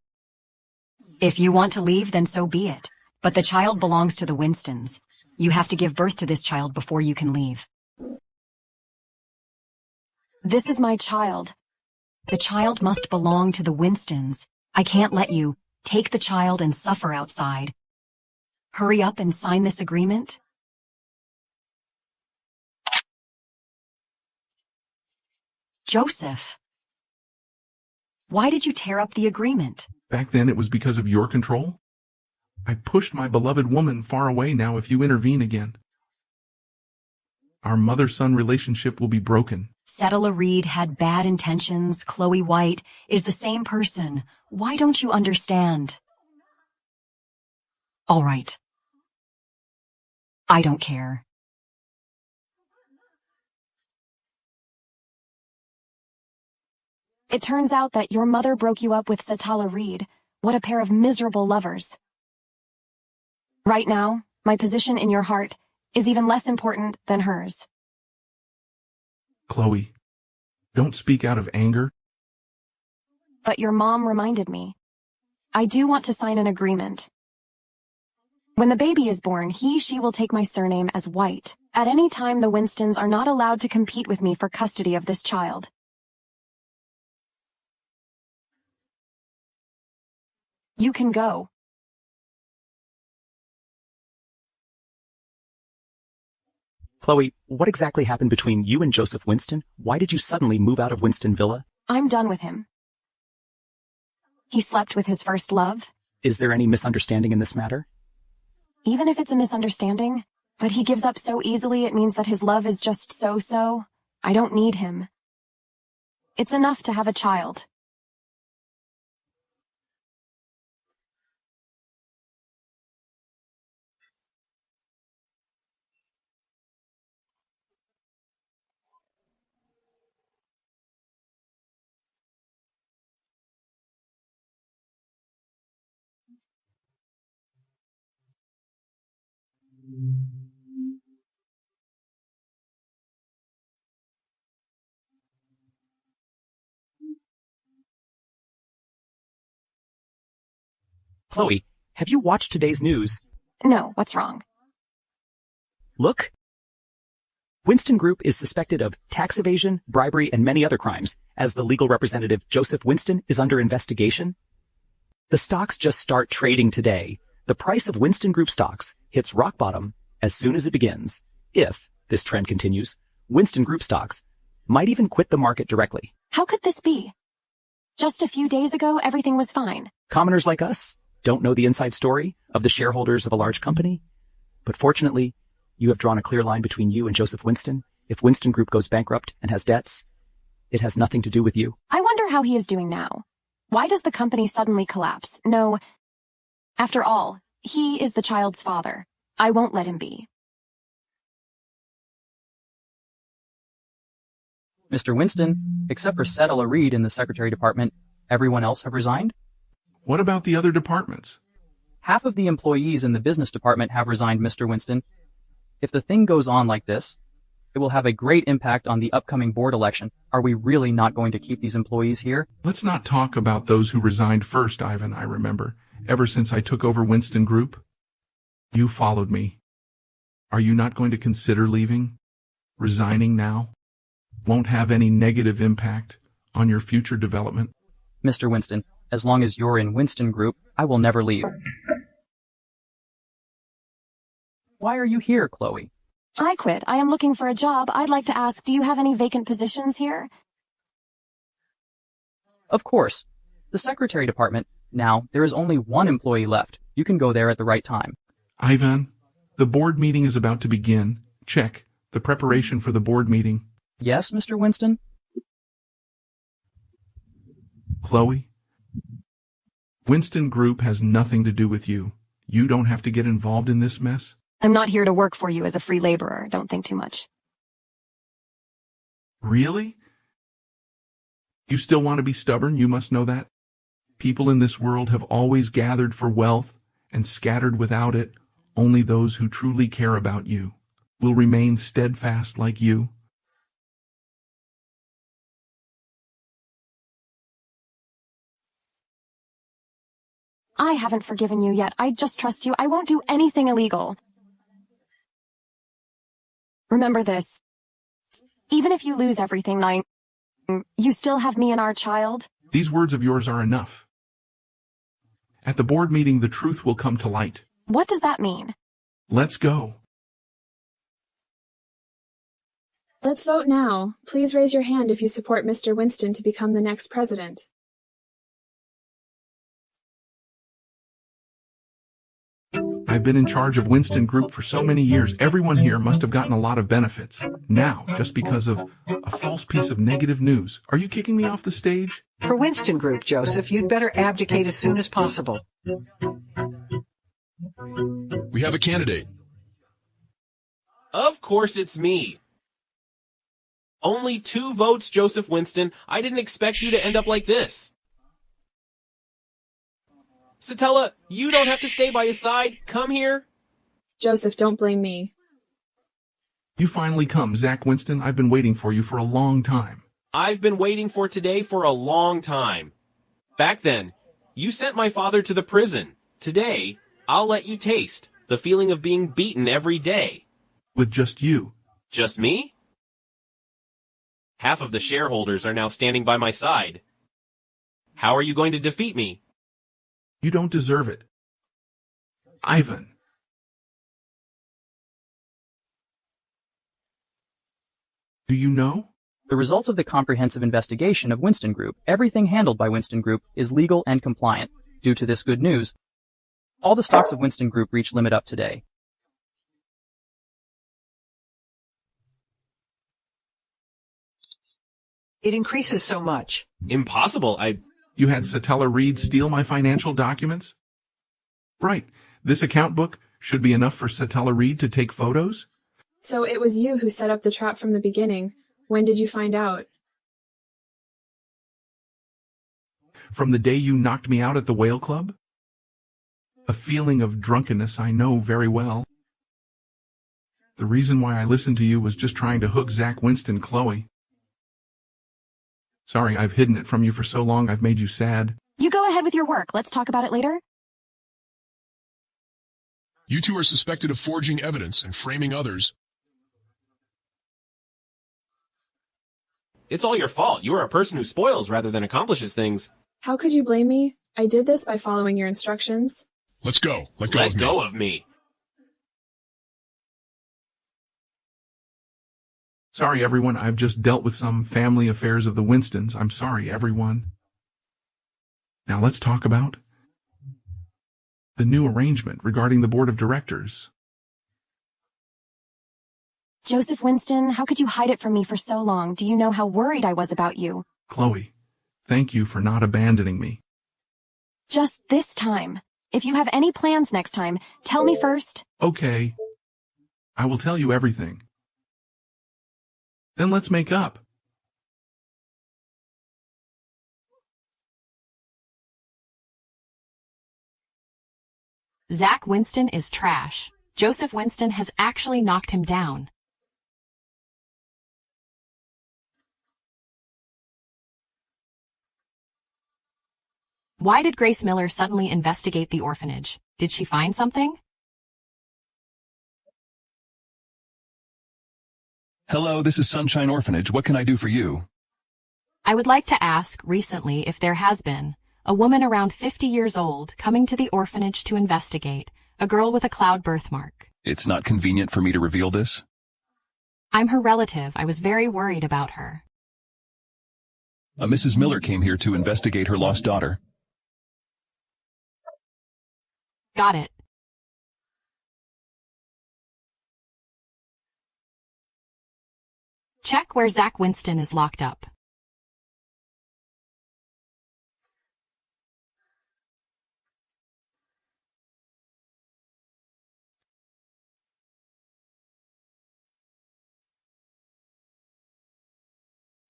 If you want to leave, then so be it. But the child belongs to the Winstons. You have to give birth to this child before you can leave. This is my child. The child must belong to the Winstons. I can't let you take the child and suffer outside. Hurry up and sign this agreement. Joseph. Why did you tear up the agreement? Back then it was because of your control? I pushed my beloved woman far away. Now if you intervene again, our mother-son relationship will be broken. Satella Reed had bad intentions. Chloe White is the same person. Why don't you understand? All right. I don't care. It turns out that your mother broke you up with Satella Reed. What a pair of miserable lovers. Right now, my position in your heart is even less important than hers. Chloe, don't speak out of anger. But your mom reminded me. I do want to sign an agreement. When the baby is born, she will take my surname as White. At any time, the Winstons are not allowed to compete with me for custody of this child. You can go. Chloe, what exactly happened between you and Joseph Winston? Why did you suddenly move out of Winston Villa? I'm done with him. He slept with his first love. Is there any misunderstanding in this matter? Even if it's a misunderstanding, but he gives up so easily it means that his love is just so-so. I don't need him. It's enough to have a child. Chloe, have you watched today's news? No, what's wrong? Look. Winston Group is suspected of tax evasion, bribery, and many other crimes, as the legal representative Joseph Winston is under investigation. The stocks just start trading today. The price of Winston Group stocks hits rock bottom as soon as it begins. If this trend continues, Winston Group stocks might even quit the market directly. How could this be? Just a few days ago, everything was fine. Commoners like us don't know the inside story of the shareholders of a large company. But fortunately, you have drawn a clear line between you and Joseph Winston. If Winston Group goes bankrupt and has debts, it has nothing to do with you. I wonder how he is doing now. Why does the company suddenly collapse? No. After all, he is the child's father. I won't let him be. Mr. Winston, except for Settler Reed in the Secretary Department, everyone else have resigned? What about the other departments? Half of the employees in the business department have resigned, Mr. Winston. If the thing goes on like this, it will have a great impact on the upcoming board election. Are we really not going to keep these employees here? Let's not talk about those who resigned first, Ivan, I remember. Ever since I took over Winston Group, you followed me. Are you not going to consider leaving? Resigning now? Won't have any negative impact on your future development? Mr. Winston, as long as you're in Winston Group, I will never leave. Why are you here, Chloe? I quit. I am looking for a job. I'd like to ask, do you have any vacant positions here? Of course. The Secretary Department. Now, there is only one employee left. You can go there at the right time. Ivan, the board meeting is about to begin. Check the preparation for the board meeting. Yes, Mr. Winston? Chloe, Winston Group has nothing to do with you. You don't have to get involved in this mess. I'm not here to work for you as a free laborer. Don't think too much. Really? You still want to be stubborn? You must know that. People in this world have always gathered for wealth and scattered without it. Only those who truly care about you will remain steadfast like you. I haven't forgiven you yet. I just trust you. I won't do anything illegal. Remember this. Even if you lose everything, you still have me and our child. These words of yours are enough. At the board meeting, the truth will come to light. What does that mean? Let's go. Let's vote now. Please raise your hand if you support Mr. Winston to become the next president. I've been in charge of Winston Group for so many years. Everyone here must have gotten a lot of benefits. Now, just because of a false piece of negative news, are you kicking me off the stage? For Winston Group, Joseph, you'd better abdicate as soon as possible. We have a candidate. Of course it's me. Only 2 votes, Joseph Winston. I didn't expect you to end up like this. Satella, you don't have to stay by his side. Come here. Joseph, don't blame me. You finally come, Zach Winston. I've been waiting for you for a long time. I've been waiting for today for a long time. Back then, you sent my father to the prison. Today, I'll let you taste the feeling of being beaten every day. With just you. Just me? Half of the shareholders are now standing by my side. How are you going to defeat me? You don't deserve it. Ivan. Do you know? The results of the comprehensive investigation of Winston Group, everything handled by Winston Group, is legal and compliant. Due to this good news, all the stocks of Winston Group reach limit up today. It increases so much. Impossible. You had Satella Reed steal my financial documents? Right. This account book should be enough for Satella Reed to take photos? So it was you who set up the trap from the beginning. When did you find out? From the day you knocked me out at the Whale Club? A feeling of drunkenness I know very well. The reason why I listened to you was just trying to hook Zach Winston, Chloe. Sorry, I've hidden it from you for so long I've made you sad. You go ahead with your work. Let's talk about it later. You two are suspected of forging evidence and framing others. It's all your fault. You are a person who spoils rather than accomplishes things. How could you blame me? I did this by following your instructions. Let's go. Let go of me. Sorry, everyone. I've just dealt with some family affairs of the Winstons. I'm sorry, everyone. Now let's talk about the new arrangement regarding the board of directors. Joseph Winston, how could you hide it from me for so long? Do you know how worried I was about you? Chloe, thank you for not abandoning me. Just this time. If you have any plans next time, tell me first. Okay. I will tell you everything. Then let's make up. Zach Winston is trash. Joseph Winston has actually knocked him down. Why did Grace Miller suddenly investigate the orphanage? Did she find something? Hello, this is Sunshine Orphanage. What can I do for you? I would like to ask recently if there has been a woman around 50 years old coming to the orphanage to investigate, a girl with a cloud birthmark. It's not convenient for me to reveal this. I'm her relative. I was very worried about her. A Mrs. Miller came here to investigate her lost daughter. Got it. Check where Zach Winston is locked up.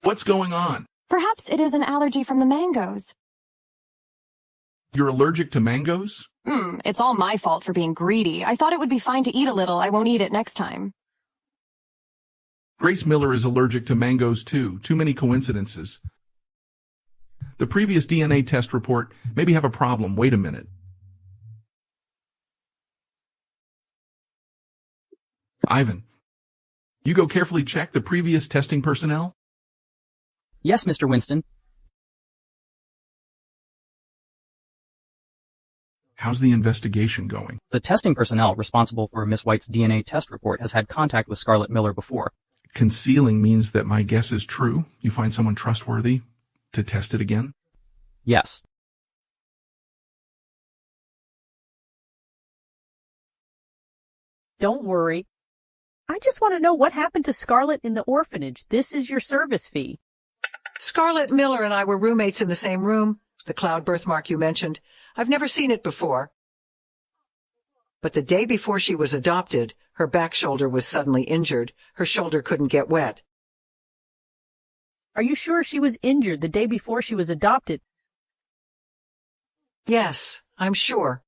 What's going on? Perhaps it is an allergy from the mangoes. You're allergic to mangoes? It's all my fault for being greedy. I thought it would be fine to eat a little. I won't eat it next time. Grace Miller is allergic to mangoes too. Too many coincidences. The previous DNA test report maybe have a problem. Wait a minute. Ivan, you go carefully check the previous testing personnel? Yes, Mr. Winston. How's the investigation going? The testing personnel responsible for Miss White's DNA test report has had contact with Scarlett Miller before. Concealing means that my guess is true. You find someone trustworthy to test it again? Yes. Don't worry. I just want to know what happened to Scarlett in the orphanage. This is your service fee. Scarlett Miller and I were roommates in the same room. The cloud birthmark you mentioned. I've never seen it before. But the day before she was adopted, her back shoulder was suddenly injured. Her shoulder couldn't get wet. Are you sure she was injured the day before she was adopted? Yes, I'm sure.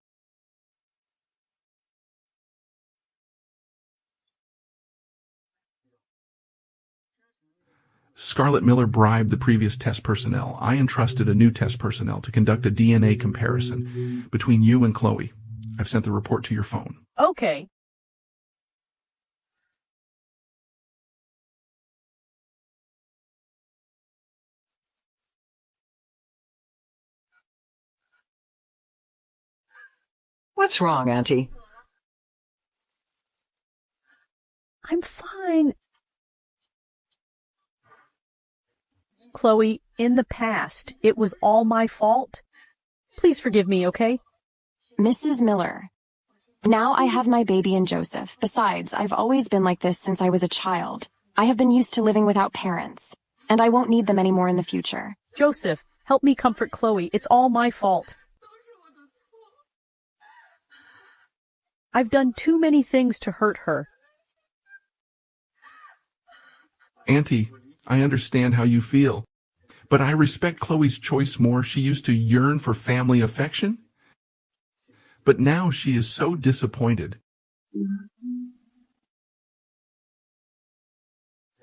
Scarlett Miller bribed the previous test personnel. I entrusted a new test personnel to conduct a DNA comparison between you and Chloe. I've sent the report to your phone. Okay. What's wrong, Auntie? I'm fine. Chloe, in the past, it was all my fault. Please forgive me, okay? Mrs. Miller. Now I have my baby and Joseph. Besides, I've always been like this since I was a child. I have been used to living without parents, and I won't need them anymore in the future. Joseph, help me comfort Chloe. It's all my fault. I've done too many things to hurt her. Auntie, I understand how you feel, but I respect Chloe's choice more. She used to yearn for family affection, but now she is so disappointed.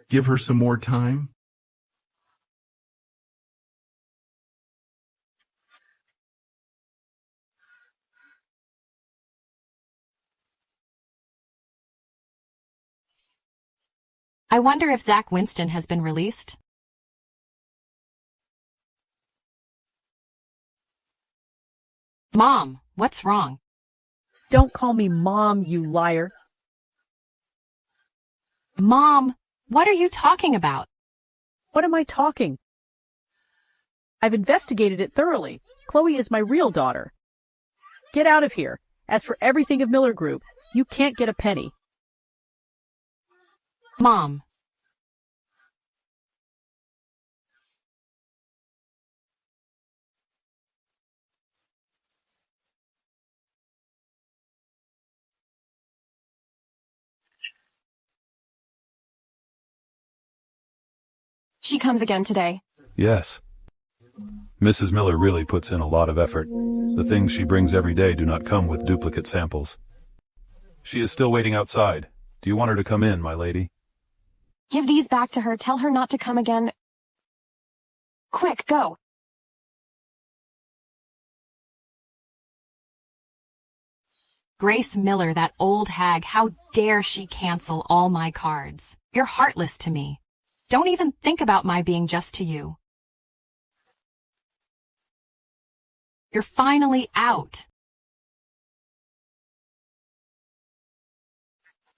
Give her some more time. I wonder if Zach Winston has been released. Mom, what's wrong? Don't call me Mom, you liar. Mom, what are you talking about? What am I talking? I've investigated it thoroughly. Chloe is my real daughter. Get out of here. As for everything of Miller Group, you can't get a penny. Mom. She comes again today. Yes. Mrs. Miller really puts in a lot of effort. The things she brings every day do not come with duplicate samples. She is still waiting outside. Do you want her to come in, my lady? Give these back to her. Tell her not to come again. Quick, go. Grace Miller, that old hag, how dare she cancel all my cards? You're heartless to me. Don't even think about my being just to you. You're finally out.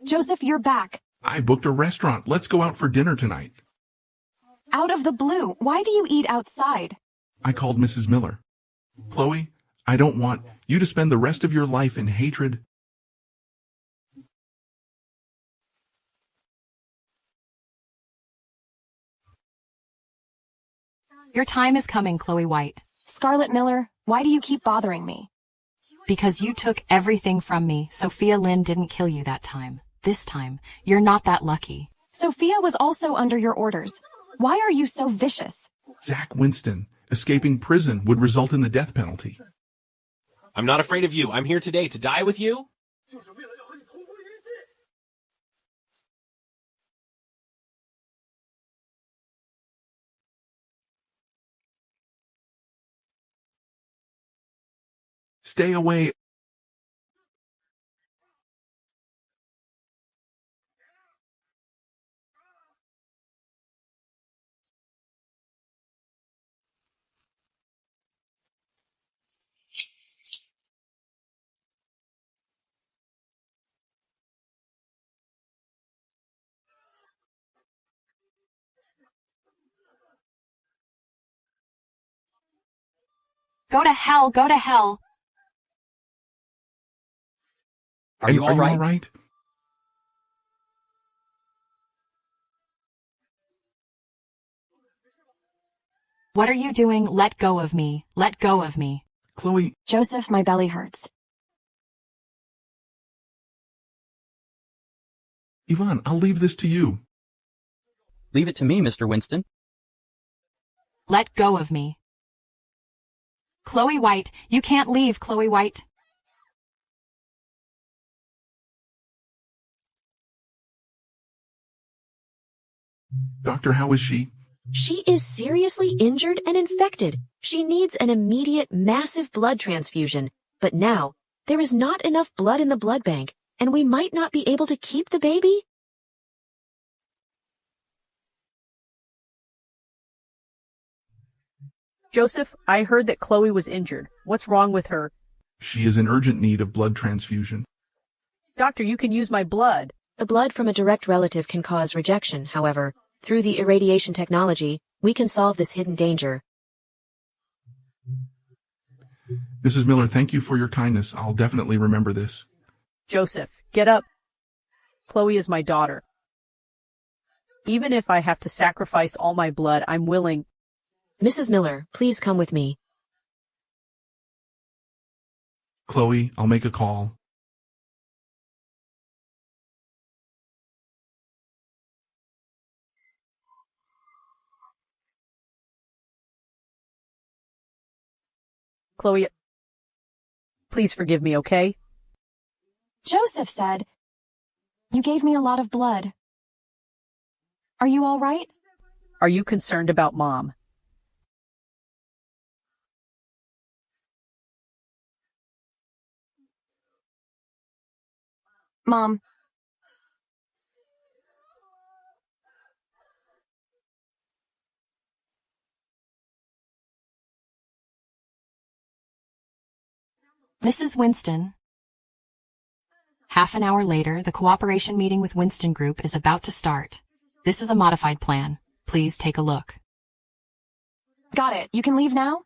Joseph, you're back. I booked a restaurant. Let's go out for dinner tonight. Out of the blue. Why do you eat outside? I called Mrs. Miller. Chloe, I don't want you to spend the rest of your life in hatred. Your time is coming, Chloe White. Scarlett Miller, why do you keep bothering me? Because you took everything from me. Sophia Lynn didn't kill you that time. This time, you're not that lucky. Sophia was also under your orders. Why are you so vicious? Zach Winston, escaping prison would result in the death penalty. I'm not afraid of you. I'm here today to die with you. Stay away. Go to hell, go to hell. Are you all right? What are you doing? Let go of me. Let go of me. Chloe. Joseph, my belly hurts. Yvonne, I'll leave this to you. Leave it to me, Mr. Winston. Let go of me. Chloe White, you can't leave, Chloe White. Doctor, how is she? She is seriously injured and infected. She needs an immediate, massive blood transfusion. But now, there is not enough blood in the blood bank, and we might not be able to keep the baby. Joseph, I heard that Chloe was injured. What's wrong with her? She is in urgent need of blood transfusion. Doctor, you can use my blood. The blood from a direct relative can cause rejection, however. Through the irradiation technology, We can solve this hidden danger. Mrs. Miller, thank you for your kindness. I'll definitely remember this. Joseph, get up. Chloe is my daughter. Even if I have to sacrifice all my blood, I'm willing. Mrs. Miller, please come with me. Chloe, I'll make a call. Chloe, please forgive me, okay? Joseph said, "You gave me a lot of blood. Are you all right?" Are you concerned about Mom? Mom. Mrs. Winston. Half an hour later, the cooperation meeting with Winston Group is about to start. This is a modified plan. Please take a look. Got it. You can leave now?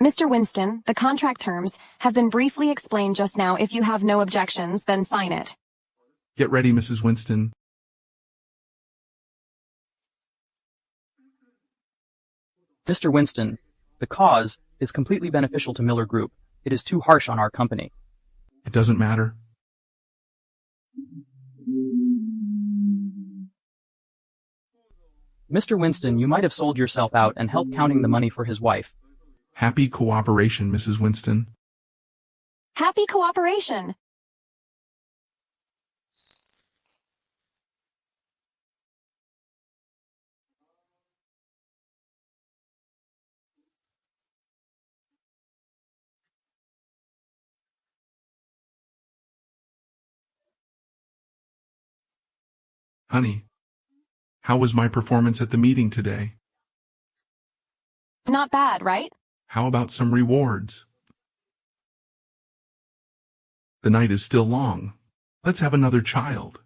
Mr. Winston, the contract terms have been briefly explained just now. If you have no objections, then sign it. Get ready, Mrs. Winston. Mr. Winston, the cause is completely beneficial to Miller Group. It is too harsh on our company. It doesn't matter. Mr. Winston, you might have sold yourself out and helped counting the money for his wife. Happy cooperation, Mrs. Winston. Happy cooperation. Honey, how was my performance at the meeting today? Not bad, right? How about some rewards? The night is still long. Let's have another child.